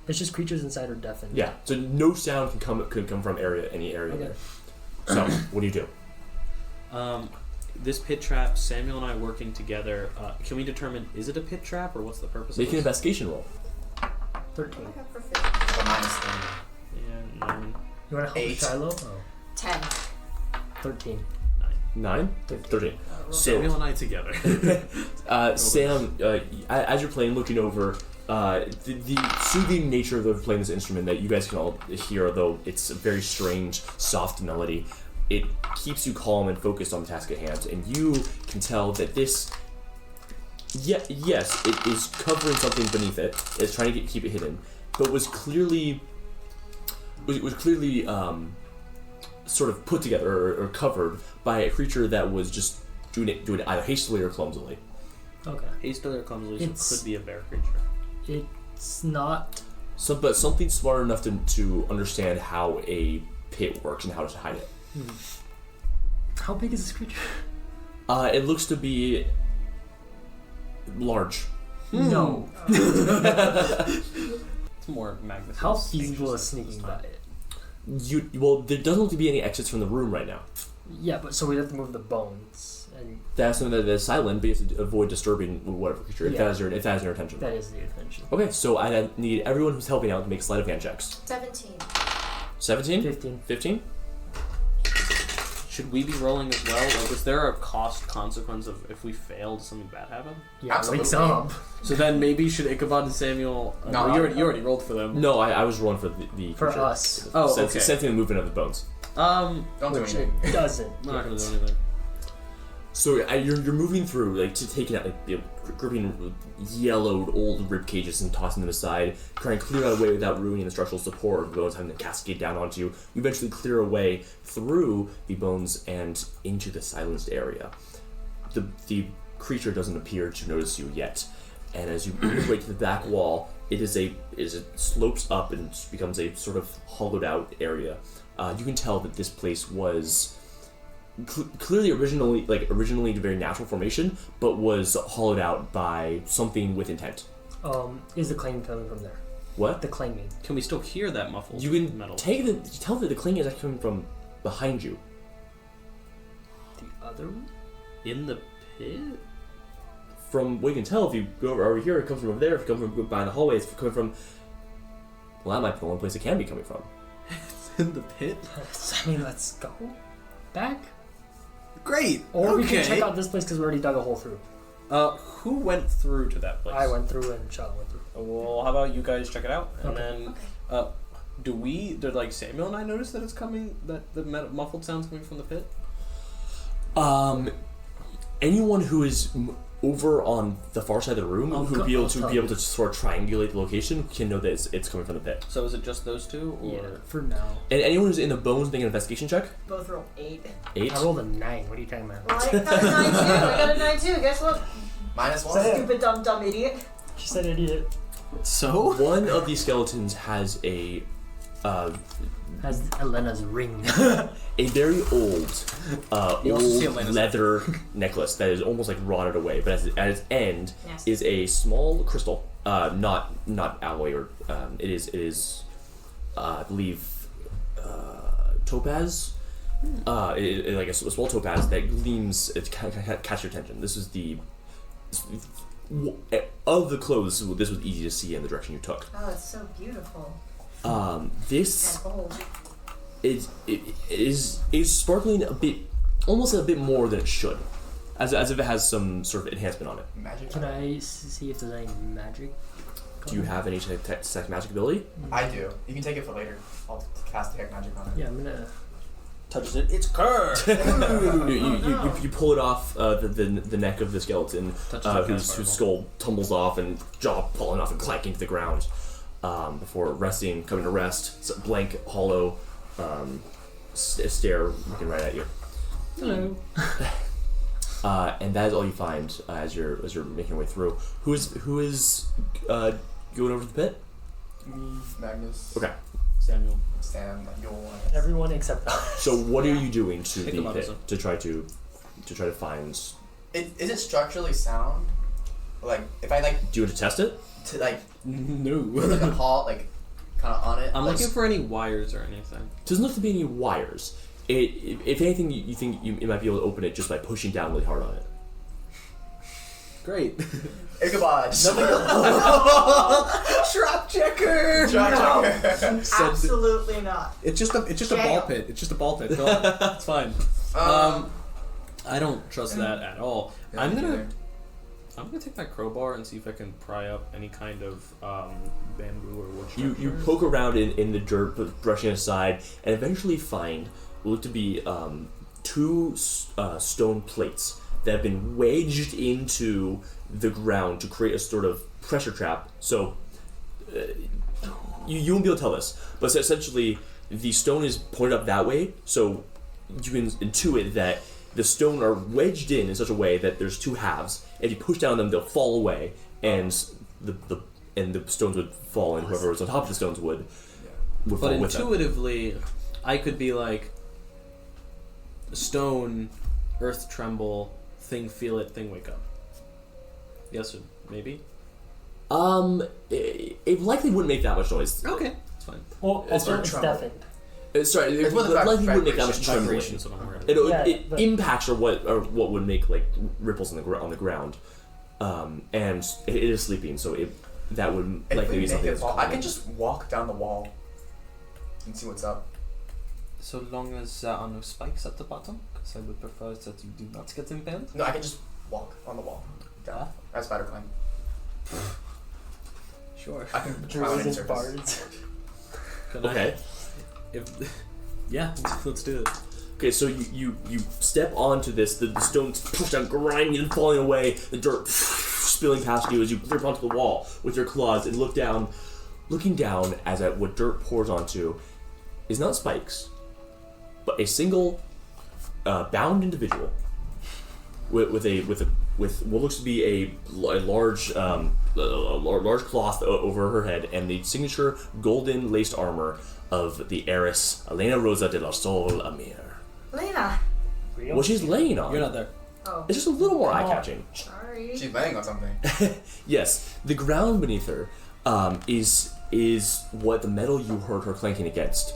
It's just creatures inside are deafened. Yeah, so no sound could come from any area Okay. there. So, what do you do? This pit trap, Samuel and I working together, can we determine, is it a pit trap or what's the purpose Make of an this? investigation roll. 13. I have proficiency. So minus 3. Yeah, 9. You want to help 8. Shiloh? Oh. 10. 13. 9? 13. So, Samuel and I together. Sam, as you're playing, looking over, the soothing nature of playing this instrument that you guys can all hear, although it's a very strange, soft melody, it keeps you calm and focused on the task at hand, and you can tell that this, yes, it is covering something beneath it. It's trying to keep it hidden, but was clearly sort of put together or covered by a creature that was just doing it either hastily or clumsily. Okay. Hastily or clumsily, so it It's- could be a bear creature. It's not but something smart enough to understand how a pit works and how to hide it. How big is this creature? It looks to be large. No. It's more magnificent. How feasible is sneaking by it? There doesn't look to be any exits from the room right now. Yeah, but so we have to move the bones, and That's something that is silent, but you have to avoid disturbing whatever creature if Yeah. that has your attention. that is the intention. Okay, so I need everyone who's helping out to make sleight of hand checks. 17. 17? 15. 15? Should we be rolling as well? Like, is there a cost consequence of if we fail, does something bad happen? Yeah, Absolutely. wakes up. So then maybe should Ichabod and Samuel... No, you already rolled for them. No, I was rolling for the For creature. us. Oh, okay. Sensing the movement of the bones. Don't do Which anything. it doesn't. I'm not gonna do yet. anything. So you're moving through, like, to taking out, like, gripping yellowed old rib cages and tossing them aside, trying to clear out a way without ruining the structural support of the bones, having them cascade down onto you. You eventually clear a way through the bones and into the silenced area. The creature doesn't appear to notice you yet, and as you move right to the back wall, it slopes up and becomes a sort of hollowed out area. You can tell that this place was clearly originally a very natural formation, but was hollowed out by something with intent. Is the clanging coming from there? What? The clanging. Can we still hear that muffled You can metal? tell that the clanging is actually coming from behind you. The other one? In the pit? From what you can tell, if you go over here, it comes from over there. If you come from behind the hallway, it's coming from. Well, that might be the only place it can be coming from. In the pit? I mean, let's go back. Great. Or we can Okay. check out this place because we already dug a hole through. Who went through to that place? I went through and Charlotte went through. Well, how about you guys check it out, and Okay. then, did like Samuel and I notice that it's coming, that the muffled sound's coming from the pit? Anyone who is over on the far side of the room, who would be able to sort of triangulate the location, can know that it's coming from the pit. So is it just those two, or? Yeah, for now. And anyone who's in the bones, make an investigation check. Both roll 8. 8. I rolled a 9. What are you talking about? Well, I got a 9 too. I got a 9 too. Guess what? -1. Stupid dumb idiot. She said idiot. So? One of these skeletons has a Has Elena's ring. a very old, You also see old Elena's leather necklace that is almost like rotted away, but at its end Yes. is a small crystal, not alloy or it is I believe topaz, like a small topaz that gleams. It catch your attention. This is of the clothes. This was easy to see in the direction you took. Oh, it's so beautiful. This And old. is sparkling a bit, almost a bit more than it should, as if it has some sort of enhancement on it. Magic. Can I see if there's any magic? Do you have any detect magic ability? I do. You can take it for later. I'll cast detect magic on it. Yeah, I'm gonna. touches it, it's cursed! You pull it off the neck of the skeleton, whose skull tumbles off and jaw falling off and clanking to the ground, before resting, coming to rest. It's a blank, hollow stare looking right at you. Hello. And that is all you find as you're making your way through. Who is going over to the pit? Magnus. Okay. Samuel. Sam. You'll. Everyone except us. So what are you doing to Think the about pit it. to try to find? Is it structurally sound? Like if I like Do you want to test it? to like No. put like a paw like kind of on it. I'm like, looking for any wires or anything. Doesn't look to be any wires. If anything, you think you might be able to open it just by pushing down really hard on it. Great. Ichabod. Nothing. Trap checker. Absolutely not. It's just a ball pit. It's just a ball pit. It's fine. Um. I don't trust that at all. Yeah, I'm me gonna neither. take my crowbar and see if I can pry up any kind of bamboo or wood You structure. poke around in the dirt, brushing it aside, and eventually find what look to be two stone plates that have been wedged into the ground to create a sort of pressure trap. So you won't be able to tell this, but essentially the stone is pointed up that way, so you can intuit that the stone are wedged in such a way that there's two halves. If you push down them, they'll fall away, and the and the stones would fall, and whoever was on top of the stones would But fall with them. intuitively, I could be like, stone, earth tremble, thing feel it, thing wake up. Yes or maybe? It likely wouldn't make that much noise. Okay, that's fine. Well, also it's trouble. deafened. Sorry, it It's more the likely wouldn't make that much vibration. trembling. Vibration is what I'm worried It, about. Yeah, it but- impacts are what would make like ripples on the ground, and it is sleeping, so that would If likely we be something make it that's fall, I common. can just walk down the wall and see what's up. So long as there are no spikes at the bottom, because I would prefer that you do not get impaled. No, I can just walk on the wall. Down. I have spider climb. Sure. I can climb Druids any and surface. bards. Can I- Okay. Yeah, let's do it. Okay, so you step onto this, the stones push down, grinding and falling away, the dirt spilling past you as you grip onto the wall with your claws and look down. Looking down as at what dirt pours onto is not spikes, but a single bound individual with what looks to be a large cloth over her head and the signature golden laced armor of the heiress Elena Rosa de la Sol Amir. Lena. Real? What she's laying on. You're not there. Oh, It's just a little more Come on. eye-catching. sorry. She's laying on something. Yes, the ground beneath her is what the metal you heard her clanking against.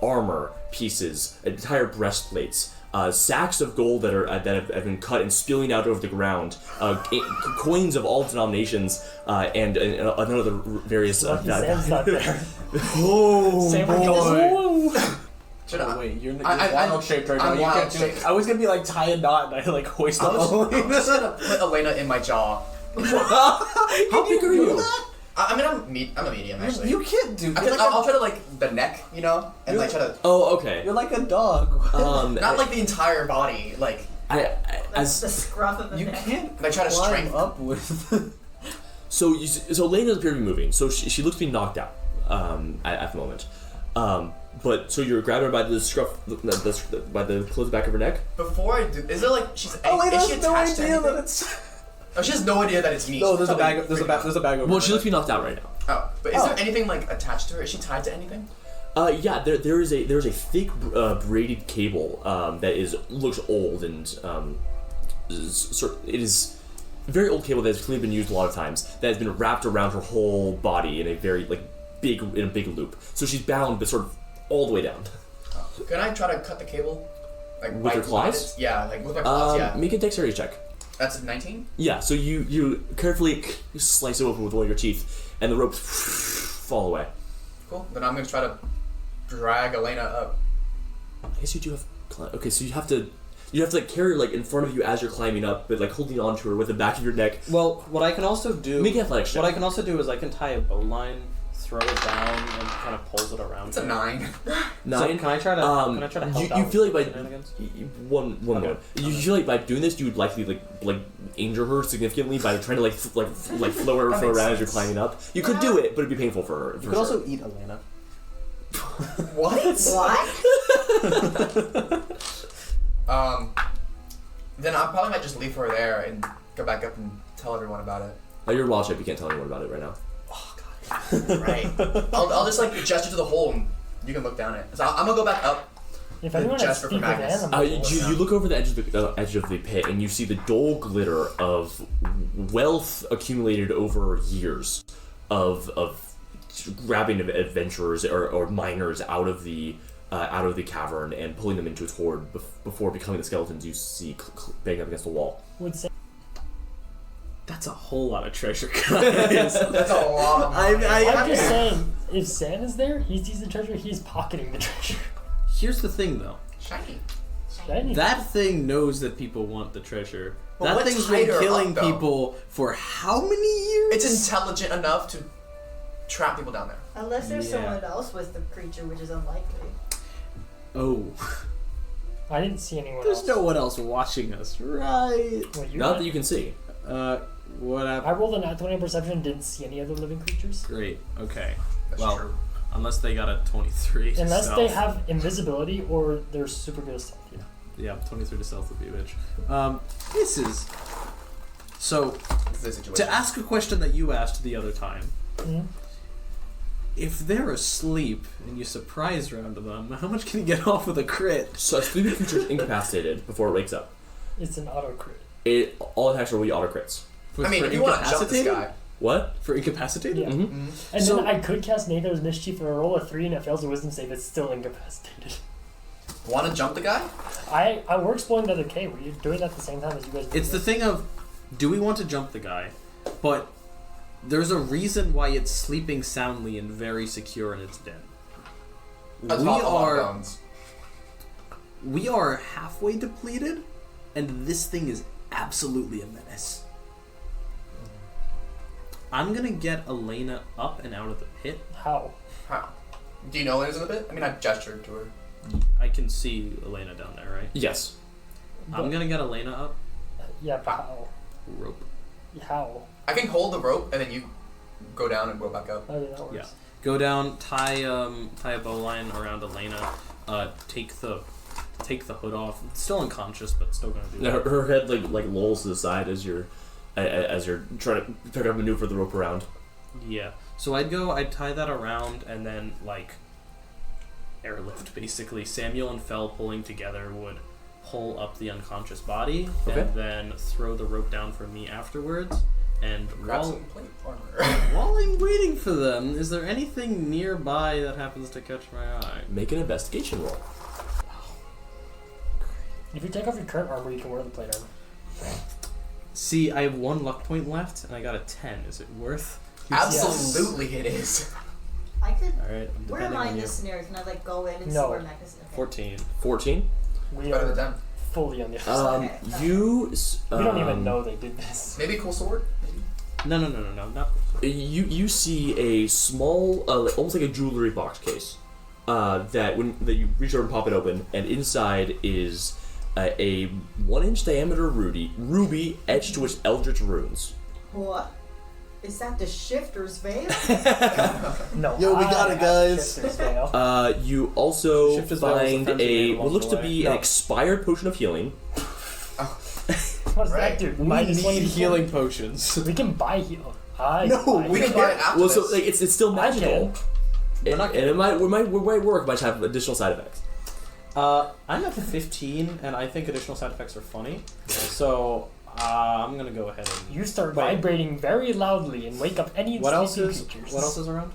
Armor pieces, entire breastplates, sacks of gold that have been cut and spilling out over the ground, coins of all denominations, and another various. Lucky Sam's not there. Oh Sam would go, "Whoa." Should I? Wait, you're I- wild shaped right now. I'm You wild can't do it. shaped. I was gonna be like tie a knot and I like hoist I up. was just gonna put Elena in my jaw. How big are you? I mean, I'm a medium actually. You can't do. I You're, can, like I'll try to like the neck, you know, and like try to Oh, okay. you're like a dog. not like the entire body, like That's the As scruff of the You neck. can't and I try to climb strength. up with. so Lena doesn't appear to be moving, so she looks to be knocked out at the moment. But so you're grabbing her by the scruff, by the close back of her neck. Before I do, is there like she's Elena is she has no attached to idea anything? that it's. Oh, she has no idea that it's me. No, She's there's a probably bag. There's a freaking bag. out. There's a bag over. Well, her she looks to head. be knocked out right now. Oh, but is Oh. there anything like attached to her? Is she tied to anything? Yeah, there's a thick braided cable that looks old and it is a very old cable that has clearly been used a lot of times that has been wrapped around her whole body in a very big loop. So she's bound, but sort of all the way down. Oh. Can I try to cut the cable? Like With your claws? Yeah, like with my claws. Yeah. Make a dexterity check. That's a 19. Yeah, so you carefully slice it open with one of your teeth, and the ropes fall away. Cool. Then I'm gonna try to drag Elena up. I guess you do have. Okay, so you have to carry her in front of you as you're climbing up, but holding onto her with the back of your neck. Well, what I can also do. Make an athletics check. What I can also do is I can tie a bowline, throw it down, and kind of pulls it around. It's a 9. 9. So can I try to? Can I try to help you out feel like by shenanigans? one Okay. moment. You feel like by doing this, you would likely injure her significantly by trying to flow her That around makes as you're sense. climbing up. You could do it, but it'd be painful for her. You for could sure. also eat Elena. What? What? Then I probably might just leave her there and go back up and tell everyone about it. You're a wild shape. You can't tell anyone about it right now. Oh god. Right. I'll just gesture to the hole and you can look down it. So I'm gonna go back up. If anyone has Jasper for speak with Magnus. animals, You look over the edge of the pit, and you see the dull glitter of wealth accumulated over years of grabbing adventurers or miners out of the cavern and pulling them into its hoard before becoming the skeletons you see banging up against the wall. would say That's a whole lot of treasure, guys. That's a lot of money. I'm just saying, if Sam is there, he sees the treasure, he's pocketing the treasure. Here's the thing, though. Shiny. Shiny. That thing knows that people want the treasure. Well, that what thing's tied been her killing up, though? people for how many years? It's intelligent enough to trap people down there. Unless there's Yeah. someone else with the creature, which is unlikely. Oh, I didn't see anyone there's else. no one else watching us, right? Well, you Not did. that you can see. What I happened? rolled a nat 20 on perception, didn't see any other living creatures. Great. Okay. That's Well, true. unless they got a 23. to Unless they stealth. have invisibility or they're super good at stealth. Yeah, 23 to stealth would be a bitch. This is. So, This is the situation. to ask a question that you asked the other time, Mhm. If they're asleep and you surprise round them, how much can you get off with a crit? So a sleeping creature is incapacitated before it wakes up. It's an auto crit. All attacks will be auto crits. For, I mean, for if you want to jump this incapacitated? guy, What? For incapacitated? Yeah. Mm-hmm. And So- then I could cast Nathan's Mischief and I roll a 3 and it fails a wisdom save, it's still incapacitated. want to jump the guy? We're exploring the other cave. Were you doing that at the same time as you guys were It's the doing thing of, do we want to jump the guy? But there's a reason why it's sleeping soundly and very secure in its den. Atop a lot of bones. We are halfway depleted, and this thing is absolutely a menace. I'm gonna get Elena up and out of the pit. How? How? Do you know Elena's in the pit? I mean, I gestured to her. I can see Elena down there, right? Yes. I'm gonna get Elena up. Yeah, but how? Rope. How? I can hold the rope and then you go down and go back up. How did that work? Yeah. Go down, tie a bowline around Elena. Take the hood off. Still unconscious, but still gonna do that. Her head like lolls to the side as you're trying to pick up maneuver the rope around. Yeah. So I'd tie that around and then like airlift basically. Samuel and Fell pulling together would pull up the unconscious body Okay. and then throw the rope down for me afterwards. And Grab while, some plate armor. while I'm waiting for them, is there anything nearby that happens to catch my eye? Make an investigation roll. If you take off your current armor, you can wear the plate armor. See, I have 1 luck point left and I got a 10. Is it worth? Absolutely it is. I could. Alright, I'm Where depending am I on in you. this scenario? Can I like go in and No. see where Magnus is? Okay. 14. 14. We Better than are 10. fully on the other side. Okay. You. We don't even know they did this. Maybe cool sword? Maybe. No, not. You see a small, almost like a jewelry box case, that you reach over and pop it open, and inside is a 1-inch diameter ruby etched with eldritch runes. What? Is that the Shifter's Veil? No. Yo, we I got it, have guys. Shifter's Veil. You also Shift as well as find offensive what looks to along the be way. an No. expired potion of healing. What does Right. that do? We Minus need 1d4? healing potions. We can buy heal. No, We can buy it after Well, this. so like it's still I magical. We're not and it might work, might have additional side effects. I'm at 15, and I think additional side effects are funny. So I'm gonna go ahead and. You start Wait. vibrating very loudly and wake up any What else sleeping is? creatures. What else is around?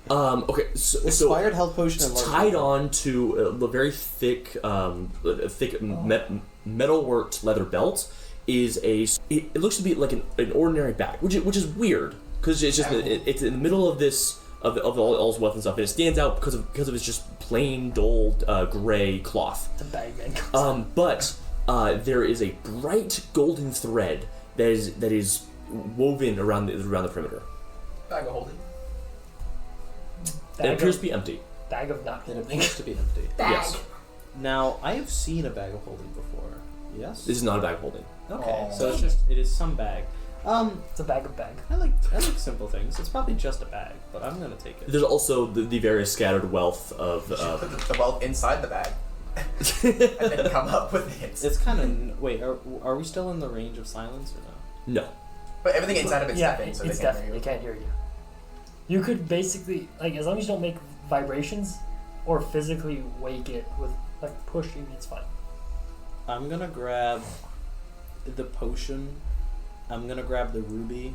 Okay, so Expired health potion and tied on to the very thick, metal-worked leather belt is it looks to be like an ordinary bag, which is weird because it's just it's in the middle of this of all his wealth and stuff, and it stands out because of its just plain dull gray cloth. The bag man. But there is a bright golden thread that is woven around the perimeter. Bag of holding. It appears to be empty. Bag of not It holding. appears to be empty. Bag. Yes. Now I have seen a bag of holding before. Yes. This is not a bag of holding. Okay, Oh. so it is some bag. It's a bag of bag. I like simple things. It's probably just a bag, but I'm gonna take it. There's also the various scattered wealth of. You should put the wealth inside the bag. And then come up with it. It's kind of wait. Are we still in the range of silence or no? No. But everything inside of it's Yeah, deafened, so it's they can't deaf. hear They you. can't hear you. You could basically, like, as long as you don't make vibrations or physically wake it with, like, pushing, it's fine. I'm gonna grab the potion. I'm gonna grab the ruby,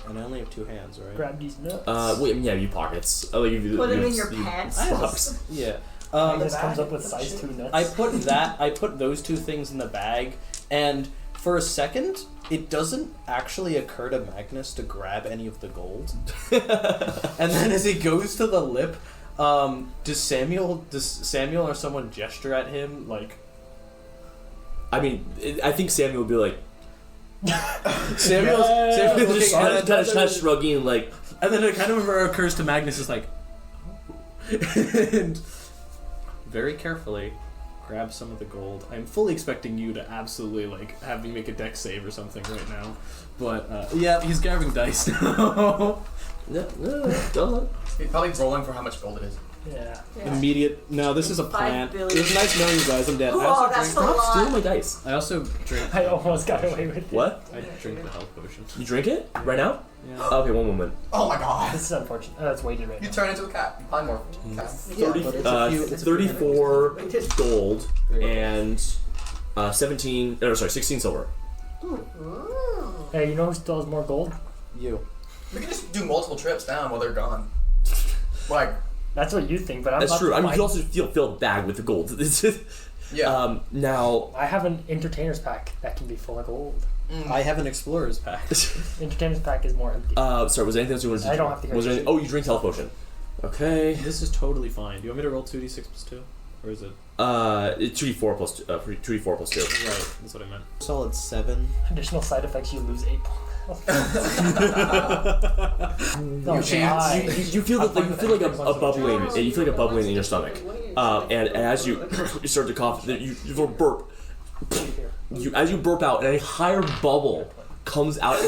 and I only have 2 hands, right? Grab these nuts. Wait, yeah, you pockets. Put them in your pants. Props. Yeah. This comes up with size 2 nuts. I put those 2 things in the bag, and for a second, it doesn't actually occur to Magnus to grab any of the gold. And then as he goes to the lip, does Samuel or someone gesture at him like? I mean, I think Samuel would be like, Samuel's just looking at kind of shrugging, like, and then it kind of occurs to Magnus is like, and very carefully grab some of the gold. I'm fully expecting you to absolutely like have me make a dex save or something right now, but yeah, he's grabbing dice now. no, don't. He's probably rolling for how much gold it is. Yeah. Immediate. No, this is a 5 plant. It billion. was nice knowing you guys. I'm dead. Oh, I also that's drink. a Stop stealing lot. my dice. I also drink. I almost got away with it. What? I drink the health potion. You drink it right now? Yeah. Okay, one moment. Oh my god. This is unfortunate. That's weighted right You now. turn into a cat. You polymorph. Cat. Yeah. 34 gold and 16 silver. Ooh. Hey, you know who still has more gold? You. We can just do multiple trips down while they're gone. Like, That's what you think, but I'm That's about true. to I mean, you find- can also fill a bag with the gold. yeah. Now, I have an entertainer's pack that can be full of gold. I have an explorer's pack. Entertainer's pack is more empty. sorry, was there anything else you wanted to I do? don't have to hear Was there you. anything? Oh, you drink health potion. Okay. This is totally fine. Do you want me to roll 2d6 plus 2? Or is it? It's 2d4 plus 2. 2d4 plus 2. Right, that's what I meant. Solid 7. Additional side effects: you lose 8 points. No, You can't. You feel like you feel like a bubbling. You feel like a bubbling in your stomach. And as you start to cough, you sort of burp. As you burp out, and a higher bubble comes out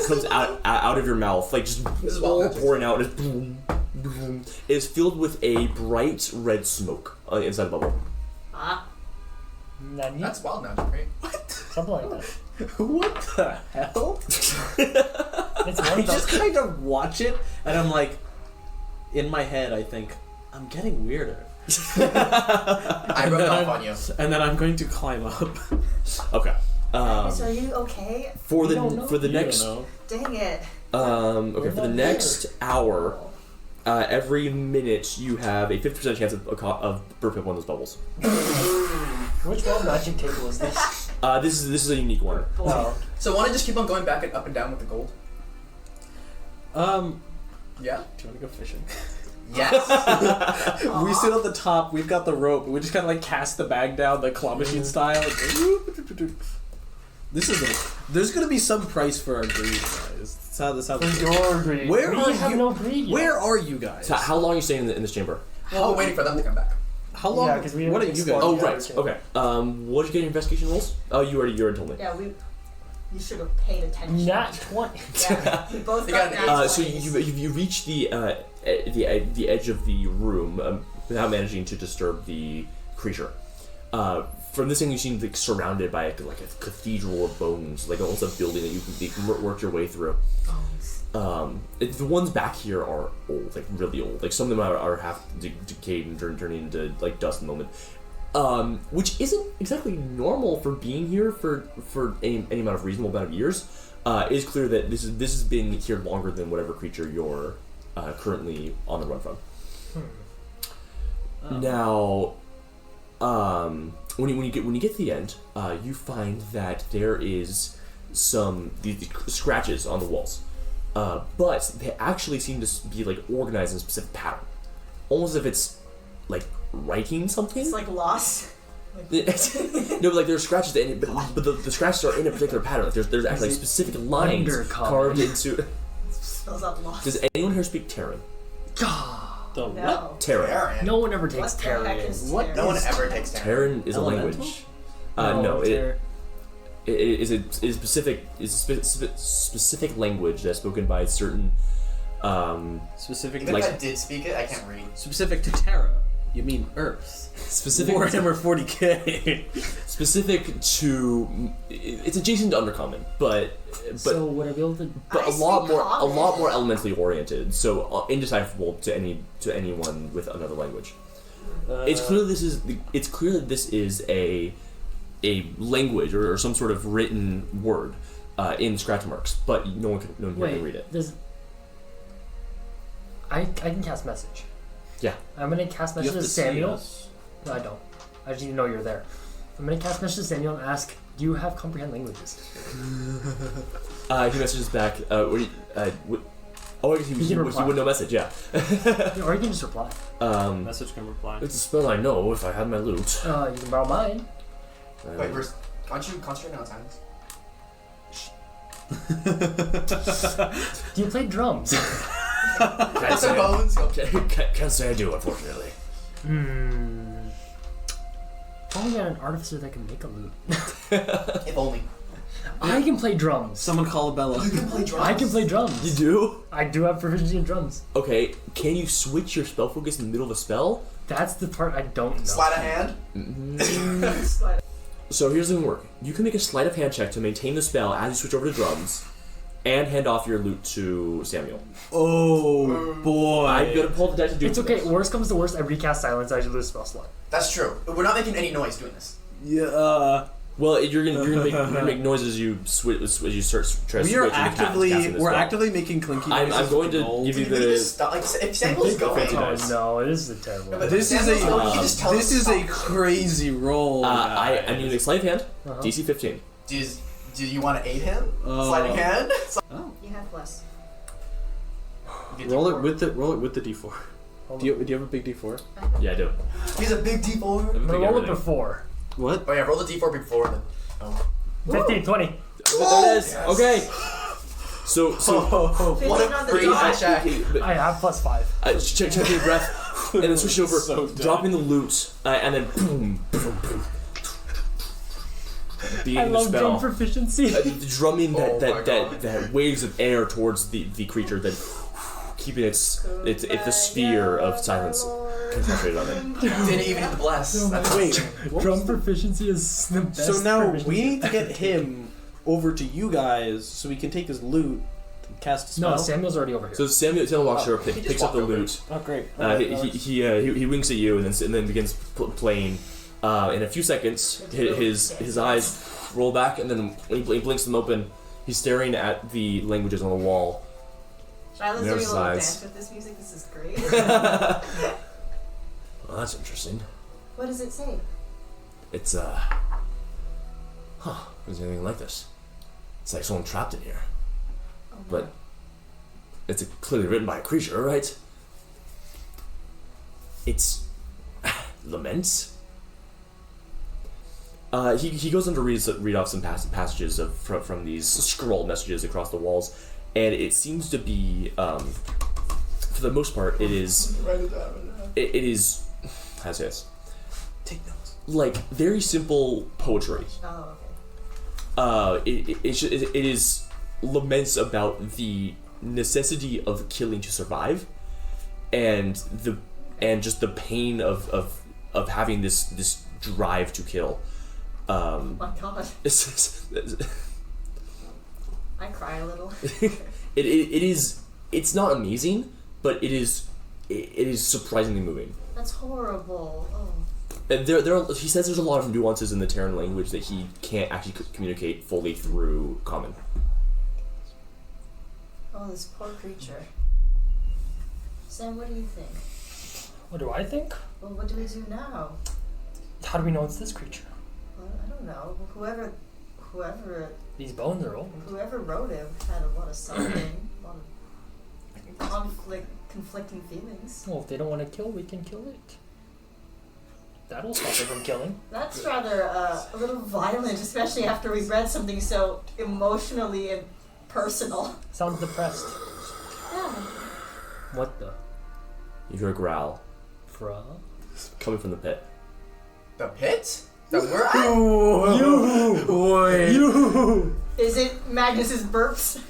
of your mouth, like just This is wild magic. pouring out. It's boom, boom. It is filled with a bright red smoke inside the bubble. Ah. Nani? That's wild magic, right? Something like that. What the hell? It's I one of just those. kind of watch it, and I'm like, in my head, I think, I'm getting weirder. I rubbed off on you. And then I'm going to climb up. Okay. So are you okay? For We don't know. the You don't next know. Dang it. okay, We're for the not next hour, every minute you have a 50% chance of burping one of those bubbles. Which one magic table is this? This is a unique one. Oh, So want to just keep on going back and up and down with the gold? Yeah. Do you want to go fishing? Yes. We sit on the top, we've got the rope, and we just kind of like cast the bag down, like claw machine style. This is there's gonna be some price for our greed, guys. That's how this happens. your greed. Where we are have you? no greed yet. Where are you guys? So how long are you staying in this chamber? We're waiting for them to come back. How long? Yeah, 'cause we what are haven't you guys? Oh, explored. right. Yeah, Okay. What did you get in investigation rolls? Oh, you already told me. Yeah, you should have paid attention. Nat 20. Yeah, we both They got got an nat So 20s. you reach the edge of the room without managing to disturb the creature. From this thing, you seem like surrounded by like a cathedral of bones, like almost a building that you can work your way through. The ones back here are old, like really old. Like some of them are half decayed and turning into like dust in the moment. Which isn't exactly normal for being here for any amount of reasonable amount of years. It is clear that this has been here longer than whatever creature you're currently on the run from. Now, when you get to the end, you find that there is some these scratches on the walls, but they actually seem to be like organized in a specific pattern, almost as if it's like writing something. It's like lost. No, but like there's scratches, but the scratches are in a particular pattern. Like there's actually Is it specific lines undercover? carved into. Spells out lost. Does anyone here speak Terran? The what? No. Terran. Aaron. No one ever What takes the heck Terran. is What? Terran? No one ever takes Terran. Terran is a Elemental? language. No, it Ter- is a specific language that's spoken by certain Specific, Even Like- if I did speak it, I can't read. specific to Terra. You mean Earth? specific Warhammer 40k. specific to it's adjacent to Undercommon, but so would I be able to? but I a lot speak more Common. elementally oriented, so indecipherable to anyone with another language. It's clear this is a language or some sort of written word in scratch marks, but no one here can read it. Does I can cast message. Yeah. I'm gonna cast You message have to to see Samuel. us. No, I don't. I just need to know you're there. I'm gonna cast message to Samuel and ask, do you have comprehend languages? He messages back. What do you, I guess he can would reply. no message. Yeah. Or you can just reply. Message can reply. It's a spell I know if I had my loot. You can borrow mine. Wait, aren't you concentrating on silence? Do you play drums? Can't That's say, the bones. can't say I do, unfortunately. If only I had an artificer that can make a lute. If only. I can play drums. Someone call a Bella. You can play drums. I can play drums. You do? I do have proficiency in drums. Okay, can you switch your spell focus in the middle of a spell? That's the part I don't know. Sleight of hand. So here's the work. You can make a sleight of hand check to maintain the spell as you switch over to drums, and hand off your loot to Samuel. Oh boy! I'm gonna pull the dice to do It's for okay. this. Worst comes to worst, I recast silence. I should lose spell slot. That's true. We're not making any noise doing this. Yeah. Well, you're gonna make noises as you switch as you start trying to We are switch into casting this we're spell. actively making clinky I'm noises going with to gold. give you Can we just the. stop? Like, if Samuel's going, Fancy dice. Oh no, this is a terrible. No, one. but This is Samuel's a going, you just tell this him is to a stop. crazy roll. I need to make sleight of hand. Uh-huh. DC 15. Do you want to aid him? Sliding hand? You have plus. roll it with the d4. Do you have a big d4? Yeah, I do. He's a big D4. I'm gonna roll it before. What? Oh yeah, roll the D4 before the. Oh. 15, 20. There it is. Yes. Okay. So What 15 a on the crazy dot. check. I have +5. check your breath, and then switch it over, So dumb. dropping the loot, and then boom, boom, boom. Being I the love spell. drum proficiency. Drumming Oh my God. that waves of air towards the creature, that keeping its the sphere of silence concentrated on it. Didn't even need the bless. That's Wait. Drum proficiency is the best. So now proficiency. we need to get him over to you guys so we can take his loot and cast a spell. No, Samuel's already over here. So Samuel walks over, He just picks up the walked over. loot. Oh great. He winks at you and then begins playing. In a few seconds, his eyes roll back, and then when he blinks them open, he's staring at the languages on the wall. Shiloh's doing a There's little eyes. dance with this music. This is great. Well, that's interesting. What does it say? It's Is anything like this? It's like someone trapped in here, Oh, no. but it's clearly written by a creature, right? It's laments. He goes on to read off some passages from these scroll messages across the walls, and it seems to be, for the most part, it is how to say this? Take notes. Like very simple poetry. Oh, okay. It is laments about the necessity of killing to survive, and just the pain of having this drive to kill. Oh my god. It's I cry a little. it's not amazing, but it is surprisingly moving. That's horrible. Oh. And he says there's a lot of nuances in the Terran language that he can't actually communicate fully through common. Oh, this poor creature. Sam, what do you think? What do I think? Well, what do we do now? How do we know it's this creature? Well, I don't know. Whoever These bones are old. wrote it had a lot of suffering, a lot of conflicting feelings. Well, if they don't want to kill, we can kill it. That'll stop it from killing. That's rather a little violent, especially after we read something so emotionally and personal. Sounds depressed. Yeah. What the? You hear a growl Fra? coming from the pit. The pit? That we're at? Is it Magnus's burps?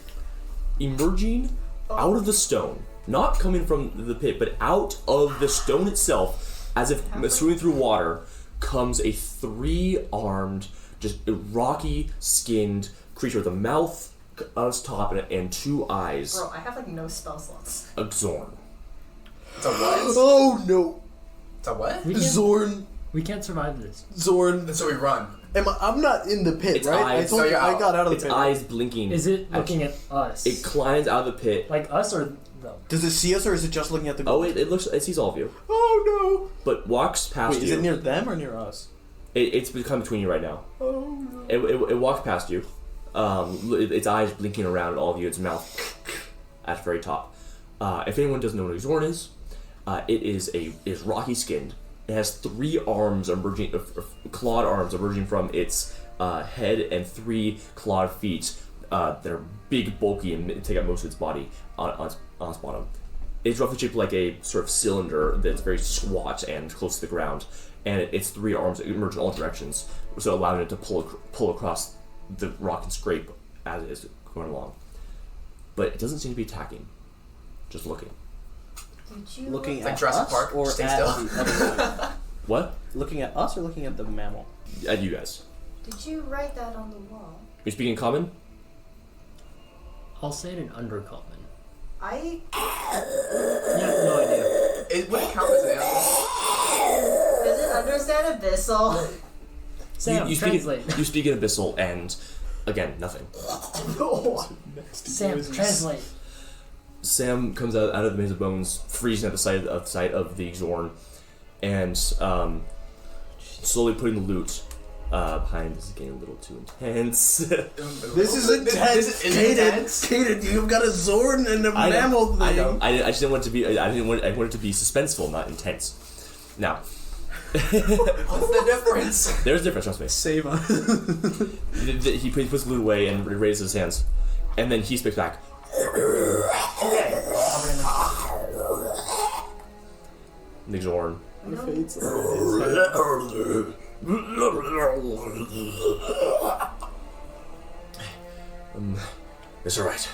Emerging out of the stone, not coming from the pit, but out of the stone itself, as if swimming through water, comes a 3-armed, just rocky-skinned creature with a mouth on its top and 2 eyes. Bro, I have like no spell slots. A Xorn. It's a what? Oh no. It's a what? We can't survive this. Zorn. So we run. I'm not in the pit, Its right? eyes- I told So you you're I out. got out of the Its pit. eyes blinking. Is it looking at us? It climbs out of the pit. Like us or them? Does it see us or is it just looking at the Oh, it sees all of you, Oh but walks no. past Wait, you. is it near them or near us? It's become between you right now. Oh no. It walks past you, its eyes blinking around at all of you, its mouth at the very top. If anyone doesn't know what a Xorn is, it is rocky skinned. It has 3 arms emerging, clawed arms emerging from its head, and 3 clawed feet that are big, bulky, and take up most of its body on its bottom. It's roughly shaped like a sort of cylinder that's very squat and close to the ground, and its 3 arms emerge in all directions, so allowing it to pull across the rock and scrape as it is going along. But it doesn't seem to be attacking, just looking. Did you Looking It's like at Jurassic us Park, or stay at still. the other side? What? Looking at us or looking at the mammal? At you guys. Did you write that on the wall? You speaking common? I'll say it in undercommon. I Yeah, no idea. It would count as an animal. does it understand abyssal? Sam, you translate. You speak in Abyssal, and again, nothing. Sam, translate. Sam comes out of the Maze of Bones, freezing at the sight of the Xorn, and slowly putting the loot behind. This is getting a little too intense. This is intense. This is intense. Kaden, you've got a Xorn and a I know, mammal thing. I know. I just didn't want it to be. I want it to be suspenseful, not intense. Now, What's the difference? there's a difference. Trust me. Save us. He puts the loot away and raises his hands, and then he speaks back. Okay. The Xorn. It's alright.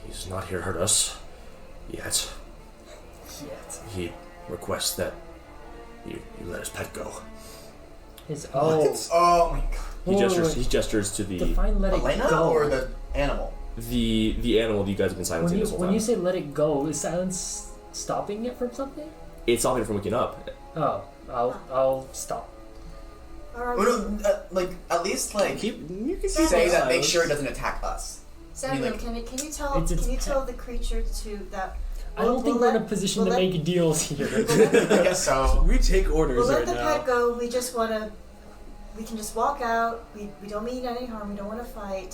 He's not here to hurt us. Yet. He requests that you let his pet go. His Oh my god. He gestures to the define let it Elena go. or the animal? the animal you guys have been silencing this whole when time. you say let it go, is silence stopping it from something? It's stopping it from waking up. Oh, I'll stop. Or Well, no, like at least like You can say that. Make sure it doesn't attack us. Samuel, like- can you tell It's its tell the creature to that? I don't think we're in a position to we'll make deals here. I guess so. We take orders We'll let right the now. pet go. We just wanna. We can just walk out. We don't mean any harm. We don't want to fight.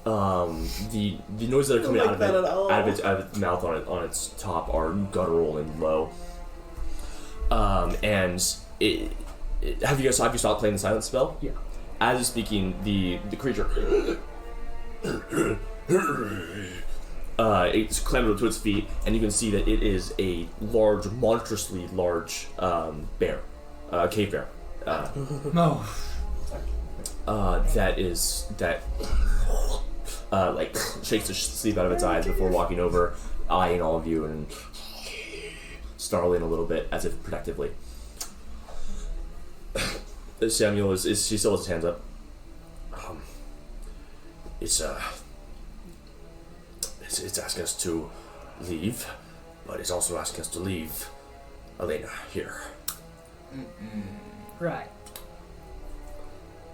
The noises that are coming like out of that it, at all. out of its mouth on its top are guttural and low. And have you stopped playing the silence spell? Yeah. As it's speaking, the creature it's clambered up to its feet, and you can see that it is a large, monstrously large bear, cave bear. No. That like shakes the sleep out of its eyes before walking over, eyeing all of you and snarling a little bit as if protectively. Samuel is she still has his hands up. It's asking us to leave, but it's also asking us to leave Elena here. Right.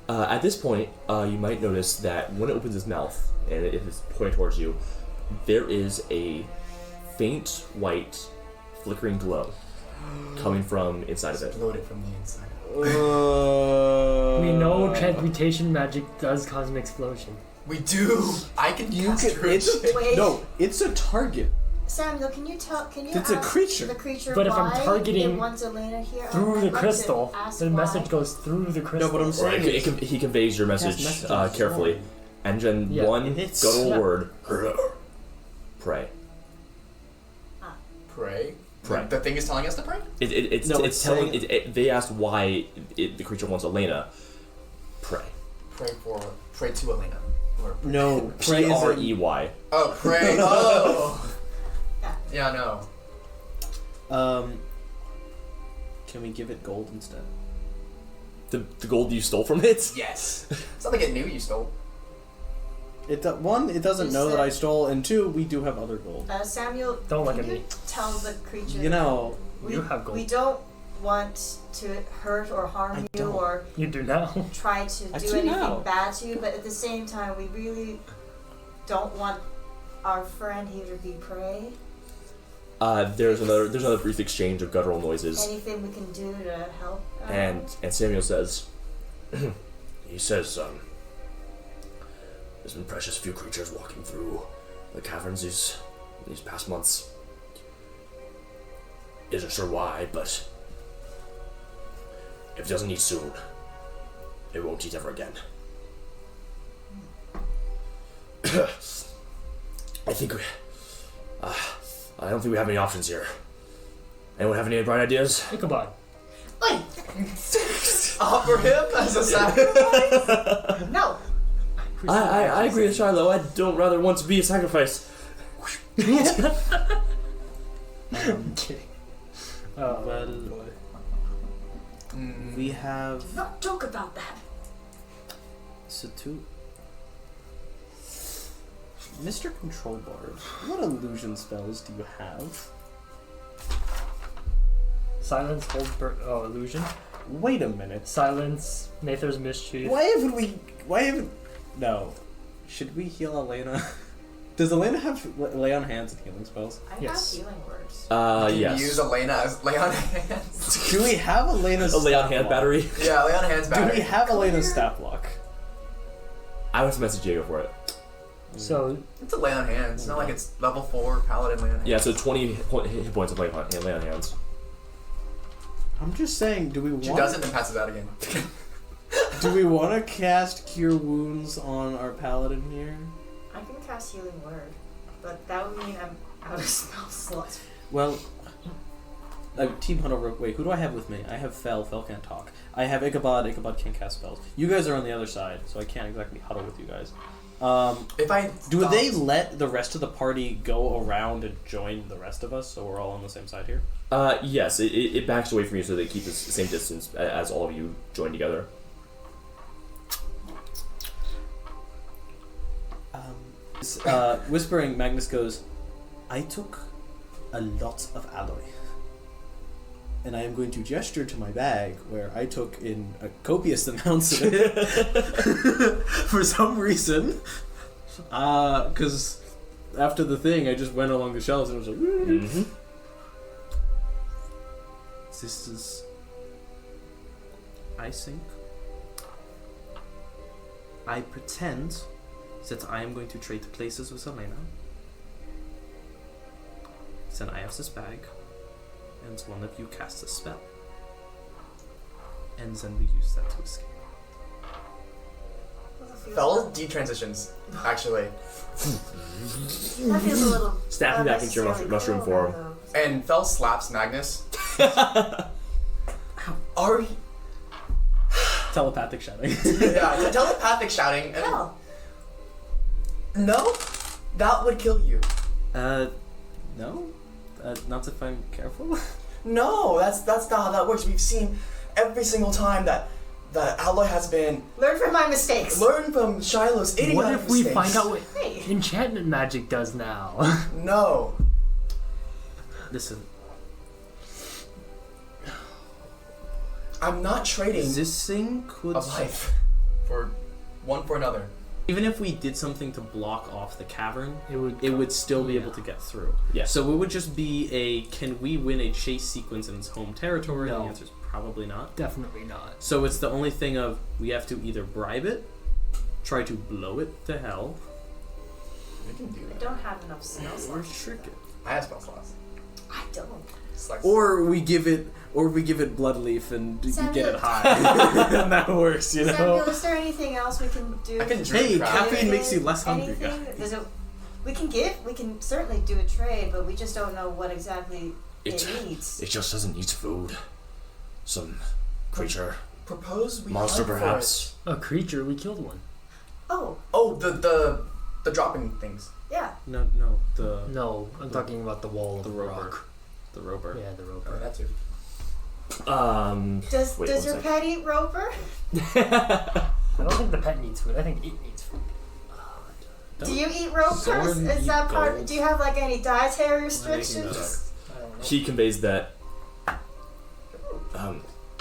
At this point, you might notice that when it opens its mouth and it is pointing towards you, there is a faint white flickering glow coming from inside of it. Loaded from the inside. We know transmutation magic does cause an explosion. We do. I can cast Wait. No, it's a target. Samuel, can you tell? Can you It's a ask creature. the creature But if why I'm targeting it wants Elena here? Through I'd the like to crystal, ask the why. message goes through the crystal. No, but I'm saying Right, he conveys your message message on carefully, Xorn. and then Yeah, one it hits. guttural Yeah. word: pray. Pray. Pray. The thing is telling us to pray. It's No, it's it's telling. saying- They asked why the creature wants Elena. Pray. Pray to Elena. Or No, pray is Prey. Oh, pray. Oh. Yeah, no. Can we give it gold instead? The gold you stole from it. Yes. It's not like it knew you stole. It doesn't Is know that that- I stole, and two, we do have other gold. Samuel, Don't look can at you me. tell the creature? You know, we, You have gold. We don't want to hurt or harm I you don't. or You do now. try to I do do anything now. bad to you, but at the same time, we really don't want our friend here to be prey. There's another brief exchange of guttural noises, Anything we can do to help? and Samuel says, he says, there's been precious few creatures walking through the caverns these past months. Isn't sure why, but if it doesn't eat soon, it won't eat ever again. I think I don't think we have any options here. Anyone have any bright ideas? Ichabod. Offer him as a sacrifice. No. I agree with Shiloh. I don't rather want to be a sacrifice. I'm kidding. Well, we have Not joke about that. Satu. Mr. Control Bard, what illusion spells do you have? Silence, hold, illusion. Wait a minute. Silence, Nather's mischief. Why haven't... No. Should we heal Elena? Does Elena have lay on hands and healing spells? I Yes. have healing words. Yes. Use Elena as lay on hands. Do we have Elena's A lay on stat hand block? battery. Yeah, lay on hands Do battery. we have Elena's stat block? I would message Diego for it. So, It's a lay on hands. It's not like it's level 4 paladin lay on hands. Yeah, so 20 hit points of lay on hands. I'm just saying, do we She want... does it and passes out again. Do we want to cast Cure Wounds on our paladin here? I can cast healing word, but that would mean I'm out of spell slots. Well, Team Hunt over... Wait, who do I have with me? I have Fel. Fel can't talk. I have Ichabod. Ichabod can't cast spells. You guys are on the other side, so I can't exactly huddle with you guys. If I Do they let the rest of the party go around and join the rest of us, so we're all on the same side here? Yes, it backs away from you so they keep the same distance as all of you join together. Whispering, Magnus goes, I took a lot of alloy. And I am going to gesture to my bag, where I took in a copious amounts of it. For some reason. Because after the thing, I just went along the shelves and was like, Mm-hmm. This is... I think... I pretend that I am going to trade places with Elena. Then I have this bag, and one of you casts a spell. And then we use that to escape. Fel detransitions, actually. That feels a little. Snap you back into your mushroom form. And Fel slaps Magnus. Are you... Telepathic shouting. Yeah, telepathic shouting. And Hell, no, that would kill you. No? Not if I'm careful? No, that's not how that works. We've seen every single time that Alloy has been learn from my mistakes. learn from Shiloh's idiotic what if we mistakes. find out what Hey. enchantment magic does now? No. Listen, I'm not trading this thing could... a life for one for another. Even if we did something to block off the cavern, It would. it would still be able to get through. Yeah. So it would just be a, can we win a chase sequence in its home territory? No. The answer is probably not. Definitely not. So it's the only thing of, we have to either bribe it, try to blow it to hell, We can do I that. don't have enough spell or slots. trick it. I have spell slots. I don't. It's like Or we give it Bloodleaf and you Samuel- get it high. And that works, you know? Samuel, is there anything else we can do? I can Hey, drink crap. caffeine makes you less hungry, Anything? guys. There's a. We can certainly do a trade, but we just don't know what exactly it needs. It just doesn't need food. Some creature, Propose we monster hunt for perhaps. A creature, we killed one. Oh, it. Oh, the dropping things. yeah. No, the No, I'm talking about the wall of The roper. rock. the roper. Yeah, the Oh, roper. that too. Does Wait, does one your sec. pet eat roper? I don't think the pet needs food. I think it needs food. Do you eat roper? Xorn Is eat that part? gold. Do you have like any dietary making restrictions? I don't know. He conveys that.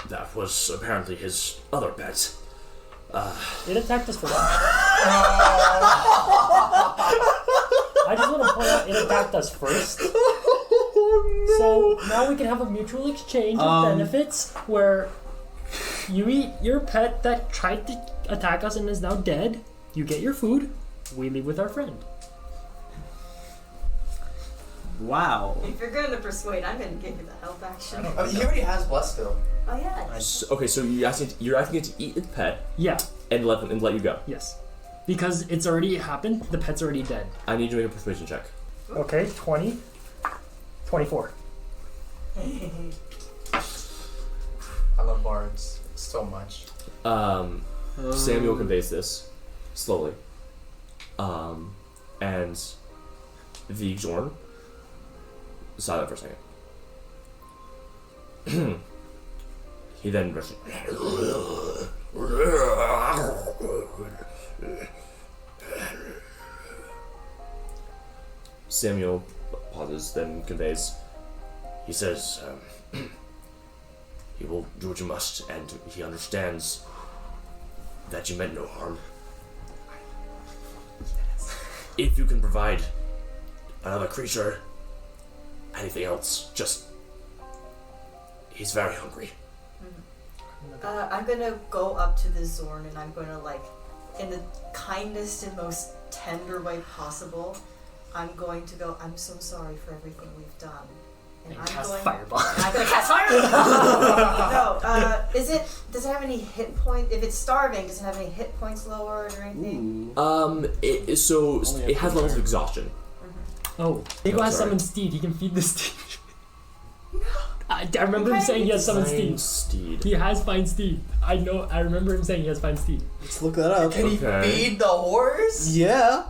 That was apparently his other pet. It attacked us for that. I just want to point out it attacked us first. So now we can have a mutual exchange of benefits where you eat your pet that tried to attack us and is now dead. You get your food. We leave with our friend. Wow. If you're going to persuade, I'm going to give you the help action. I mean, he already has bless still. Oh yeah. Okay, so you're asking it to eat its pet Yeah. and let you go. Yes. Because it's already happened. The pet's already dead. I need you to make a persuasion check. Okay, 20. 24. I love bards so much. Samuel conveys this slowly. And the Xorn silent for a second. He then Samuel pauses, then conveys. He says, he will do what you must, and he understands that you meant no harm. If you can provide another creature, anything else, just... He's very hungry. I'm gonna go up to the Xorn and I'm gonna, like, in the kindest and most tender way possible, I'm going to go, I'm so sorry for everything we've done. And I'm cast going, fireball. I'm gonna cast fireball! No, does it have any hit points? If it's starving, does it have any hit points lowered or anything? It has levels of exhaustion. Oh, Diego has sorry. summoned Steed. He can feed the Steed. I remember him saying he has summoned Steed. Steed. He has Find Steed. I know. I remember him saying he has Find Steed. Let's look that up. Can he Okay. feed the horse? Yeah.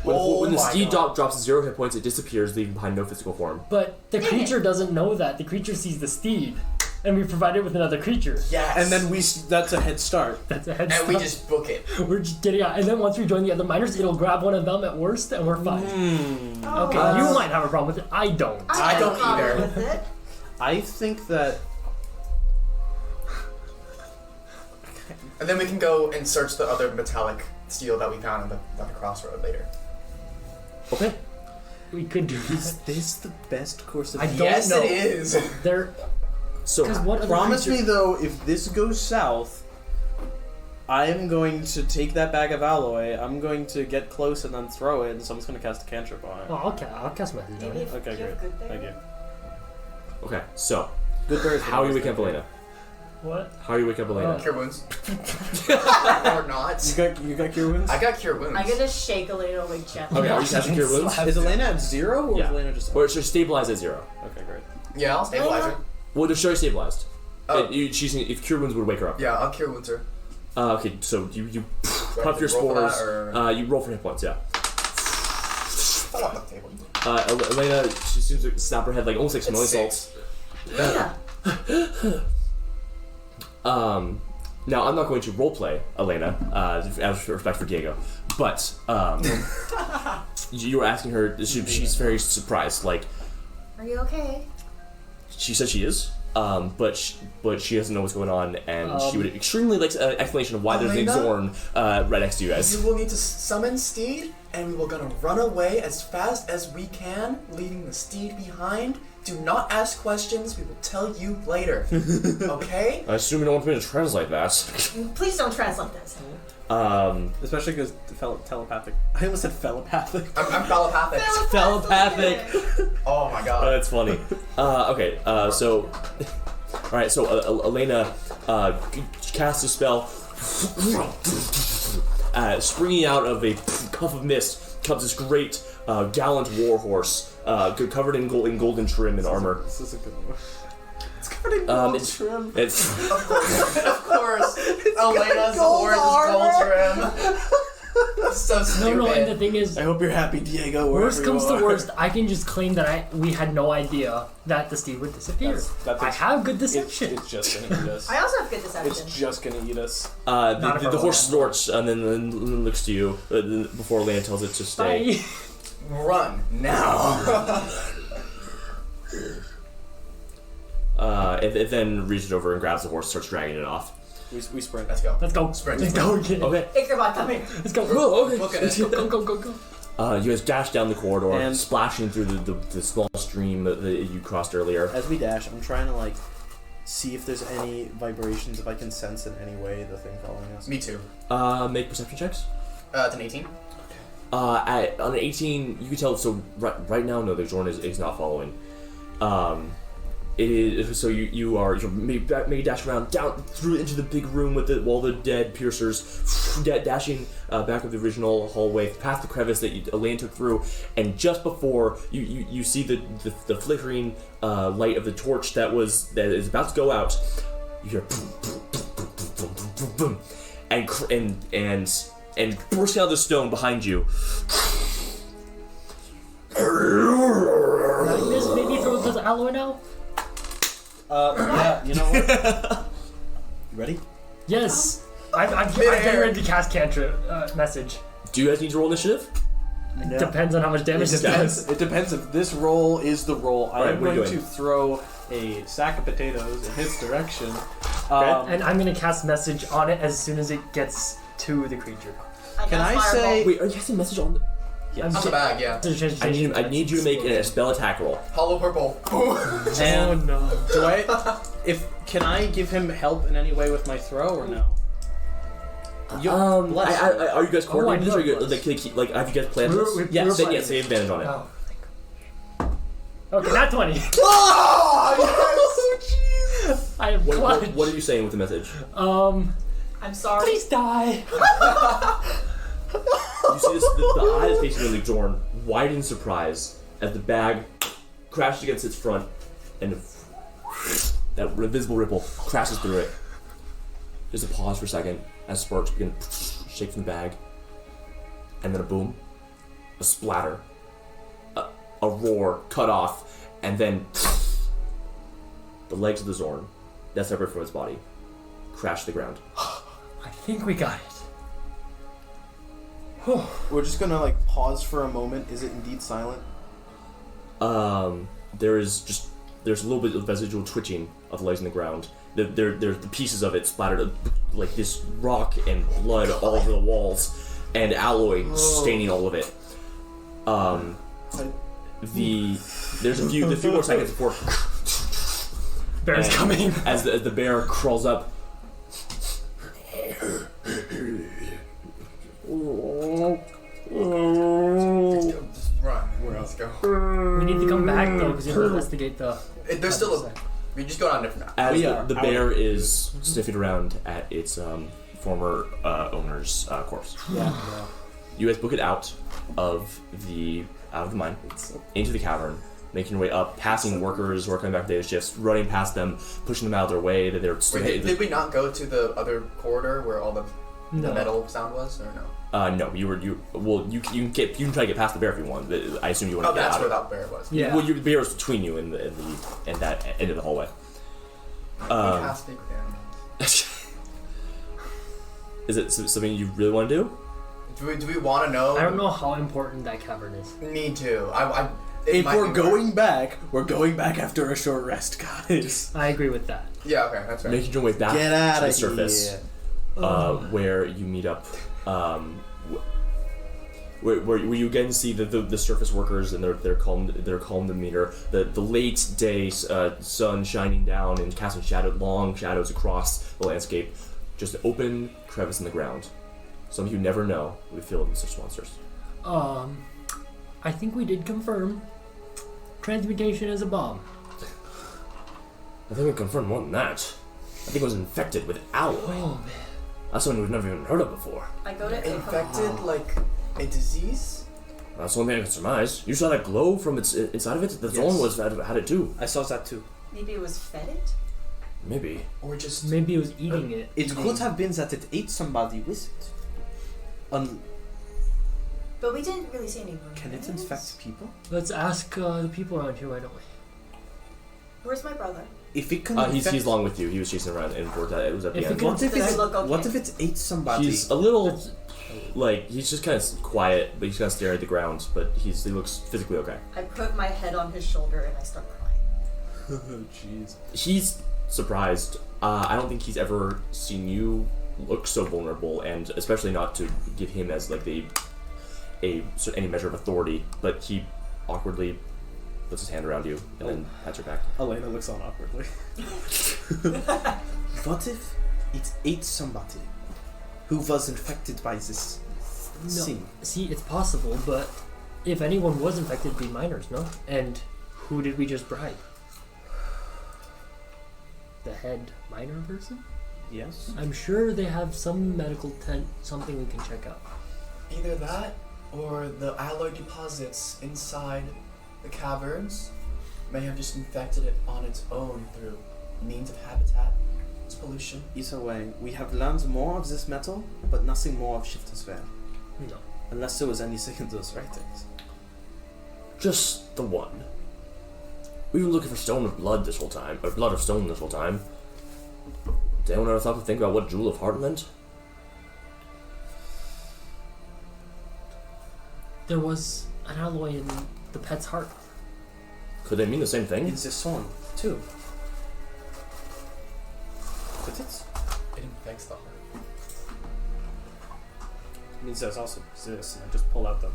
When the my steed God. drops 0 hit points, it disappears, leaving behind no physical form. But the creature doesn't know that. The creature sees the steed, and we provide it with another creature. Yes. And then that's a head start. That's a head And start. we just book it. We're just getting out. And then once we join the other miners, it'll grab one of them at worst, and we're fine. Oh, Okay, you might have a problem with it. I don't. I don't have a problem either. with it. I think that And then we can go and search the other metallic steel that we found at the crossroad later. Okay. We could do is that. this the best course of I don't Yes, know. it is. There, So, because what other Promise creature- me though, if this goes south, I am going to take that bag of alloy, I'm going to get close and then throw it, and someone's going to cast a cantrip on it. Well, I'll cast message on Maybe it. if Okay, you great. have good there. Thank you. okay, so, Good bears. how are you waking up Elena? What? How are you waking up Elena? Cure wounds. Or not. You got cure wounds? I got cure wounds. I'm gonna shake Elena awake gently. Okay, are you casting Cure Wounds? Is Elena at 0 or Yeah. is Elena just Or should stabilize at 0? Okay, great. Yeah, I'll stabilize her. Well, just show you stabilized. Oh. If Cure Wounds would wake her up. Yeah, I'll cure wounds her. Okay, so you Do I pump have your to roll for spores. that, or- You roll for hit points, yeah. Fall off the table. Elena, she seems to snap her head like almost like smelling It's salts. Yeah. Now I'm not going to roleplay Elena, out of respect for Diego, but you were asking her. She's very surprised. Like Are you okay? she said she is, but she doesn't know what's going on, and she would extremely like an explanation of why there's an Elena? Xorn right next to you guys. You will need to summon Steed, and we will gonna run away as fast as we can, leaving the Steed behind. Do not ask questions. We will tell you later. Okay? I assume you don't want me to translate that. Please don't translate this. Especially because telepathic. I almost said telepathic. I'm telepathic. Telepathic. Oh my Oh, god. that's funny. Okay, so... Alright, so Elena casts a spell. Springing out of a puff of mist comes this great, gallant warhorse, covered in golden trim and armor. This is a good one. It's covered in gold It's- trim. It's... Of course. Elena's gold horse is gold trim. That's so stupid. No, and the thing is, I hope you're happy, Diego. worst wherever comes you to are. worst, I can just claim that we had no idea that the steed would disappear. That's I have good deception. It's just gonna eat us. I also have good deception. It's just gonna eat us. Not if I The roll horse that. snorts and then looks to you before Elena tells it to stay. Bye. Run now. It then reaches over and grabs the horse, starts dragging it off. We sprint. Let's go. Let's go. Sprint. Let's go again. Okay. Ichabod, come here. Let's go. Oh, okay. Look at it. Go. You guys dash down the corridor, And- splashing through the small stream that you crossed earlier. As we dash, I'm trying to like see if there's any vibrations, if I can sense in any way the thing following us. Me too. Make perception checks. It's an 18. On an 18, you can tell. So right now, no, the Xorn is not following. It is so you're maybe dash around down through into the big room with all the dead piercers, dashing back of the original hallway past the crevice that Elaine took through, and just before you see the flickering light of the torch that is about to go out, you hear boom, boom, boom, boom, boom, boom, boom, and and bursting out of the stone behind you. Magnus, maybe throw the alloy now? Yeah, you know what? You ready? Yes! I'm getting ready to cast cantrip message. Do you guys need to roll initiative? No. Depends on how much damage it does. It depends if this roll is the roll. I Alright, am what are you going to doing? throw a sack of potatoes in his direction. And I'm gonna cast message on it as soon as it gets to the creature. Can I cast say- Fireball. Wait, are you casting message on? I'm On the bag, yeah. I need you to make a spell attack roll. Hollow purple. Oh no. Do I? Can I give him help in any way with my throw or no? Bless you. Are you guys coordinated? know Or you, bless. like, have you guys planned this? Yes. Then yes, they have advantage on it. Oh. Okay, not 20. Oh, jeez. I am clutch. What are you saying with the message? I'm sorry. Please die. You see this, the eye is facing Xorn, wide in surprise, as the bag crashes against its front, and that invisible ripple crashes through it. There's a pause for a second as sparks begin to shake from the bag, and then a boom, a splatter, a roar cut off, and then the legs of the Xorn, that's separate from its body, crash to the ground. I think we got it. We're just gonna like pause for a moment. Is it indeed silent? There's a little bit of residual twitching of the legs in the ground. There's the pieces of it splattered like this rock and blood all over the walls, and alloy staining all of it. There's a few more seconds before Bear's and coming. as the bear crawls up. Just run. Let's go. We need to come back though, because you have to investigate the. There's still a. We just go on different. As We are the bear is sniffing around at its former owner's corpse. Yeah. You guys book it out of the mine, into the cavern, making your way up, passing workers who are coming back from day shifts, running past them, pushing them out of their way. That they're Wait, did we not go to the other corridor where all the metal sound was, or no? No, you can try to get past the bear if you want. But I assume you want Oh, to get that's out where of that bear was. Yeah. Well, your bear is between you and that end of the hallway. We can't speak with animals. Is it something you really want to do? Do we want to know? I don't know how important that cavern is. Me too. If we're going back, we're going back after a short rest, guys. I agree with that. Yeah. Okay. That's right. Making your way back Get to out the of surface. here. Where you meet up, where you again see the surface workers, and they're calm demeanor. The late day sun shining down and casting long shadows across the landscape. Just an open crevice in the ground. Something you never know will be filled with such monsters. I think we did confirm. Transmutation is a bomb. I think we confirmed more than that. I think it was infected with alloy. Oh man. That's something we've never even heard of before. I go to Infected like a disease? That's the only thing I can surmise. You saw that glow from its inside of it? The Yes. Xorn had it too. I saw that too. Maybe it was fed it? Maybe. Or just Maybe it was eating it. It could have been that it ate somebody with it. But we didn't really see any Can it rumors. infect people? Let's ask the people around here, why don't we? Where's my brother? If it can He's infect... along with you. He was chasing around and it was at the If end. it can- What if Does it, it look okay? what if it ate somebody? He's a little, like, he's just kind of quiet, but he's kind of staring at the ground, but he looks physically okay. I put my head on his shoulder and I start crying. Oh, jeez. He's surprised. I don't think he's ever seen you look so vulnerable, and especially not to give him as like any measure of authority, but he awkwardly puts his hand around you and then pats your back. Elena looks on awkwardly. What if it ate somebody who was infected by this thing? See, it's possible, but if anyone was infected, it'd be minors, no? And who did we just bribe? The head minor person? Yes. I'm sure they have some medical tent, something we can check out. either that or the alloy deposits inside the caverns may have just infected it on its own through means of habitat. It's pollution. Either way, we have learned more of this metal, but nothing more of Shifter's Veil. No. Unless there was anything in those writings. Just the one. We were looking for stone of blood this whole time, or blood of stone this whole time. Did anyone ever thought to think about what Jewel of Heart meant? There was an alloy in the pet's heart. Could they mean the same thing? It's this one, too. But It infects the heart. means there's also this, and I just pull out the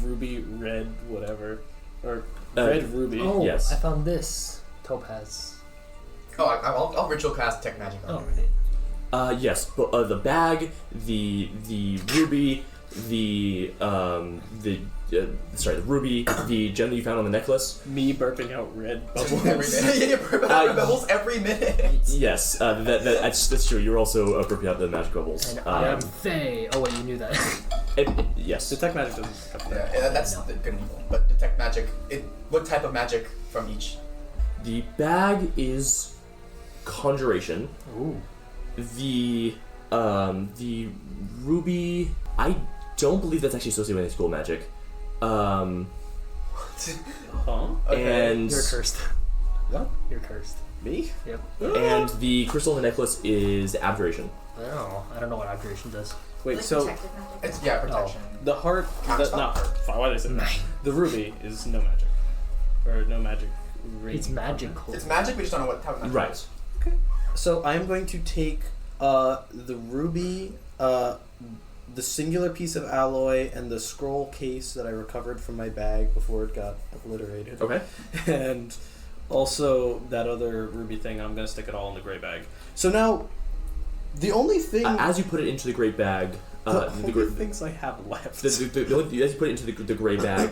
ruby, red, whatever. Or red ruby. Oh, yes. I found this topaz. Oh, I'll ritual cast Tech Magic on Oh, it. right. Yes, but the bag, the ruby, the ruby, the gem that you found on the necklace. Me burping out red bubbles. Every minute. Yeah, bubbles every minute. Yes, that's true. You're also appropriate out the magic bubbles. And I am Faye. Oh wait, you knew that. Yes. Detect magic doesn't pick up that. Yeah, that's the good and evil. But detect magic. What type of magic from each? The bag is conjuration. Ooh. The ruby, I don't believe that's actually associated with any school magic. Huh? Okay. And You're cursed. What? You're cursed. Me? Yep. and the crystal in the necklace is abjuration. I don't know what abjuration does. Wait, Like so protective magic? It's protection. the heart... Counts The, not not hurt. Why did I say that? The ruby is no magic. Or no magic. It's magical. It's magic, we just don't know what type of magic. Right. it is. So I'm going to take the ruby, the singular piece of alloy, and the scroll case that I recovered from my bag before it got obliterated. Okay. And also that other ruby thing, I'm gonna stick it all in the gray bag. So now, the only thing... As you put it into the great bag, The the, only gr- things I have left. the only, as you put it into the gray bag,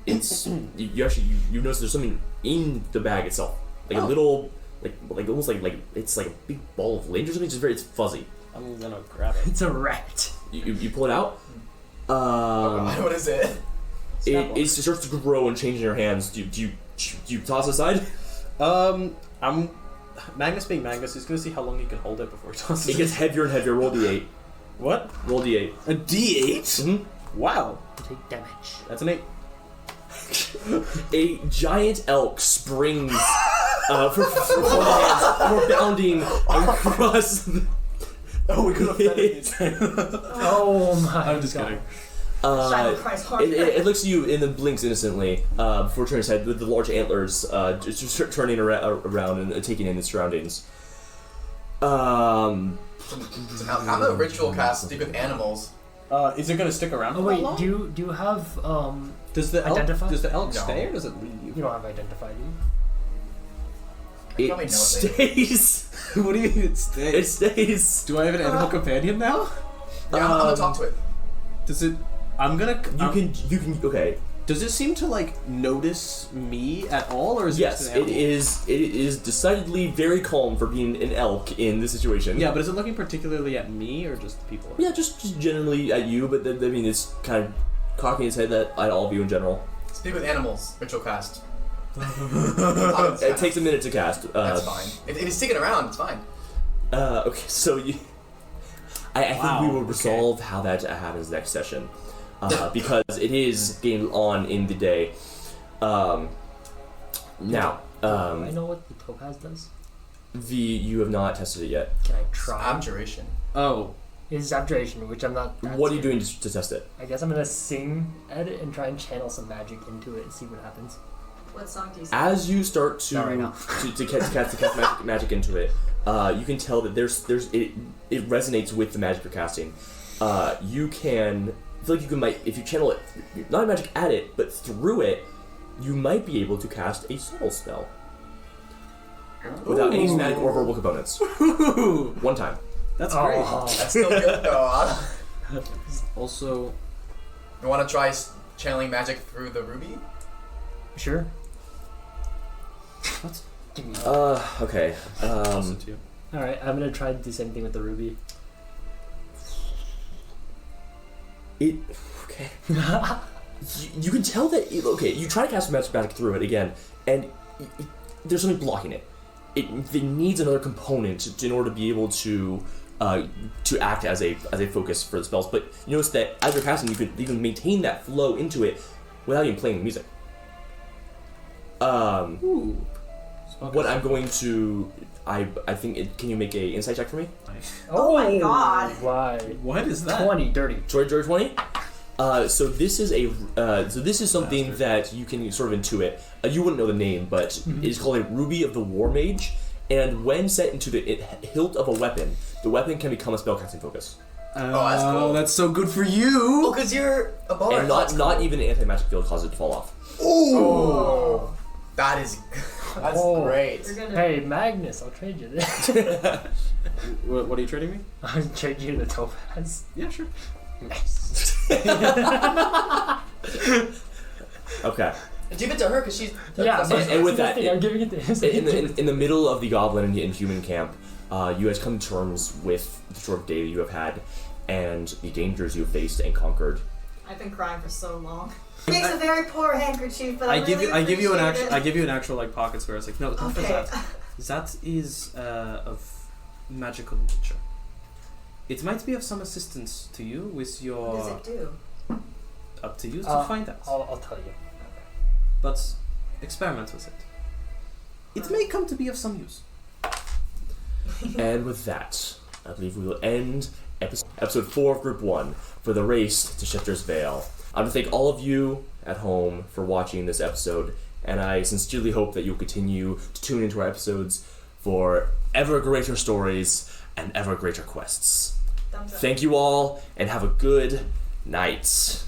it's you actually you notice there's something in the bag itself, like a little, like almost like it's like a big ball of lint or something. It's fuzzy. I'm gonna grab it. It's a rat. You pull it out. What is it? It starts to grow and change in your hands. Do you toss it aside? I'm Magnus being Magnus, he's gonna see how long he can hold it before he tosses It gets heavier and heavier. Roll d8. What? Roll d8. A D8? Mm-hmm. Wow. You take damage. That's an 8. A giant elk springs from one hands, and we're bounding across. Oh, we could have done it. Oh my I'm just god. kidding. Shiloh cries harder. It looks at you and then blinks innocently before turning its head with the large antlers just turning around and taking in the surroundings. So I'm a ritual cast speak with animals. Is it gonna stick around Oh for wait, that long? do you have Does the elk, Identify? does the elk No. stay or does it leave? you don't have identified I probably It know what they do. stays. What do you mean it stays? It stays. Do I have an animal companion now? Yeah, I'm gonna talk to it. Does it? I'm gonna. You can. Okay. Does it seem to, like, notice me at all, or is Yes, it just an it animal? is. It is decidedly very calm for being an elk in this situation. Yeah, but is it looking particularly at me or just people? Yeah, just generally at you, but then, I mean, it's kind of cocking its head at all of you in general. Speak with animals, ritual cast. It takes a minute to cast. That's fine. If he's sticking around, it's fine. Okay, so you. I think we Wow, will okay. resolve how that happens next session, because it is getting on in the day. Now, I know what the topaz does. you have not tested it yet. Can I try? Abjuration. Oh, It's abjuration, which I'm not. that What are you scared. doing to test it? I guess I'm gonna sing at it and try and channel some magic into it and see what happens. What song do you sing? As you start to Not right now. to cast magic into it, you can tell that it resonates with the magic you're casting. You can I feel like you might if you channel it, not magic at it, but through it, you might be able to cast a subtle spell without any somatic or verbal components. One time. that's Oh. great. That's still good though. Also, You want to try channeling magic through the ruby? Sure. What? Give me. Okay. also too. All right, I'm gonna try to do the same thing with the ruby. Okay. You can tell that. You try to cast magic through it again, and there's something blocking it. it needs another component in order to be able to act as a focus for the spells. But you notice that as you're casting, you can maintain that flow into it without even playing the music. What I'm going to, I think, can you make a insight check for me? Oh my God. Why? What is that? 20, dirty. George 20. So this is something that you can sort of intuit. You wouldn't know the name, but it is called a Ruby of the War Mage. And when set into the hilt of a weapon, the weapon can become a spellcasting focus. that's cool. That's so good for you. Oh, because you're a bard. And not even an anti-magic field causes it to fall off. Oh, that's great. You're gonna Hey, Magnus, I'll trade you this. What are you trading me? I'll trade you the topaz. Yeah, sure. Okay. Give it to her because she's. Yeah, and with that, I'm giving it to him. In the middle of the goblin and human camp, you guys come to terms with the sort of day that you have had and the dangers you have faced and conquered. I've been crying for so long. It makes a very poor handkerchief, but I give really you an appreciate actual. I give you an actual like pocket square. It's like no, not for Okay. that. That is of magical nature. It might be of some assistance to you with your. What does it do? Up to you to find out. I'll tell you. But experiment with it. It may come to be of some use. And with that, I believe we will end episode 4 of Group 1 for the race to Shifter's Vale. I want to thank all of you at home for watching this episode, and I sincerely hope that you'll continue to tune into our episodes for ever greater stories and ever greater quests. Thumbs up. Thank you all, and have a good night.